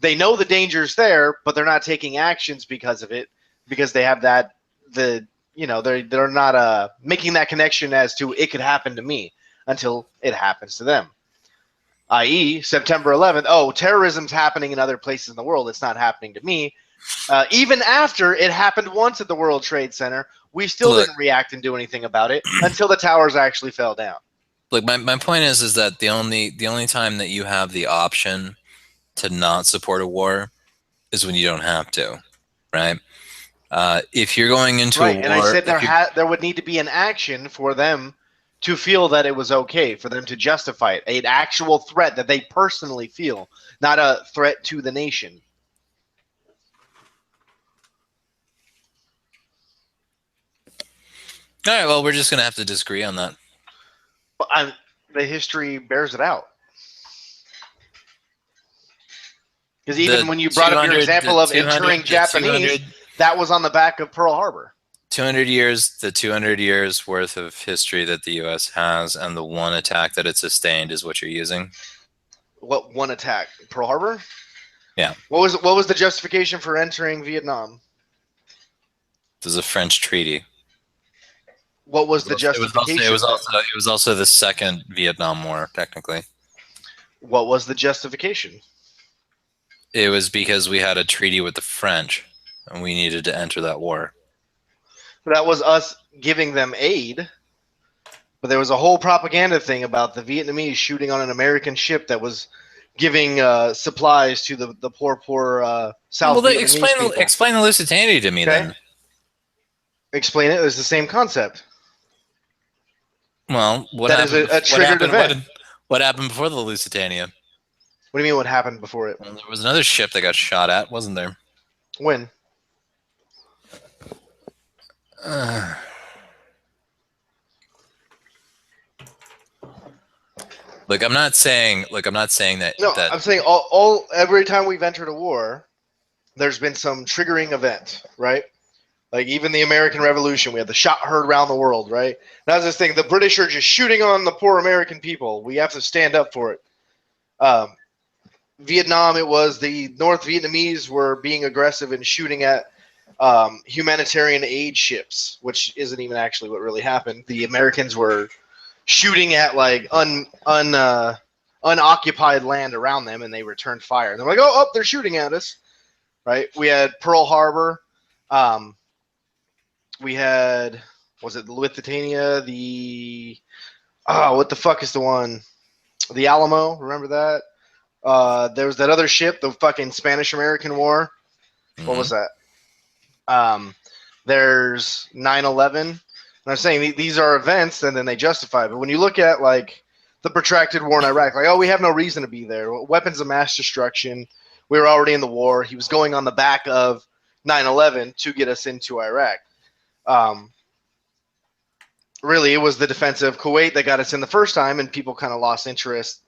They know the danger's there, but they're not taking actions because of it, because they have they're not making that connection as to it could happen to me until it happens to them. I.e., September 11th. Oh, terrorism's happening in other places in the world. It's not happening to me. Even after it happened once at the World Trade Center, we still Look, didn't react and do anything about it until the towers actually fell down. look. My point is that the only time that you have the option to not support a war is when you don't have to, right? If you're going into a Right, and I war, said there would need to be an action for them to feel that it was okay, for them to justify it, an actual threat that they personally feel, not a threat to the nation. all right, well, we're just gonna have to disagree on that. The history bears it out. Because The even when you brought up your 200, example of interring Japanese, that was on the back of Pearl Harbor. 200 years, the 200 years worth of history that the U.S. has, and the one attack that it sustained is what you're using. What one attack? Pearl Harbor? Yeah. What was the justification for entering Vietnam? This is a French treaty. What was the justification? It was also the second Vietnam War, technically. What was the justification? It was because we had a treaty with the French, and we needed to enter that war. That was us giving them aid, but there was a whole propaganda thing about the Vietnamese shooting on an American ship that was giving supplies to the poor South Vietnamese people. Explain the Lusitania to me, then. Explain it. It was the same concept. Well, what happened before the Lusitania? What do you mean? What happened before it? Well, there was another ship that got shot at, wasn't there? When? Look, I'm not saying that. No, I'm saying every time we've entered a war, there's been some triggering event, right? Like even the American Revolution, we had the shot heard around the world, right? That's this thing. The British are just shooting on the poor American people. We have to stand up for it. Vietnam, it was the North Vietnamese were being aggressive and shooting at humanitarian aid ships, which isn't even actually what really happened. The Americans were shooting at like unoccupied land around them, and they returned fire. And they're like, oh, they're shooting at us, right? We had Pearl Harbor. We had, was it the Lusitania? What the fuck is the one? The Alamo, remember that? There was that other ship, the fucking Spanish-American War. Mm-hmm. What was that? There's 9/11. And I'm saying these are events, and then they justify it. But when you look at, like, the protracted war in Iraq, like, oh, we have no reason to be there. Weapons of mass destruction. We were already in the war. He was going on the back of 9/11 to get us into Iraq. Really, it was the defense of Kuwait that got us in the first time, and people kind of lost interest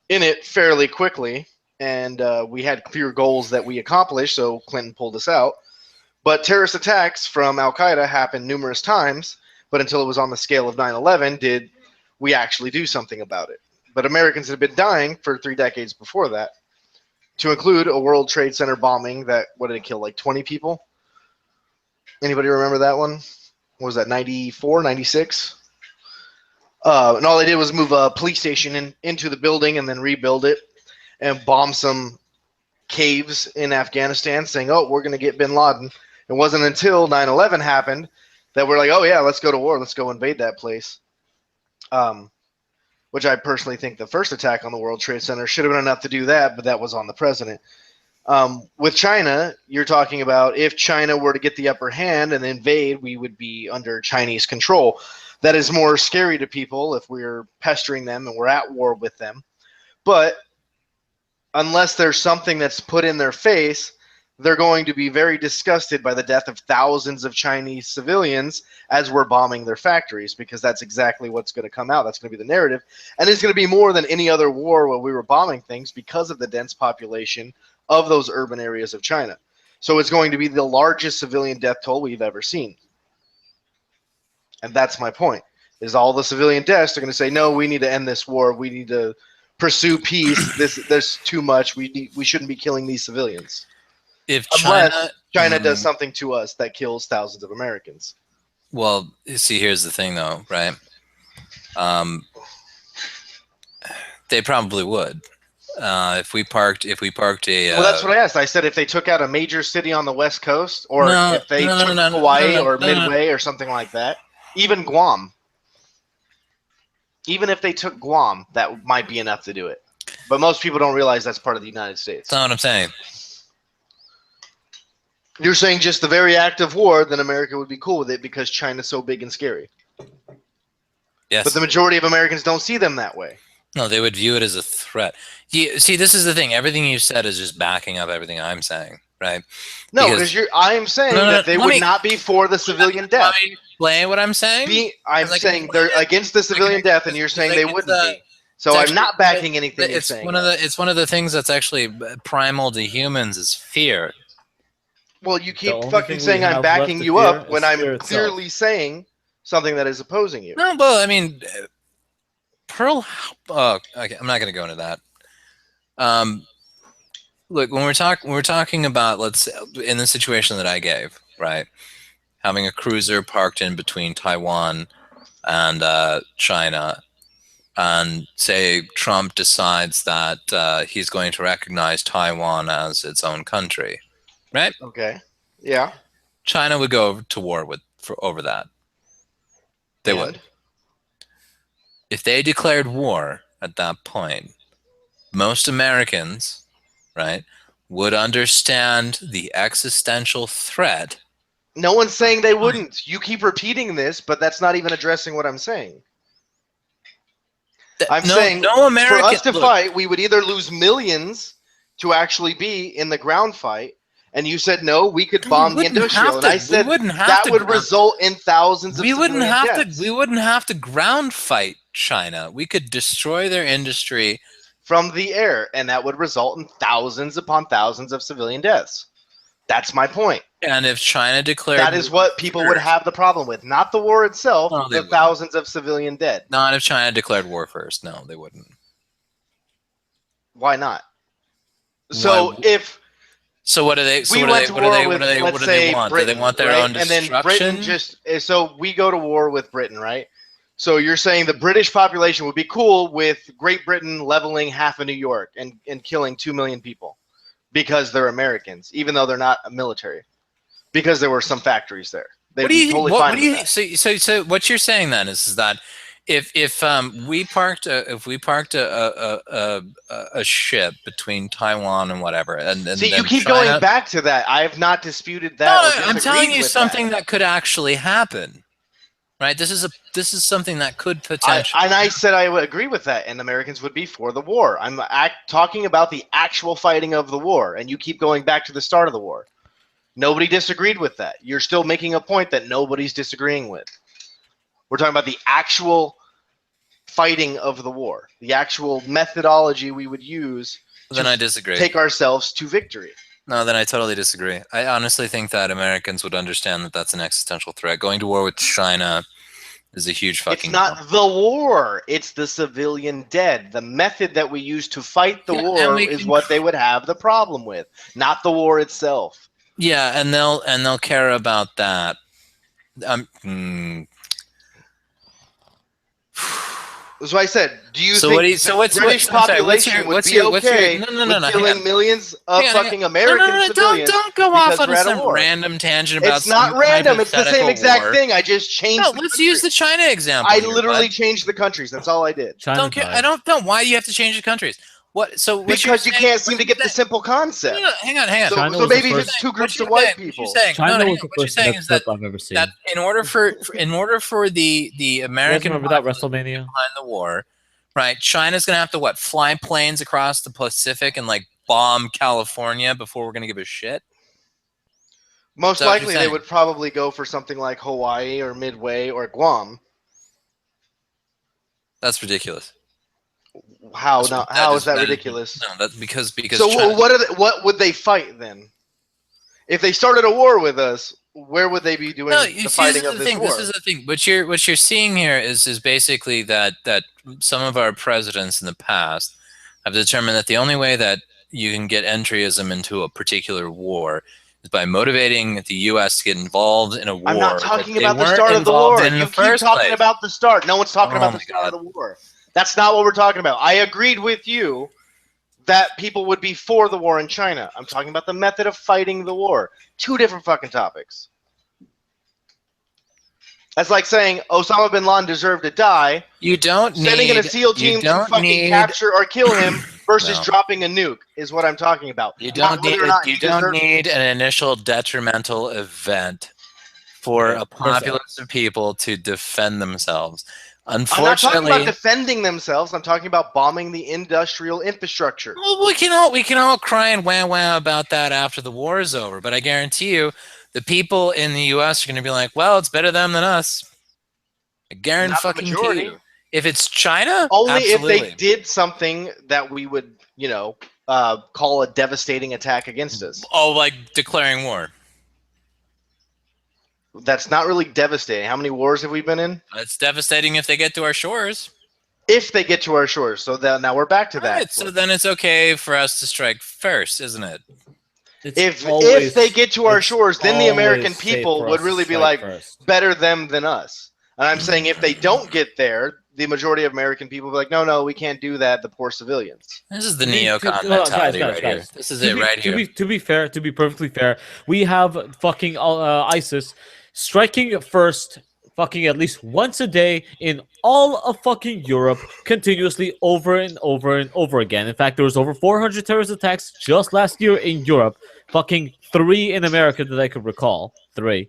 in it fairly quickly. And we had clear goals that we accomplished, so Clinton pulled us out. But terrorist attacks from Al-Qaeda happened numerous times, but until it was on the scale of 9/11 did we actually do something about it. But Americans had been dying for 3 decades before that, to include a World Trade Center bombing that, what did it kill, like 20 people? Anybody remember that one? What was that, 94, 96? And all they did was move a police station into the building and then rebuild it and bomb some caves in Afghanistan, saying, "Oh, we're going to get Bin Laden." It wasn't until 9/11 happened that we're like, "Oh yeah, let's go to war. Let's go invade that place." Which I personally think the first attack on the World Trade Center should have been enough to do that, but that was on the president. With China, you're talking about if China were to get the upper hand and invade, we would be under Chinese control. That is more scary to people if we're pestering them and we're at war with them. But unless there's something that's put in their face, they're going to be very disgusted by the death of thousands of Chinese civilians as we're bombing their factories, because that's exactly what's going to come out. That's going to be the narrative. And it's going to be more than any other war where we were bombing things because of the dense population of those urban areas of China. So it's going to be the largest civilian death toll we've ever seen. And that's my point, is all the civilian deaths are going to say, no, we need to end this war. We need to pursue peace. There's too much. We shouldn't be killing these civilians. If Unless China does something to us that kills thousands of Americans. Well, see, here's the thing, though, right? They probably would. If we parked a. Well, that's what I asked. I said if they took out a major city on the West Coast, or if they took Hawaii or Midway or something like that, even Guam. Even if they took Guam, that might be enough to do it. But most people don't realize that's part of the United States. That's not what I'm saying. You're saying just the very act of war, then America would be cool with it because China's so big and scary. Yes. But the majority of Americans don't see them that way. No, they would view it as a threat. See, this is the thing. Everything you said is just backing up everything I'm saying, right? No, because I am saying that they would not be for the civilian death. Let me explain what I'm saying. I'm saying they're against the civilian death, and you're saying they wouldn't be. So I'm not backing anything you're saying. It's one of the things that's actually primal to humans is fear. Well, you keep fucking saying I'm backing you up when I'm clearly saying something that is opposing you. No, but I mean, okay, I'm not going to go into that. Look, when we're talking about, let's say, in the situation that I gave, right, having a cruiser parked in between Taiwan and China, and say Trump decides that he's going to recognize Taiwan as its own country, right? Okay. Yeah. China would go to war over that. They would. If they declared war at that point, most Americans, right, would understand the existential threat. No one's saying they wouldn't. You keep repeating this, but that's not even addressing what I'm saying. I'm saying no American, for us to fight, we would either lose millions to actually be in the ground fight, and you said no, we could bomb the industrial, and I said that would result in thousands of civilian deaths. We wouldn't have to ground fight China. We could destroy their industry from the air, and that would result in thousands upon thousands of civilian deaths. That's my point. And if China declared that is what people would have the problem with, not the war itself, the thousands of civilian dead. Not if China declared war first. No, they wouldn't. Why not? So if what do they? What do they want? Britain, do they want their own destruction? And then Britain so we go to war with Britain, right? So you're saying the British population would be cool with Great Britain leveling half of New York and killing 2 million people because they're Americans, even though they're not a military, because there were some factories there. They'd be totally fine with that. So what you're saying then is that if we parked a ship between Taiwan and whatever, and see, you keep going back to that. I have not disputed that. No, I'm telling you something that could actually happen. Right, this is something that could potentially. And I said I would agree with that, and Americans would be for the war. I'm talking about the actual fighting of the war, and you keep going back to the start of the war. Nobody disagreed with that. You're still making a point that nobody's disagreeing with. We're talking about the actual fighting of the war, the actual methodology we would use. Then I disagree. Take ourselves to victory. No, then I totally disagree. I honestly think that Americans would understand that that's an existential threat. Going to war with China is a huge fucking. It's not the war; it's the civilian dead. The method that we use to fight the war is what they would have the problem with, not the war itself. Yeah, and they'll care about that. That's what I said. Do you So think what do you- so the what's- British I'm sorry, population would what's be your- okay no, with hang killing on. millions of Hang on, fucking No, American civilians? don't go because off on we're at a some war? random tangent about It's not some random. It's the same hypothetical exact war. thing. I just changed. No, the let's country. use the China example. I here, literally bud. changed the countries. That's all I did. China Don't care. died. I don't know why you have to change the countries. What? So what you're Because you saying- can't seem what to you're get the saying- simple concept. No, hang on. So, China so was the maybe first- it's two groups What of white you're people. saying- China no, was the what you're first saying death is that clip I've ever seen. that in order for the You guys American remember that populace WrestleMania? behind the war, right? China's gonna have to what? Fly planes across the Pacific and like bomb California before we're gonna give a shit. Most So what you're likely, they saying. would probably go for something like Hawaii or Midway or Guam. That's ridiculous. How That's- now? that How is- is that that is- ridiculous? No, that's because So China, what would they fight then? If they started a war with us, where would they be doing no, the you see, fighting this of is the this thing. war? This is the thing. What you're seeing here is basically that some of our presidents in the past have determined that the only way that you can get entryism into a particular war is by motivating the U.S. to get involved in a war. I'm not that talking they about the weren't start of the involved war. in You the keep first talking place. about the start. No one's talking Oh about the my start God. of the war. That's not what we're talking about. I agreed with you that people would be for the war in China. I'm talking about the method of fighting the war. Two different fucking topics. That's like saying Osama bin Laden deserved to die, You don't sending in a need. SEAL You team to don't fucking need. capture or kill him versus No. dropping a nuke is what I'm talking about. You Not don't whether need. or not You he don't deserved- need an initial detrimental event for Okay, a populace of people to defend themselves. I'm not talking Unfortunately, about defending themselves. I'm talking about bombing the industrial infrastructure. well, we can all cry and wah about that after the war is over. But I guarantee you, the people in the U.S. are going to be like, "Well, it's better them than us." I guarantee Not the fucking majority. you. If it's China, Only absolutely. if they did something that we would, call a devastating attack against us. Oh, like declaring war. That's not really devastating. How many wars have we been in? It's devastating if they get to our shores. If they get to our shores. So now we're back to that. Right, so then it's okay for us to strike first, isn't it? It's If always- they get to our it's shores, then the American always safe people for would us to really be strike like, first. better them than us. And I'm saying if they don't get there, the majority of American people will be like, no, we can't do that. The poor civilians. This is the I mean, neocon to- mentality guys, right here. guys. This is To it be- right to here. be fair, to be perfectly fair, we have fucking ISIS striking first, fucking at least once a day in all of fucking Europe, continuously over and over and over again. In fact, there was over 400 terrorist attacks just last year in Europe. Fucking 3 in America that I could recall. 3.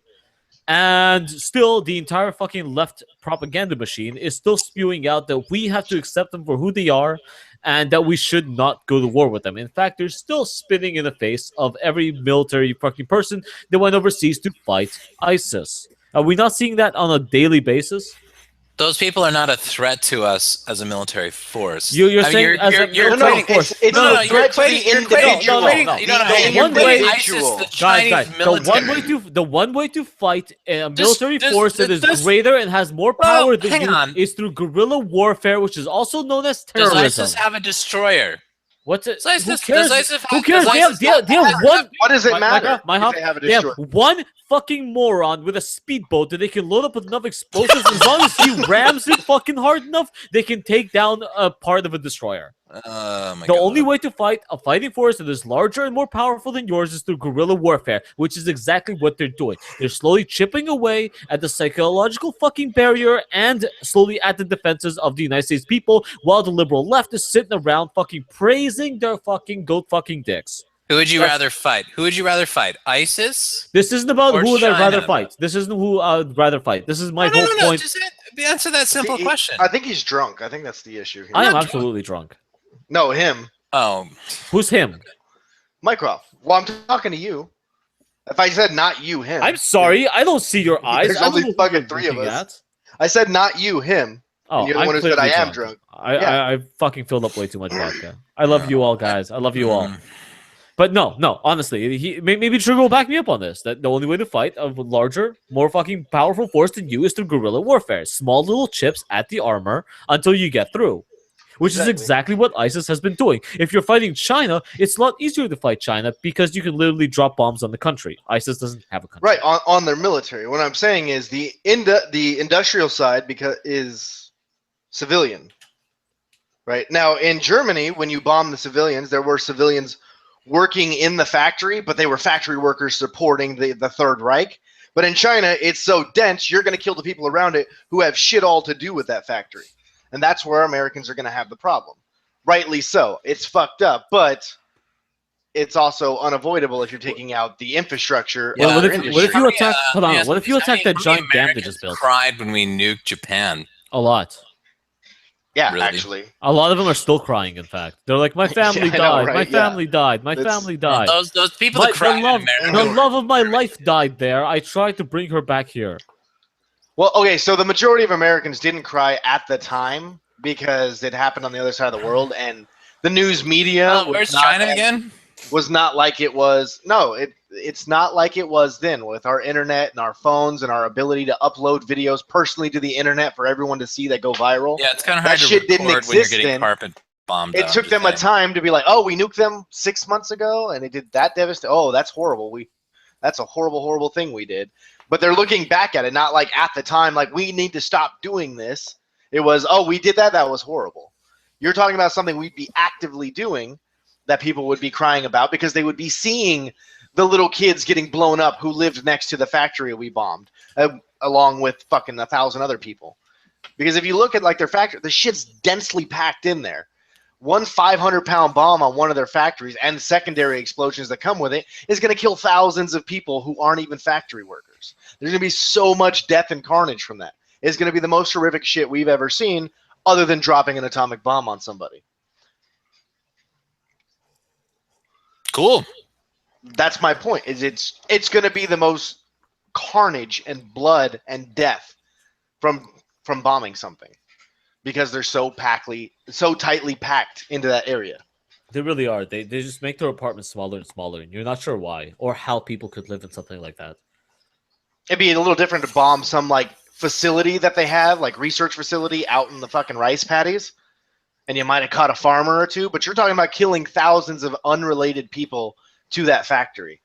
And still, the entire fucking left propaganda machine is still spewing out that we have to accept them for who they are and that we should not go to war with them. In fact, they're still spitting in the face of every military fucking person that went overseas to fight ISIS. Are we not seeing that on a daily basis? Those people are not a threat to us as a military force. You're I mean, saying as a you're military equating- force. It's No, a you're threat to the equating- you're equating- individual. no, no. You know, The you're one way- equating ISIS, individual. the Guys, Chinese the military. one way to fight a military Just- force that is just- greater and has more Well, power than hang you on. is through guerrilla warfare, which is also known as Does terrorism. ISIS have a destroyer? What's it? Does ISIS- Who cares? does ISIS Who have- cares? does They have, ISIS they have, they have one. What does it matter Mycroft, if they have a they have destroyer? one fucking moron with a speedboat that they can load up with enough explosives. As long as he rams it fucking hard enough, they can take down a part of a destroyer. Oh my The God. only way to fight a fighting force that is larger and more powerful than yours is through guerrilla warfare, which is exactly what they're doing. They're slowly chipping away at the psychological fucking barrier and slowly at the defenses of the United States people, while the liberal left is sitting around fucking praising their fucking goat fucking dicks. Who would you That's- rather fight? Who would you rather fight? ISIS? This isn't about Or who would I rather China. fight. This isn't who I'd rather fight. This is my whole No. point. Just answer that simple question. I think he's drunk. I think that's the issue here. I am not absolutely drunk. No, him. Oh, Who's him? Mycroft. Well, I'm talking to you. If I said not you, him. I'm sorry. I don't see your eyes. There's I don't only know who fucking you're 3 of looking us. at. I said not you, him. Oh, And you're the I'm one who said clearly I am drunk. Yeah. I fucking filled up way too much vodka. I love you all, guys. I love you all. Mm. But no, honestly, maybe Trigger will back me up on this. That the only way to fight a larger, more fucking powerful force than you is through guerrilla warfare. Small little chips at the armor until you get through. Which is exactly what ISIS has been doing. If you're fighting China, it's a lot easier to fight China because you can literally drop bombs on the country. ISIS doesn't have a country. Right, on their military. What I'm saying is the industrial side is civilian. Right now, in Germany, when you bomb the civilians, there were civilians working in the factory, but they were factory workers supporting the Third Reich. But in China, it's so dense, you're going to kill the people around it who have shit all to do with that factory. And that's where Americans are going to have the problem. Rightly so. It's fucked up, but it's also unavoidable if you're taking out the infrastructure. Yeah, what industry. if you attack? Hold on. What if you attack that how many giant dam they Americans just built? cried when we nuked Japan? A lot. Yeah, Really? actually. A lot of them are still crying. In fact, they're like, "My family I know, died. right? My Yeah. family died. My That's- family Well, died. those people that cried in America. The love of my life died there. I tried to bring her back here." Well, okay, so the majority of Americans didn't cry at the time because it happened on the other side of the world, and the news media Oh, where's China again? was not like it was. No, it's not like it was then with our internet and our phones and our ability to upload videos personally to the internet for everyone to see that go viral. Yeah, it's kind of That hard to shit didn't record when you're exist getting then. carpet bombed. It took them a time to be like, oh, we nuked them 6 months ago, and it did that devastate. Oh, that's horrible. That's a horrible, horrible thing we did. But they're looking back at it, not like at the time, like we need to stop doing this. It was, oh, we did that. That was horrible. You're talking about something we'd be actively doing that people would be crying about because they would be seeing the little kids getting blown up who lived next to the factory we bombed, along with fucking 1,000 other people. Because if you look at like their factory, the shit's densely packed in there. One 500-pound bomb on one of their factories and secondary explosions that come with it is going to kill thousands of people who aren't even factory workers. There's going to be so much death and carnage from that. It's going to be the most horrific shit we've ever seen, other than dropping an atomic bomb on somebody. Cool. That's my point. It's going to be the most carnage and blood and death from bombing something because they're so tightly packed into that area. They really are. They just make their apartments smaller and smaller, and you're not sure why or how people could live in something like that. It'd be a little different to bomb some like facility that they have, like research facility out in the fucking rice paddies, and you might have caught a farmer or two, but you're talking about killing thousands of unrelated people to that factory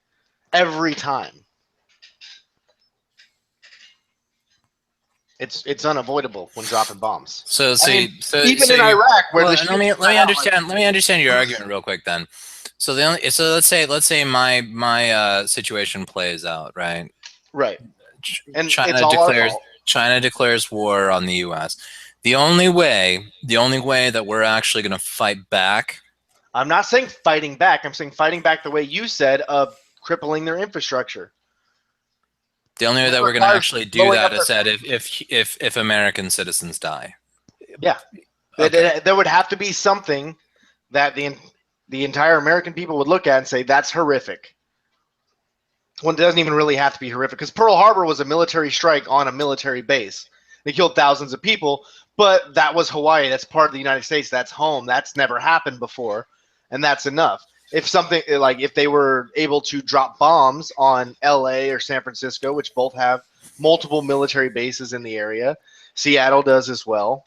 every time. It's unavoidable when dropping bombs. So Even in Iraq, where let me understand your argument real quick then. So let's say my situation plays out, right? Right. And China declares war on the U.S. The only way that we're actually going to fight back. I'm not saying fighting back. I'm saying fighting back the way you said of crippling their infrastructure. The only way that we're going to actually do that is that if American citizens die. Yeah. Okay. There would have to be something that the entire American people would look at and say, that's horrific. Well, it doesn't even really have to be horrific because Pearl Harbor was a military strike on a military base. They killed thousands of people, but that was Hawaii. That's part of the United States. That's home. That's never happened before, and that's enough. If they were able to drop bombs on LA or San Francisco, which both have multiple military bases in the area, Seattle does as well,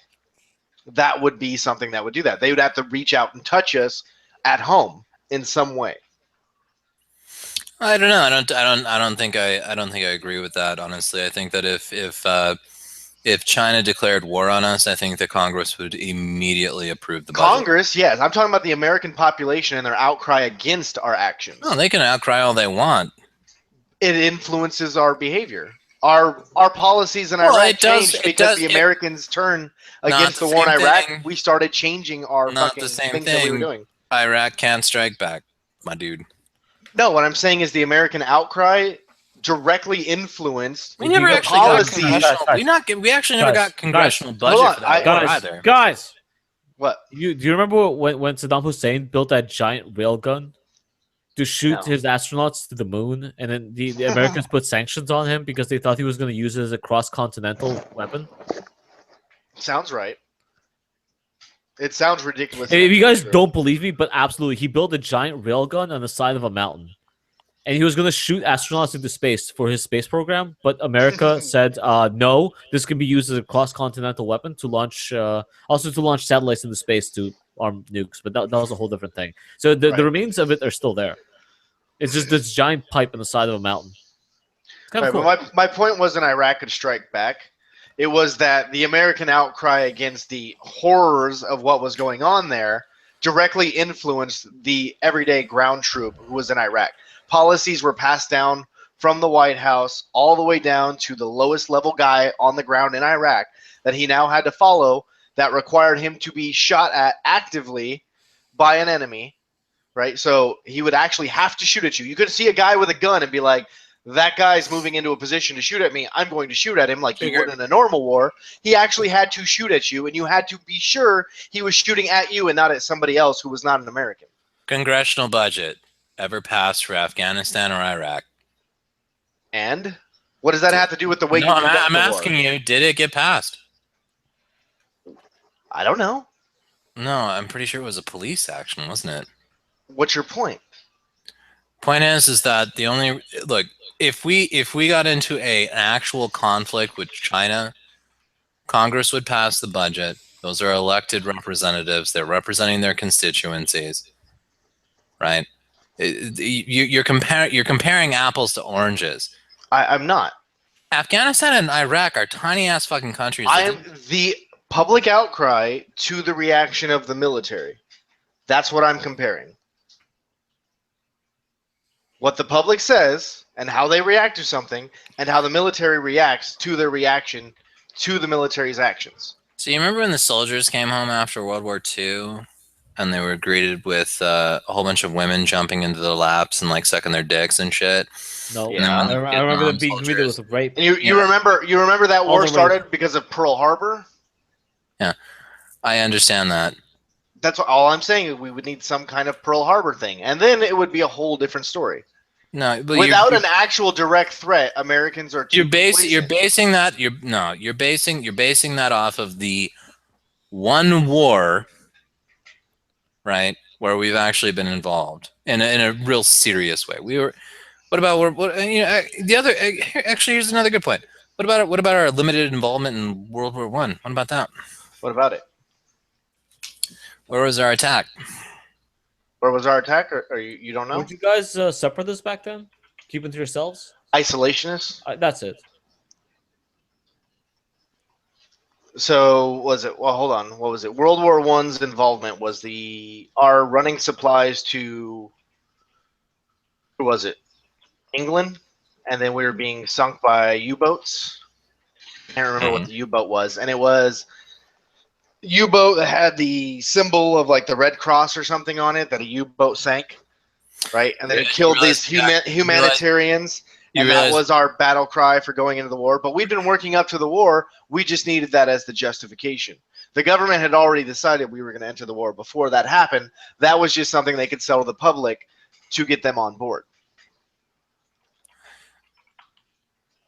that would be something that would do that. They would have to reach out and touch us at home in some way. I don't know. I don't think I agree with that. Honestly, I think that if China declared war on us, I think the Congress would immediately approve the budget. Congress, yes. I'm talking about the American population and their outcry against our actions. No, they can outcry all they want. It influences our behavior. Our policies in Iraq changed because the Americans turned against the war in Iraq. We started changing our fucking things that we were doing. Iraq can't strike back, my dude. No, what I'm saying is the American outcry directly influenced we never actually policies. We actually never got congressional budget for that either. Guys, what? Do you remember when Saddam Hussein built that giant railgun to shoot his astronauts to the moon, and then the Americans put sanctions on him because they thought he was going to use it as a cross-continental weapon? Sounds right. It sounds ridiculous. If you guys don't believe me, but absolutely, he built a giant railgun on the side of a mountain. And he was going to shoot astronauts into space for his space program, but America said, no, this can be used as a cross-continental weapon to launch, also to launch satellites into space to arm nukes, but that was a whole different thing. So the remains of it are still there. It's just this giant pipe on the side of a mountain. It's kind of cool. But my point wasn't Iraq could strike back. It was that the American outcry against the horrors of what was going on there directly influenced the everyday ground troop who was in Iraq. Policies were passed down from the White House all the way down to the lowest level guy on the ground in Iraq that he now had to follow, that required him to be shot at actively by an enemy, right? So he would actually have to shoot at you. You could see a guy with a gun and be like, that guy's moving into a position to shoot at me. I'm going to shoot at him like you would in a normal war. He actually had to shoot at you, and you had to be sure he was shooting at you and not at somebody else who was not an American. Congressional budget ever passed for Afghanistan or Iraq? And what does that have to do with the way No, you conduct I'm the asking war? you, did it get passed? I don't know. No, I'm pretty sure it was a police action, wasn't it? What's your point? Point is that the only look, if we got into an actual conflict with China, Congress would pass the budget. Those are elected representatives. They're representing their constituencies, right? You're comparing apples to oranges. I'm not. Afghanistan and Iraq are tiny ass fucking countries. I am the public outcry to the reaction of the military. That's what I'm comparing. What the public says and how they react to something, and how the military reacts to their reaction to the military's actions. So you remember when the soldiers came home after World War II, and they were greeted with a whole bunch of women jumping into their laps and like sucking their dicks and shit? No, Yeah. I remember them being greeted with rape. And you remember that war started because of Pearl Harbor? Yeah, I understand that. That's all I'm saying. We would need some kind of Pearl Harbor thing, and then it would be a whole different story. No, but without an actual direct threat, Americans are. You're basing that off of the one war, right, where we've actually been involved in a real serious way. We were. What about the other? Actually, here's another good point. What about our limited involvement in World War I? What about that? What about it? Where was our attack? Where was our attack? Or you don't know? Would you guys separate this back then? Keep it to yourselves? Isolationists? That's it. So was it? Well, hold on. What was it? World War I's involvement was our running supplies to. Who was it? England, and then we were being sunk by U-boats. I can't remember what the U-boat was, and it was U-boat that had the symbol of like the Red Cross or something on it, that a U-boat sank, right? And then it killed these humanitarians, and that was our battle cry for going into the war. But we'd been working up to the war. We just needed that as the justification. The government had already decided we were going to enter the war before that happened. That was just something they could sell to the public to get them on board.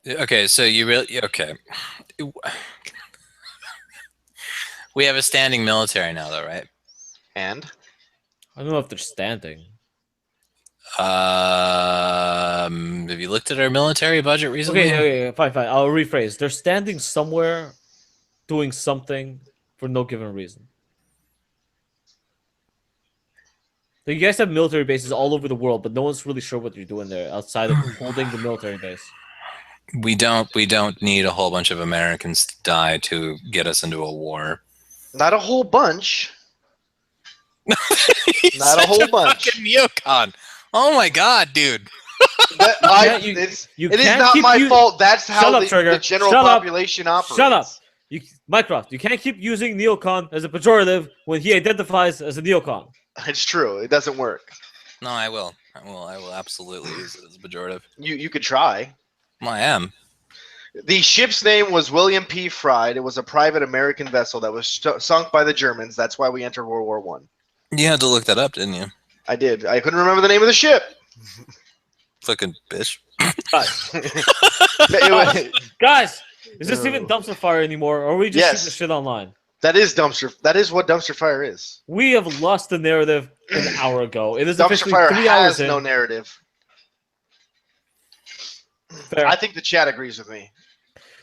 Okay, so okay. We have a standing military now, though, right? And I don't know if they're standing. Have you looked at our military budget recently? Okay, fine. I'll rephrase. They're standing somewhere, doing something for no given reason. You guys have military bases all over the world, but no one's really sure what you're doing there outside of holding the military base. We don't need a whole bunch of Americans to die to get us into a war. Not a whole bunch. Not a whole bunch. Fucking neocon. Oh my god, dude. It is not my fault. That's how the general population operates. Shut up. Mycroft, you can't keep using neocon as a pejorative when he identifies as a neocon. It's true. It doesn't work. No, I will. I will absolutely use it as a pejorative. You could try. Well, I am. The ship's name was William P. Fried. It was a private American vessel that was sunk by the Germans. That's why we entered World War One. You had to look that up, didn't you? I did. I couldn't remember the name of the ship. Fucking bitch. Guys, is this even Dumpsterfire anymore, or are we just shooting the shit online? That is Dumpster. That is what Dumpsterfire is. We have lost the narrative an hour ago. It is Dumpsterfire officially 3 hours has no narrative. Fair. I think the chat agrees with me.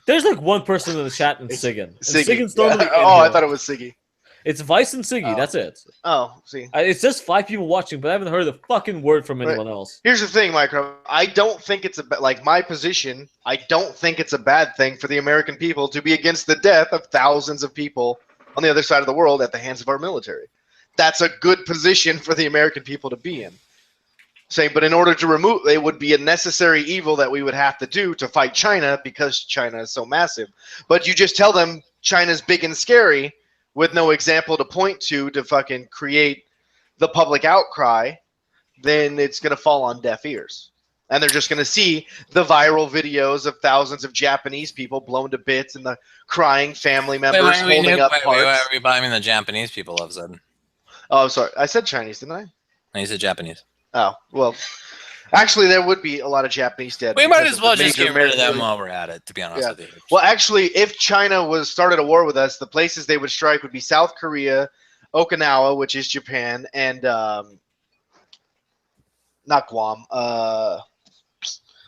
There's like one person in the chat in Sigyn. Sigyn. Sigyn's normally I thought it was Siggy. It's Vice and Siggy. Oh. That's it. Oh, see. It's just 5 people watching, but I haven't heard a fucking word from Right. anyone else. Here's the thing, Mycroft. I don't think it's like my position. I don't think it's a bad thing for the American people to be against the death of thousands of people on the other side of the world at the hands of our military. That's a good position for the American people to be in. Saying, but in order to remove, it would be a necessary evil that we would have to do to fight China because China is so massive. But you just tell them China's big and scary with no example to point to fucking create the public outcry, then it's going to fall on deaf ears. And they're just going to see the viral videos of thousands of Japanese people blown to bits and the crying family members holding up parts. I mean, the Japanese people have said. Oh, I'm sorry. I said Chinese, didn't I? No, you said Japanese. Oh, well, actually, there would be a lot of Japanese dead. We might because as of well the just major get rid of them American- while we're at it, to be honest Yeah. with you. Well, actually, if China started a war with us, the places they would strike would be South Korea, Okinawa, which is Japan, and not Guam. I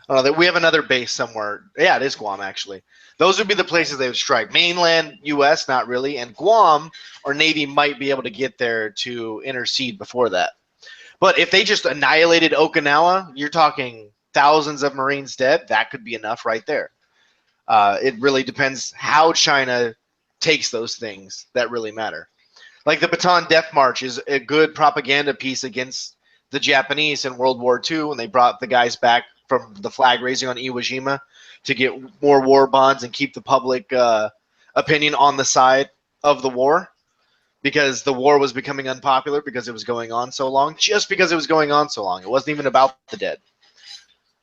don't know. We have another base somewhere. Yeah, it is Guam, actually. Those would be the places they would strike. Mainland U.S., not really, and Guam or Navy might be able to get there to intercede before that. But if they just annihilated Okinawa, you're talking thousands of Marines dead. That could be enough right there. It really depends how China takes those things that really matter. Like the Bataan Death March is a good propaganda piece against the Japanese in World War II when they brought the guys back from the flag raising on Iwo Jima to get more war bonds and keep the public opinion on the side of the war. Because the war was becoming unpopular because it was going on so long. Just because it was going on so long. It wasn't even about the dead.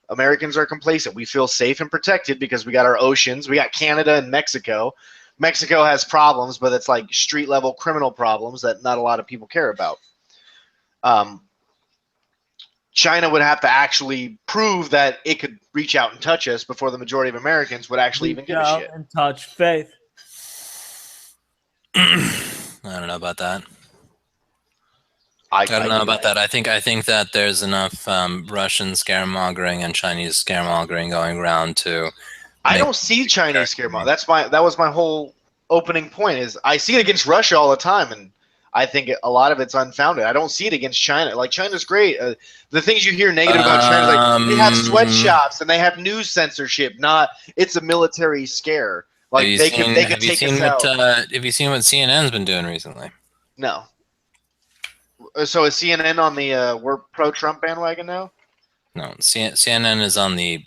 Americans are complacent. We feel safe and protected because we got our oceans. We got Canada and Mexico. Mexico has problems, but it's like street-level criminal problems that not a lot of people care about. China would have to actually prove that it could reach out and touch us before the majority of Americans would actually even give a shit. And touch faith. I don't know about that. I don't know about that. I think that there's enough Russian scaremongering and Chinese scaremongering going around to. I don't see Chinese scaremongering. That was my whole opening point. Is I see it against Russia all the time, and I think a lot of it's unfounded. I don't see it against China. Like China's great. The things you hear negative about China, is like they have sweatshops and they have news censorship. Not it's a military scare. Like they could take us out. Have you seen what CNN's been doing recently? No. So is CNN on the we're pro-Trump bandwagon now? No, CNN is on the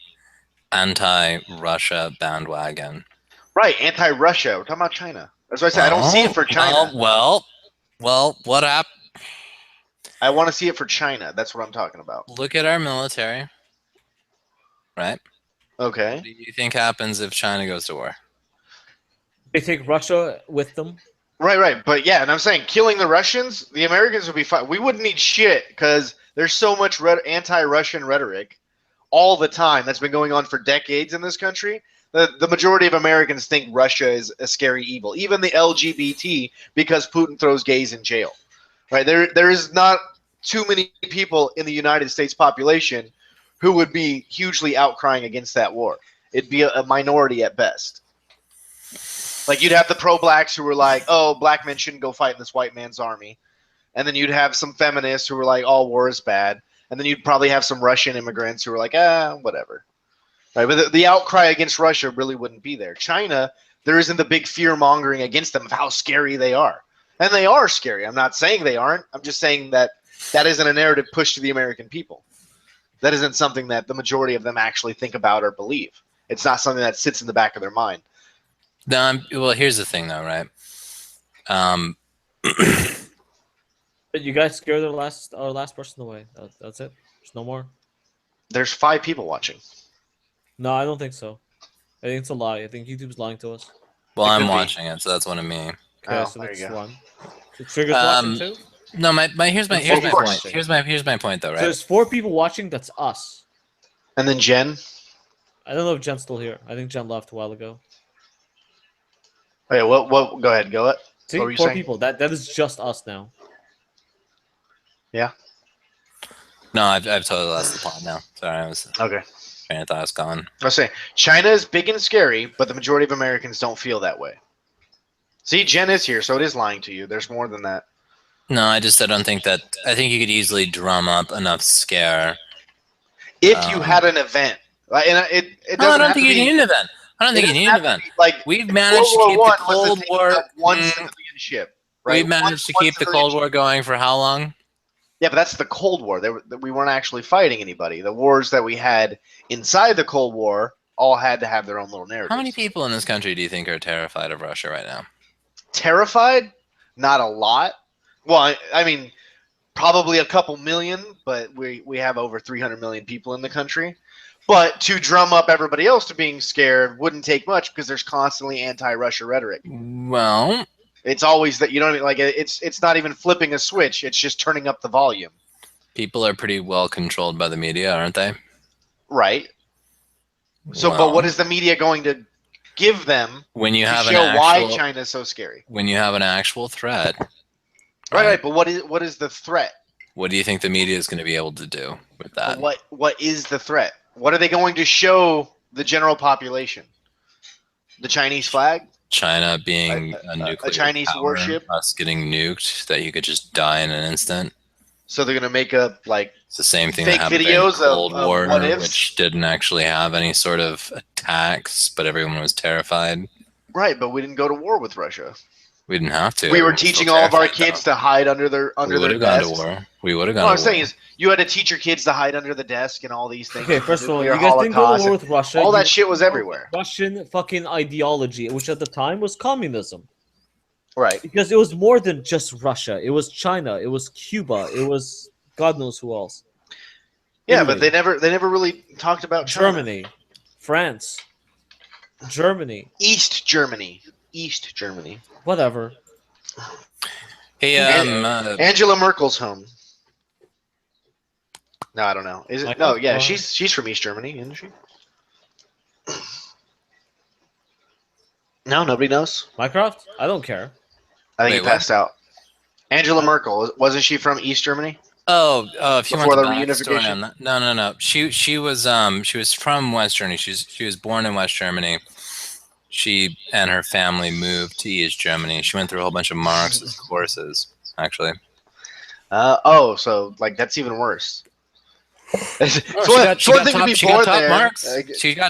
anti-Russia bandwagon. Right, anti-Russia. We're talking about China. That's why I said I don't see it for China. Well, what up? I want to see it for China. That's what I'm talking about. Look at our military. Right? Okay. What do you think happens if China goes to war? They take Russia with them. Right. But yeah, and I'm saying killing the Russians, the Americans would be fine. We wouldn't need shit because there's so much anti-Russian rhetoric all the time that's been going on for decades in this country. The majority of Americans think Russia is a scary evil. Even the LGBT, because Putin throws gays in jail. Right? There is not too many people in the United States population who would be hugely outcrying against that war. It'd be a minority at best. Like, you'd have the pro-blacks who were like, oh, black men shouldn't go fight in this white man's army. And then you'd have some feminists who were like, all war is bad. And then you'd probably have some Russian immigrants who were like, whatever. Right? But the outcry against Russia really wouldn't be there. China, there isn't the big fear-mongering against them of how scary they are. And they are scary. I'm not saying they aren't. I'm just saying that isn't a narrative pushed to the American people. That isn't something that the majority of them actually think about or believe. It's not something that sits in the back of their mind. No, well, here's the thing, though, right? But you guys scared our last person away. That's it. There's no more. There's 5 people watching. No, I don't think so. I think it's a lie. I think YouTube's lying to us. Well, I'm watching it, so that's what I mean. Okay, so there that's you go. one. So Trigger's watching too. No, here's my point. Here's my point, though, right? So there's 4 people watching. That's us. And then Jen. I don't know if Jen's still here. I think Jen left a while ago. Okay, what? Go ahead. Go ahead. See, What were you 4 saying? people. That is just us now. Yeah. No, I've totally lost the plot now. Sorry, I was Okay. train of thought was gone. I was saying China is big and scary, but the majority of Americans don't feel that way. See, Jen is here, so it is lying to you. There's more than that. No, I don't think that. I think you could easily drum up enough scare. If you had an event, and it No, I doesn't don't have think to you be. need an event. I don't think you need an event. Like We've World managed to War keep the One was Cold the War. of one civilian ship, right? We've managed to keep the civilian Cold War going for how long? Yeah, but that's the Cold War. We weren't actually fighting anybody. The wars that we had inside the Cold War all had to have their own little narratives. How many people in this country do you think are terrified of Russia right now? Terrified? Not a lot. Well, I mean, probably a couple million, but we have over 300 million people in the country. But to drum up everybody else to being scared wouldn't take much because there's constantly anti-Russia rhetoric. Well, it's always that, you know what I mean? Like it's not even flipping a switch; it's just turning up the volume. People are pretty well controlled by the media, aren't they? Right. So, well, but what is the media going to give them when you to have show why China is so scary? When you have an actual threat, right? But what is the threat? What do you think the media is going to be able to do with that? What is the threat? What are they going to show the general population? The Chinese flag? China being a nuclear Chinese power, warship? us getting nuked, that you could just die in an instant. So they're going to make up like it's the same thing fake that happened videos in the Cold of War, what ifs? which didn't actually have any sort of attacks, but everyone was terrified. Right, but we didn't go to war with Russia. We didn't have to. We were teaching all of our kids to hide under their desks. We would have gone to war. We would have gone to war. What I'm saying is, you had to teach your kids to hide under the desk and all these things. Okay, first of all, you guys didn't go to war with Russia. All that shit was everywhere. Russian fucking ideology, which at the time was communism. Right. Because it was more than just Russia. It was China. It was Cuba. It was God knows who else. Yeah, Italy. but they never really talked about China. Germany, France, Germany, East Germany. Whatever. Hey, Angela Merkel's home. No, I don't know. Is it? No, yeah, she's from East Germany, isn't she? No, nobody knows. Mycroft? I don't care. I think he passed out. Angela Merkel, wasn't she from East Germany? Oh, if you want Before the the backstory reunification? on that, no. She was from West Germany. She was born in West Germany. She and her family moved to East Germany. She went through a whole bunch of Marxist courses, actually. So like that's even worse. She got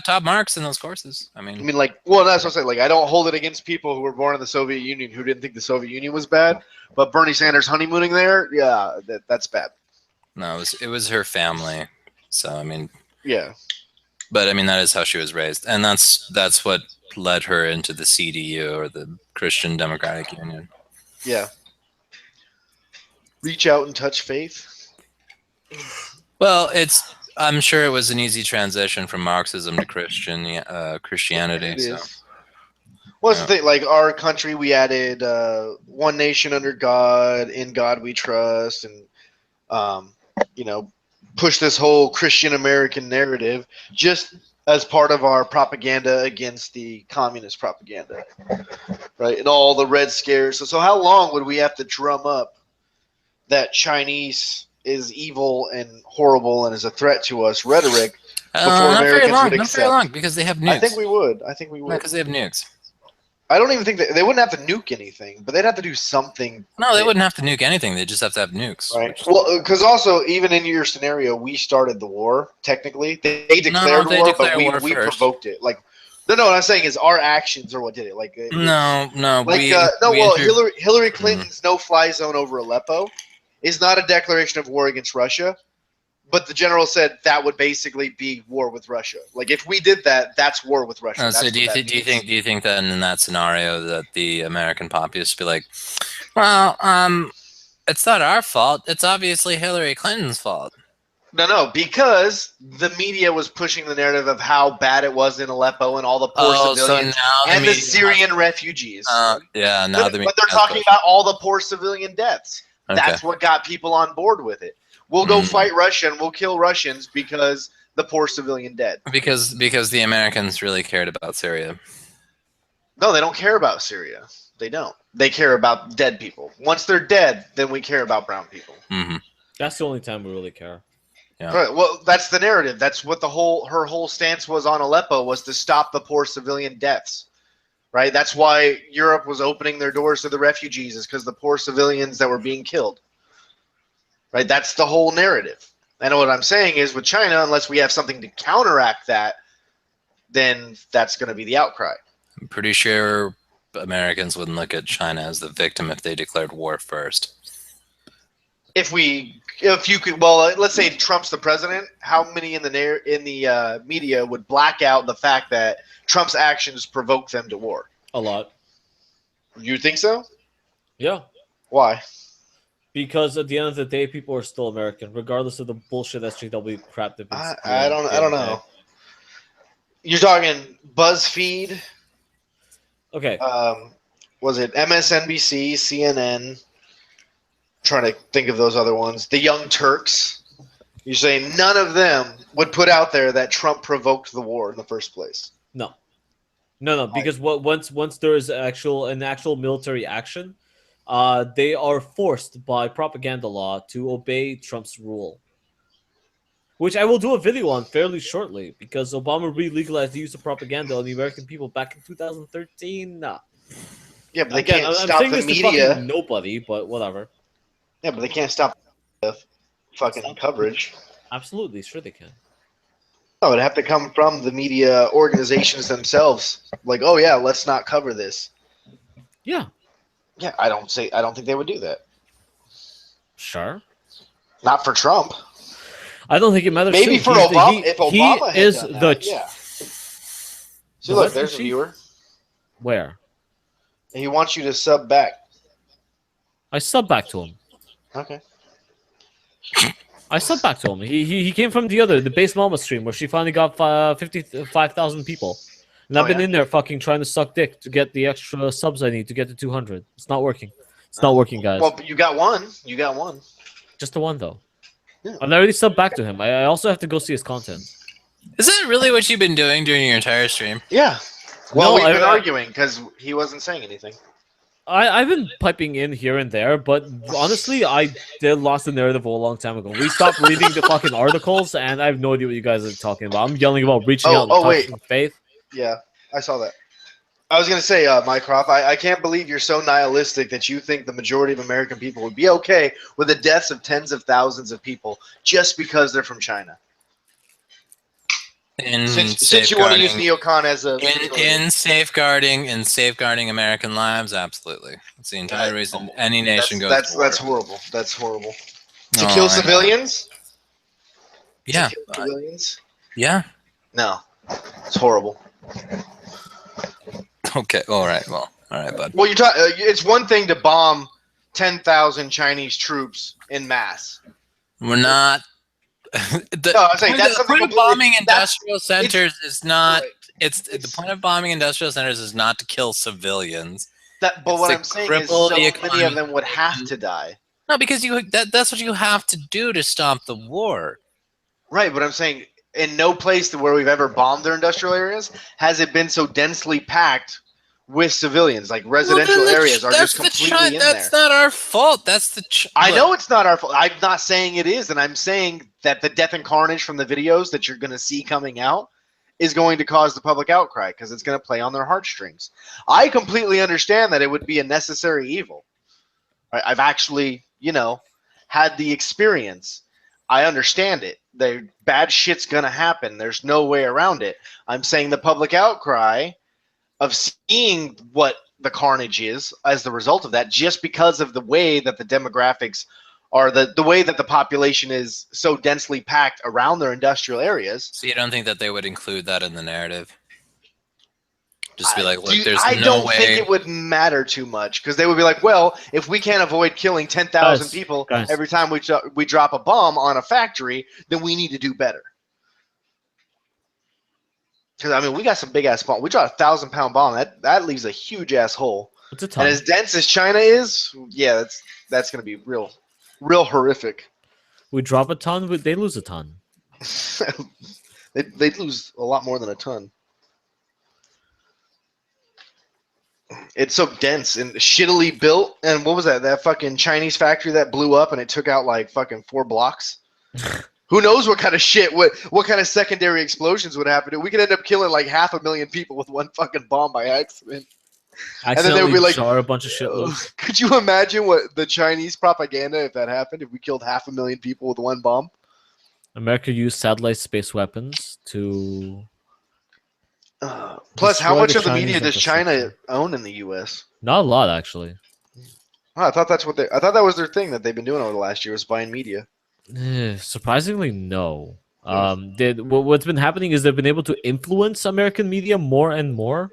top marks in those courses. I mean, like, well, that's what I'm saying. Like, I don't hold it against people who were born in the Soviet Union who didn't think the Soviet Union was bad, but Bernie Sanders honeymooning there, yeah, that's bad. No, it was her family. So I mean, yeah. But I mean, that is how she was raised, and that's what led her into the CDU, or the Christian Democratic Union. Yeah. Reach out and touch faith. Well, I'm sure it was an easy transition from Marxism to Christianity. So. Well, that's the thing. Like, our country, we added one nation under God, in God we trust, and push this whole Christian American narrative just as part of our propaganda against the communist propaganda, right? And all the Red Scares. So how long would we have to drum up that Chinese is evil and horrible and is a threat to us rhetoric before Americans would accept? Not very long, because they have nukes. I think we would. No, because they have nukes. I don't even think they wouldn't have to nuke anything, but they'd have to do something. No, they wouldn't have to nuke anything. They just have to have nukes. Right. Well, because also, even in your scenario, we started the war, technically. They declared war, but we provoked it. Like, no, what I'm saying is our actions are what did it. Like, Hillary Clinton's no-fly zone over Aleppo is not a declaration of war against Russia, but the general said that would basically be war with Russia. Like, if we did that, that's war with Russia. So do you think that in that scenario that the American populace would be like, well, it's not our fault. It's obviously Hillary Clinton's fault. No, because the media was pushing the narrative of how bad it was in Aleppo and all the poor civilians and the Syrian refugees. But they're talking about all the poor civilian deaths. Okay. That's what got people on board with it. We'll go fight Russia and we'll kill Russians because the poor civilian dead. Because the Americans really cared about Syria. No, they don't care about Syria. They don't. They care about dead people. Once they're dead, then we care about brown people. Mm-hmm. That's the only time we really care. Yeah. Right. Well, that's the narrative. That's what her whole stance was on Aleppo, was to stop the poor civilian deaths. right? That's why Europe was opening their doors to the refugees, is because the poor civilians that were being killed, right? That's the whole narrative. And what I'm saying is, with China, unless we have something to counteract that, then that's going to be the outcry. I'm pretty sure Americans wouldn't look at China as the victim if they declared war first. If you could, well, let's say Trump's the president. How many in the media would black out the fact that Trump's actions provoked them to war? A lot. You think so? Yeah. Why? Because at the end of the day, people are still American, regardless of the bullshit SJW crap they've been I don't know. You're talking BuzzFeed. Okay. Was it MSNBC, CNN? Trying to think of those other ones. The Young Turks. You're saying none of them would put out there that Trump provoked the war in the first place? No, because once there is an actual military action, they are forced by propaganda law to obey Trump's rule, which I will do a video on fairly shortly, because Obama re-legalized the use of propaganda on the American people back in 2013. Nah. Yeah, but they Again, can't I'm stop saying the this to media. fucking nobody, but whatever. Yeah, but they can't stop the fucking coverage. Absolutely, sure they can. No, it'd have to come from the media organizations themselves. Like, oh yeah, let's not cover this. Yeah. Yeah, I don't think they would do that. Sure. Not for Trump. I don't think it matters. Maybe for Obama. If Obama had is done the that, yeah. See, look, there's a viewer. Where? He wants you to sub back. I sub back to him. Okay. I sub back to him. He came from the base mama stream where she finally got 55,000 people. And I've been in there fucking trying to suck dick to get the extra subs I need to get to 200. It's not working. It's not working, guys. Well, you got one. You got one. Just the one, though. Yeah. And I already subbed back to him. I also have to go see his content. Is that really what you've been doing during your entire stream? Yeah. Well, No, we've been arguing because he wasn't saying anything. I've been piping in here and there, but honestly, I did lost the narrative a long time ago. We stopped reading the fucking articles, and I have no idea what you guys are talking about. I'm yelling about reaching out and touching faith. Yeah, I saw that. I was going to say, Mycroft, I can't believe you're so nihilistic that you think the majority of American people would be okay with the deaths of tens of thousands of people just because they're from China. Since you want to use neocon as a in safeguarding American lives, absolutely. That's the entire reason any nation goes to war. That's horrible. That's horrible. To kill civilians? Yeah. To kill civilians? Yeah. No. It's horrible. Okay. All right. Well. All right, bud. Well, it's one thing to bomb 10,000 Chinese troops in mass. We're not. The point of bombing industrial centers is not. Right. It's the point of bombing industrial centers is not to kill civilians. But what I'm saying is, so many of them would have to die. No, because that's what you have to do to stop the war. Right, but I'm saying in no place where we've ever bombed their industrial areas has it been so densely packed with civilians. Like residential areas are just completely in there. That's not our fault. That's the. I know it's not our fault. I'm not saying it is, and I'm saying that the death and carnage from the videos that you're going to see coming out is going to cause the public outcry because it's going to play on their heartstrings. I completely understand that it would be a necessary evil. Right? I've actually, had the experience. I understand it. The bad shit's going to happen. There's no way around it. I'm saying the public outcry of seeing what the carnage is as the result of that, just because of the way that the demographics are, the way that the population is so densely packed around their industrial areas. So you don't think that they would include that in the narrative? Just be like, look, I don't think it would matter too much because they would be like, well, if we can't avoid killing 10,000 people every time we drop a bomb on a factory, then we need to do better. Because we got some big ass bomb. We dropped a 1,000-pound bomb. That leaves a huge ass hole. It's a ton. And as dense as China is, yeah, that's gonna be real horrific. We drop a ton, they lose a ton. They'd lose a lot more than a ton. It's so dense and shittily built. And what was that? That fucking Chinese factory that blew up and it took out like fucking 4 blocks. Who knows what kind of shit, what kind of secondary explosions would happen? We could end up killing like 500,000 people with one fucking bomb by accident. And then they would Accidentally be like, jar a bunch of shitloads. could you imagine what the Chinese propaganda if that happened? If we killed 500,000 people with one bomb? America used satellite space weapons to Plus, how destroy much the of the media Chinese does China infrastructure. own in the U.S.? Not a lot, actually. Oh, I thought that's what I thought that was their thing that they've been doing over the last year was buying media. Surprisingly, no. Hmm. What's been happening is they've been able to influence American media more and more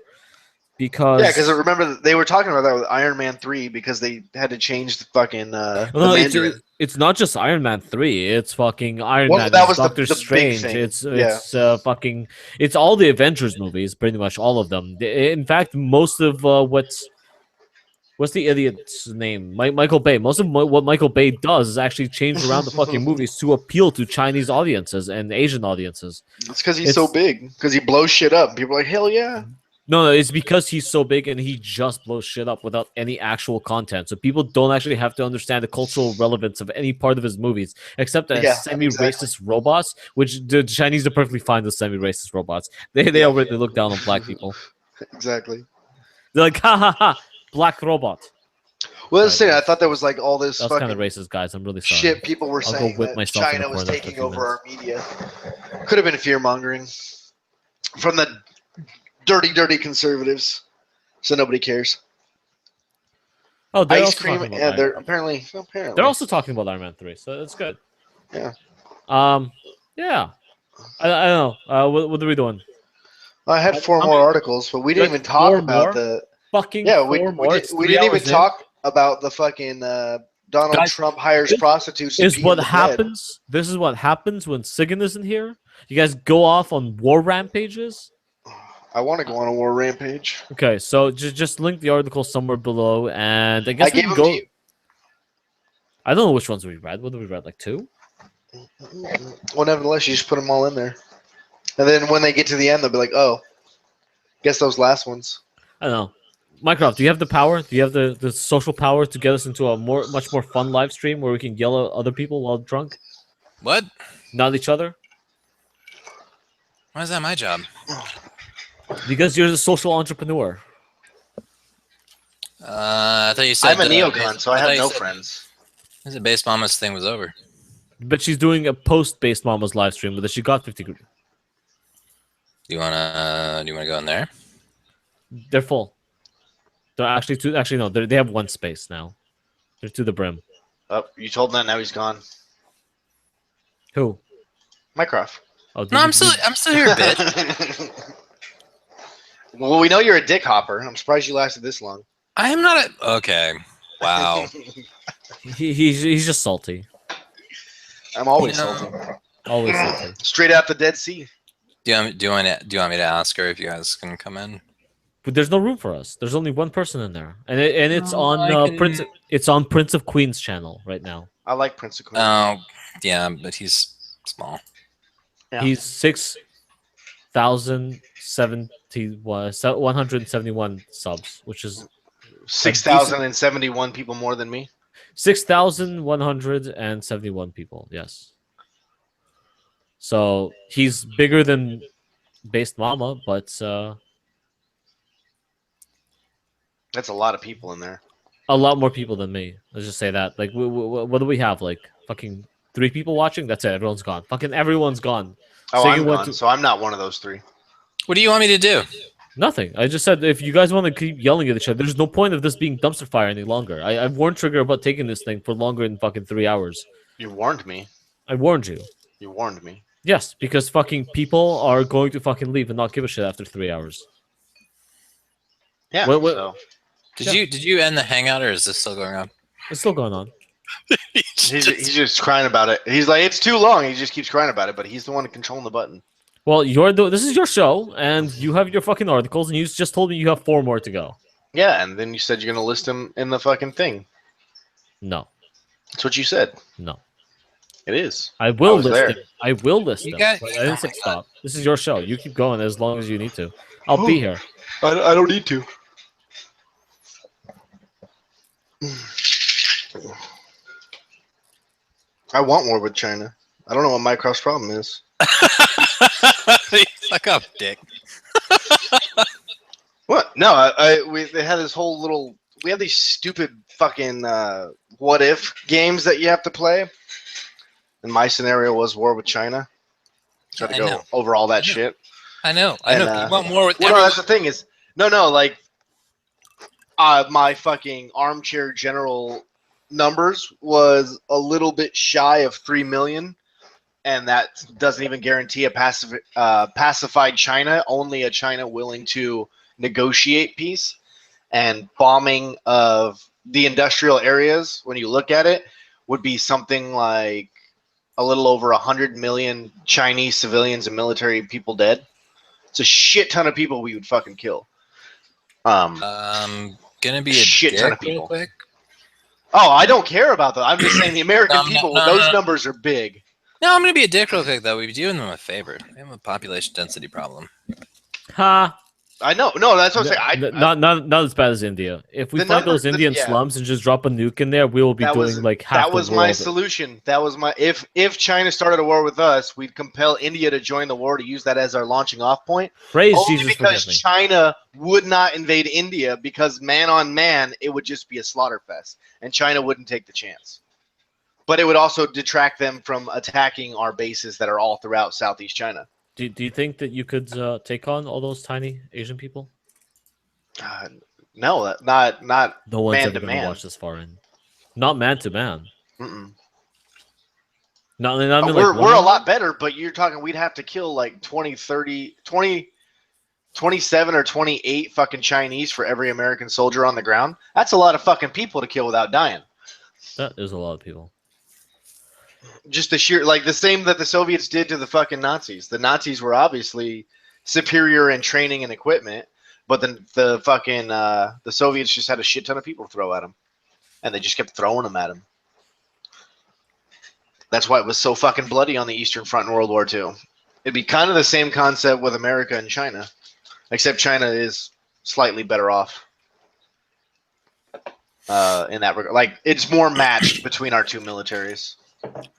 Yeah, because I because remember that they were talking about that with Iron Man 3 because they had to change the fucking the no, Mandarin. it's not just Iron Man 3. It's fucking Iron Well, Man. that It's was Doctor the big Strange. thing. It's Yeah. fucking it's all the Avengers movies, pretty much all of them. In fact, most of what's the idiot's name? Michael Bay. Most of what Michael Bay does is actually change around the fucking movies to appeal to Chinese audiences and Asian audiences. It's because he's so It's big. Because he blows shit up. People are like, hell yeah. no, it's because he's so big and he just blows shit up without any actual content. So people don't actually have to understand the cultural relevance of any part of his movies, except as Yeah, semi-racist robots, which the Chinese are perfectly fine with semi-racist robots. They Yeah. already look down on black people. Exactly. They're like, ha ha ha, black robot. Well, let's Sorry, say I guys. thought there was like all this That was kind fucking of racist, guys. I'm really sorry. shit people were I'll go saying whip that myself in the China was corner after a taking few over our minutes. media. Could have been fear mongering from the dirty conservatives. So nobody cares. Oh, they're Ice also cream. talking about Yeah, Iron they're Man. apparently. They're also talking about Iron Man 3, so it's good. Yeah. Yeah. I don't know. What are we doing? I had four How more many- articles, but we didn't Like even talk 4 about more? the. Fucking Yeah, 4 more. It's we 3 didn't even hours in. talk about the fucking Donald Guys, Trump hires this prostitutes to is pee in what the bed. happens. This is what happens when Sigyn isn't here. You guys go off on war rampages. I want to go on a war rampage. Okay, so just link the article somewhere below, and I I guess we gave can them to go. you. I don't know which ones we read. What did we read? Like 2? Well, nevertheless, you just put them all in there, and then when they get to the end, they'll be like, "Oh, guess those last ones." I don't know. Mycroft, do you have the power? Do you have the social power to get us into a much more fun live stream where we can yell at other people while drunk, What? not each other? Why is that my job? Because you're the social entrepreneur. I thought you said I'm a neocon, base- so I thought have you no said- friends. I said base mama's thing was over. But she's doing a post-based Mama's live stream, but she got 50. Do you wanna go in there? They're full. They're actually two. Actually, no. They have one space now. They're to the brim. Oh, you told him that. Now he's gone. Who? Mycroft. Oh, did No, you- I'm still here, bitch. Well, we know you're a dick hopper. I'm surprised you lasted this long. I am not a. Okay. Wow. He's just salty. I'm always You know- salty. Always salty. Straight out the Dead Sea. Do you want me to ask her if you guys can come in? But there's no room for us. There's only one person in there, and it's No, on I can- Prince. It's on Prince of Queens channel right now. I like Prince of Queens. Oh, yeah, but he's small. Yeah. He's 171 subs, which is 6,071 people more than me. 6,171 people. Yes. So he's bigger than Based Mama, but That's a lot of people in there. a lot more people than me. Let's just say that. Like, what do we have? Like, fucking 3 people watching? That's it. Everyone's gone. Fucking everyone's gone. Oh, Sigyn I'm went gone, to- so I'm not one of those 3. What do you want me to do? Nothing. I just said if you guys want to keep yelling at each other, there's no point of this being Dumpsterfire any longer. I've warned Trigger about taking this thing for longer than fucking 3 hours. You warned me. I warned you. You warned me. Yes, because fucking people are going to fucking leave and not give a shit after 3 hours. Yeah. What- So Did you end the hangout or is this still going on? It's still going on. he's just crying about it. He's like, it's too long. He just keeps crying about it, but he's the one controlling the button. Well, this is your show, and you have your fucking articles, and you just told me you have 4 more to go. Yeah, and then you said you're gonna list them in the fucking thing. No, That's what you said. no. It is. I will was list there. them. I will list You them. got- But I didn't say stop. This is your show. You keep going as long as you need to. I'll be here. I don't need to. I want war with China. I don't know what Mycroft's problem is. Suck up, dick. What? No, they had this whole little. We have these stupid fucking what if games that you have to play. And my scenario was war with China. Try to I go know. over all that shit. I know. And, You want more with well, no, everyone. that's the thing is, like, my fucking armchair general numbers was a little bit shy of 3 million, and that doesn't even guarantee a pacified China, only a China willing to negotiate peace. And bombing of the industrial areas, when you look at it, would be something like a little over 100 million Chinese civilians and military people dead. It's a shit ton of people we would fucking kill. Gonna be a shit ton dick of real people. quick. Oh, I don't care about that. I'm just saying the American people, those no. numbers are big. No, I'm gonna be a dick real quick though. We're doing them a favor. We have a population density problem. Ha! I know. No, that's what I'm saying. Not as bad as India. If we The find number- those Indian yeah. slums and just drop a nuke in there, we will be doing like half that was the my world. solution. That was my if China started a war with us, we'd compel India to join the war to use that as our launching off point. Praise Only Jesus, because forgive me. China would not invade India, because man on man, it would just be a slaughter fest, and China wouldn't take the chance. But it would also detract them from attacking our bases that are all throughout Southeast China. Do you think that you could take on all those tiny Asian people? No, not No one's man ever to going to man. watch this far in. Not man to man. Mm-mm. Not We're a lot better, but you're talking we'd have to kill like 20, 30, 20, 27 or 28 fucking Chinese for every American soldier on the ground. That's a lot of fucking people to kill without dying. That is a lot of people. Just the sheer, like the same that the Soviets did to the fucking Nazis. The Nazis were obviously superior in training and equipment, but the fucking the Soviets just had a shit ton of people to throw at them, and they just kept throwing them at them. That's why it was so fucking bloody on the Eastern Front in World War II. It'd be kind of the same concept with America and China, except China is slightly better off in that regard. Like, it's more matched between our two militaries.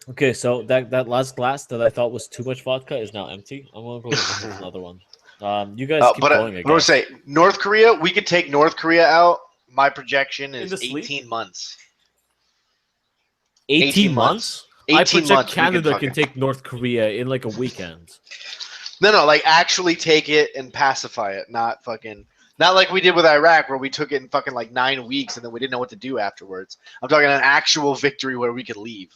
Okay, so that last glass that I thought was too much vodka is now empty. I'm gonna go get another one. You guys keep going. I What do I guess. say? North Korea. We could take North Korea out. My projection In is the sleep? 18 months. 18 months? I 18 project months. Canada can take North Korea in like a weekend. No, like actually take it and pacify it, not like we did with Iraq, where we took it in fucking like 9 weeks and then we didn't know what to do afterwards. I'm talking an actual victory where we could leave.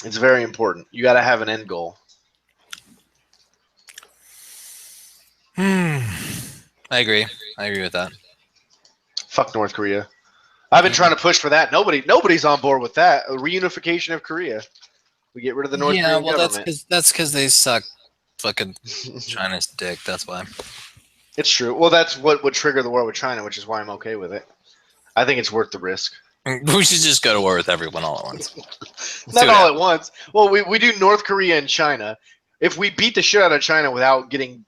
It's very important. You got to have an end goal. I agree. I agree with that. Fuck North Korea. I've been trying to push for that. Nobody's on board with that. A reunification of Korea. We get rid of the North Korean government. that's because they suck fucking China's dick. That's why. It's true. Well, that's what would trigger the war with China, which is why I'm okay with it. I think it's worth the risk. We should just go to war with everyone all at once. Not all at once. Well, we do North Korea and China. If we beat the shit out of China without getting,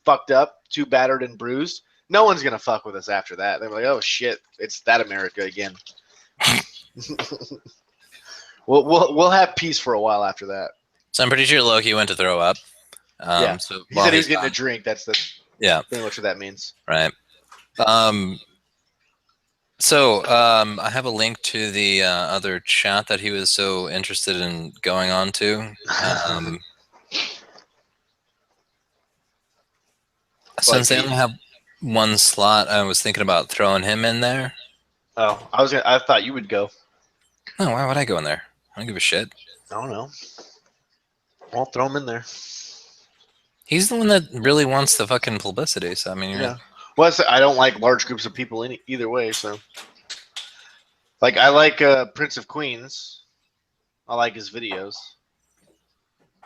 fucked up, too battered and bruised, no one's gonna fuck with us after that. They're like, oh shit, it's that America again. We'll have peace for a while after that. So I'm pretty sure Loki went to throw up. Yeah. So He said he was getting a drink. That's yeah, pretty much what that means. right. So I have a link to the other chat that he was so interested in going on to. Since they only have one slot, I was thinking about throwing him in there. Oh, I thought you would go. No, why would I go in there? I don't give a shit. I don't know. I'll throw him in there. He's the one that really wants the fucking publicity. So I mean, yeah. Well, I don't like large groups of people either way. So, like, I like Prince of Queens. I like his videos.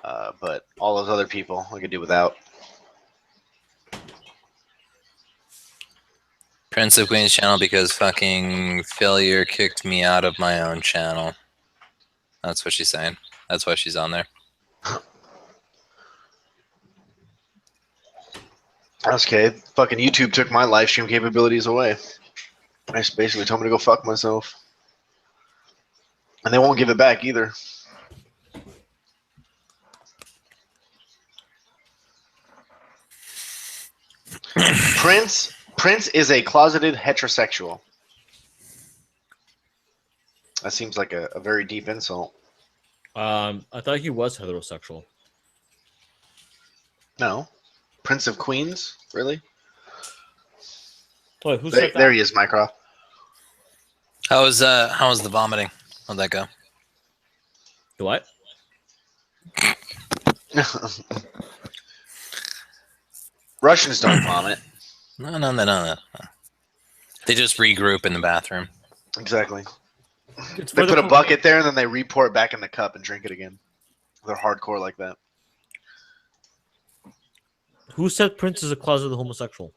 But all those other people, I could do without. Prince of Queens channel because fucking failure kicked me out of my own channel. That's what she's saying. That's why she's on there. That's okay. Fucking YouTube took my live stream capabilities away. They just basically told me to go fuck myself. And they won't give it back either. Prince is a closeted heterosexual. That seems like a very deep insult. I thought he was heterosexual. No. Prince of Queens? Really? Wait, who said that? There he is, Mycroft. How was the vomiting? How'd that go? The what? Russians don't vomit. No. They just regroup in the bathroom. Exactly. It's They for the put a co- bucket there and then they re-pour it back in the cup and drink it again. They're hardcore like that. Who said Prince is a closeted homosexual?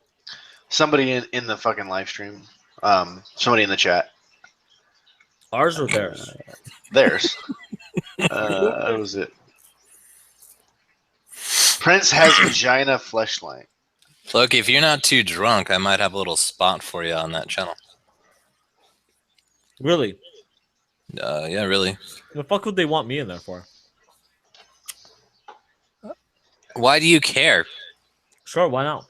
Somebody in the fucking live stream. Somebody in the chat. Ours or theirs? Theirs. What was it? Prince has vagina fleshlight. Look, if you're not too drunk, I might have a little spot for you on that channel. Really? Yeah, really. The fuck would they want me in there for? Why do you care? Sure, why not?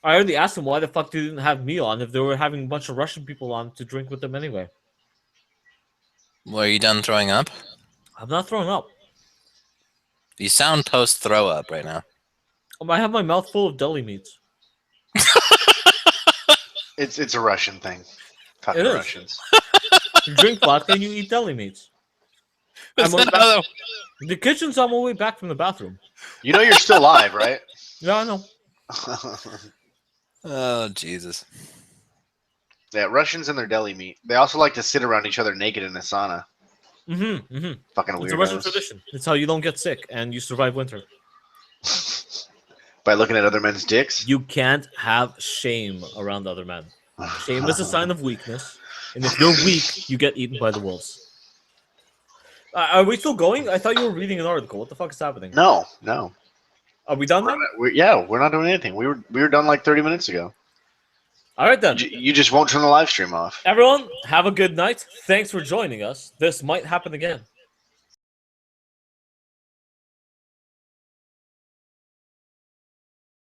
I already asked them why the fuck they didn't have me on if they were having a bunch of Russian people on to drink with them anyway. Well, are you done throwing up? I'm not throwing up. You sound post-throw up right now. I have my mouth full of deli meats. It's a Russian thing. Fucking It is. Russians. You drink vodka and you eat deli meats. Is I'm on that how the- The kitchen's on my way back from the bathroom. You know you're still live, right? Yeah, I know. Oh, Jesus. Yeah, Russians and their deli meat. They also like to sit around each other naked in a sauna. Fucking It's a Russian weirdos. tradition. It's how you don't get sick and you survive winter. By looking at other men's dicks. You can't have shame around other men. Shame is a sign of weakness, and if you're weak, you get eaten by the wolves. Are we still going? I thought you were reading an article. What the fuck is happening? No. Are we done then? We're not doing anything. We were done like 30 minutes ago. All right then. You just won't turn the live stream off. Everyone, have a good night. Thanks for joining us. This might happen again.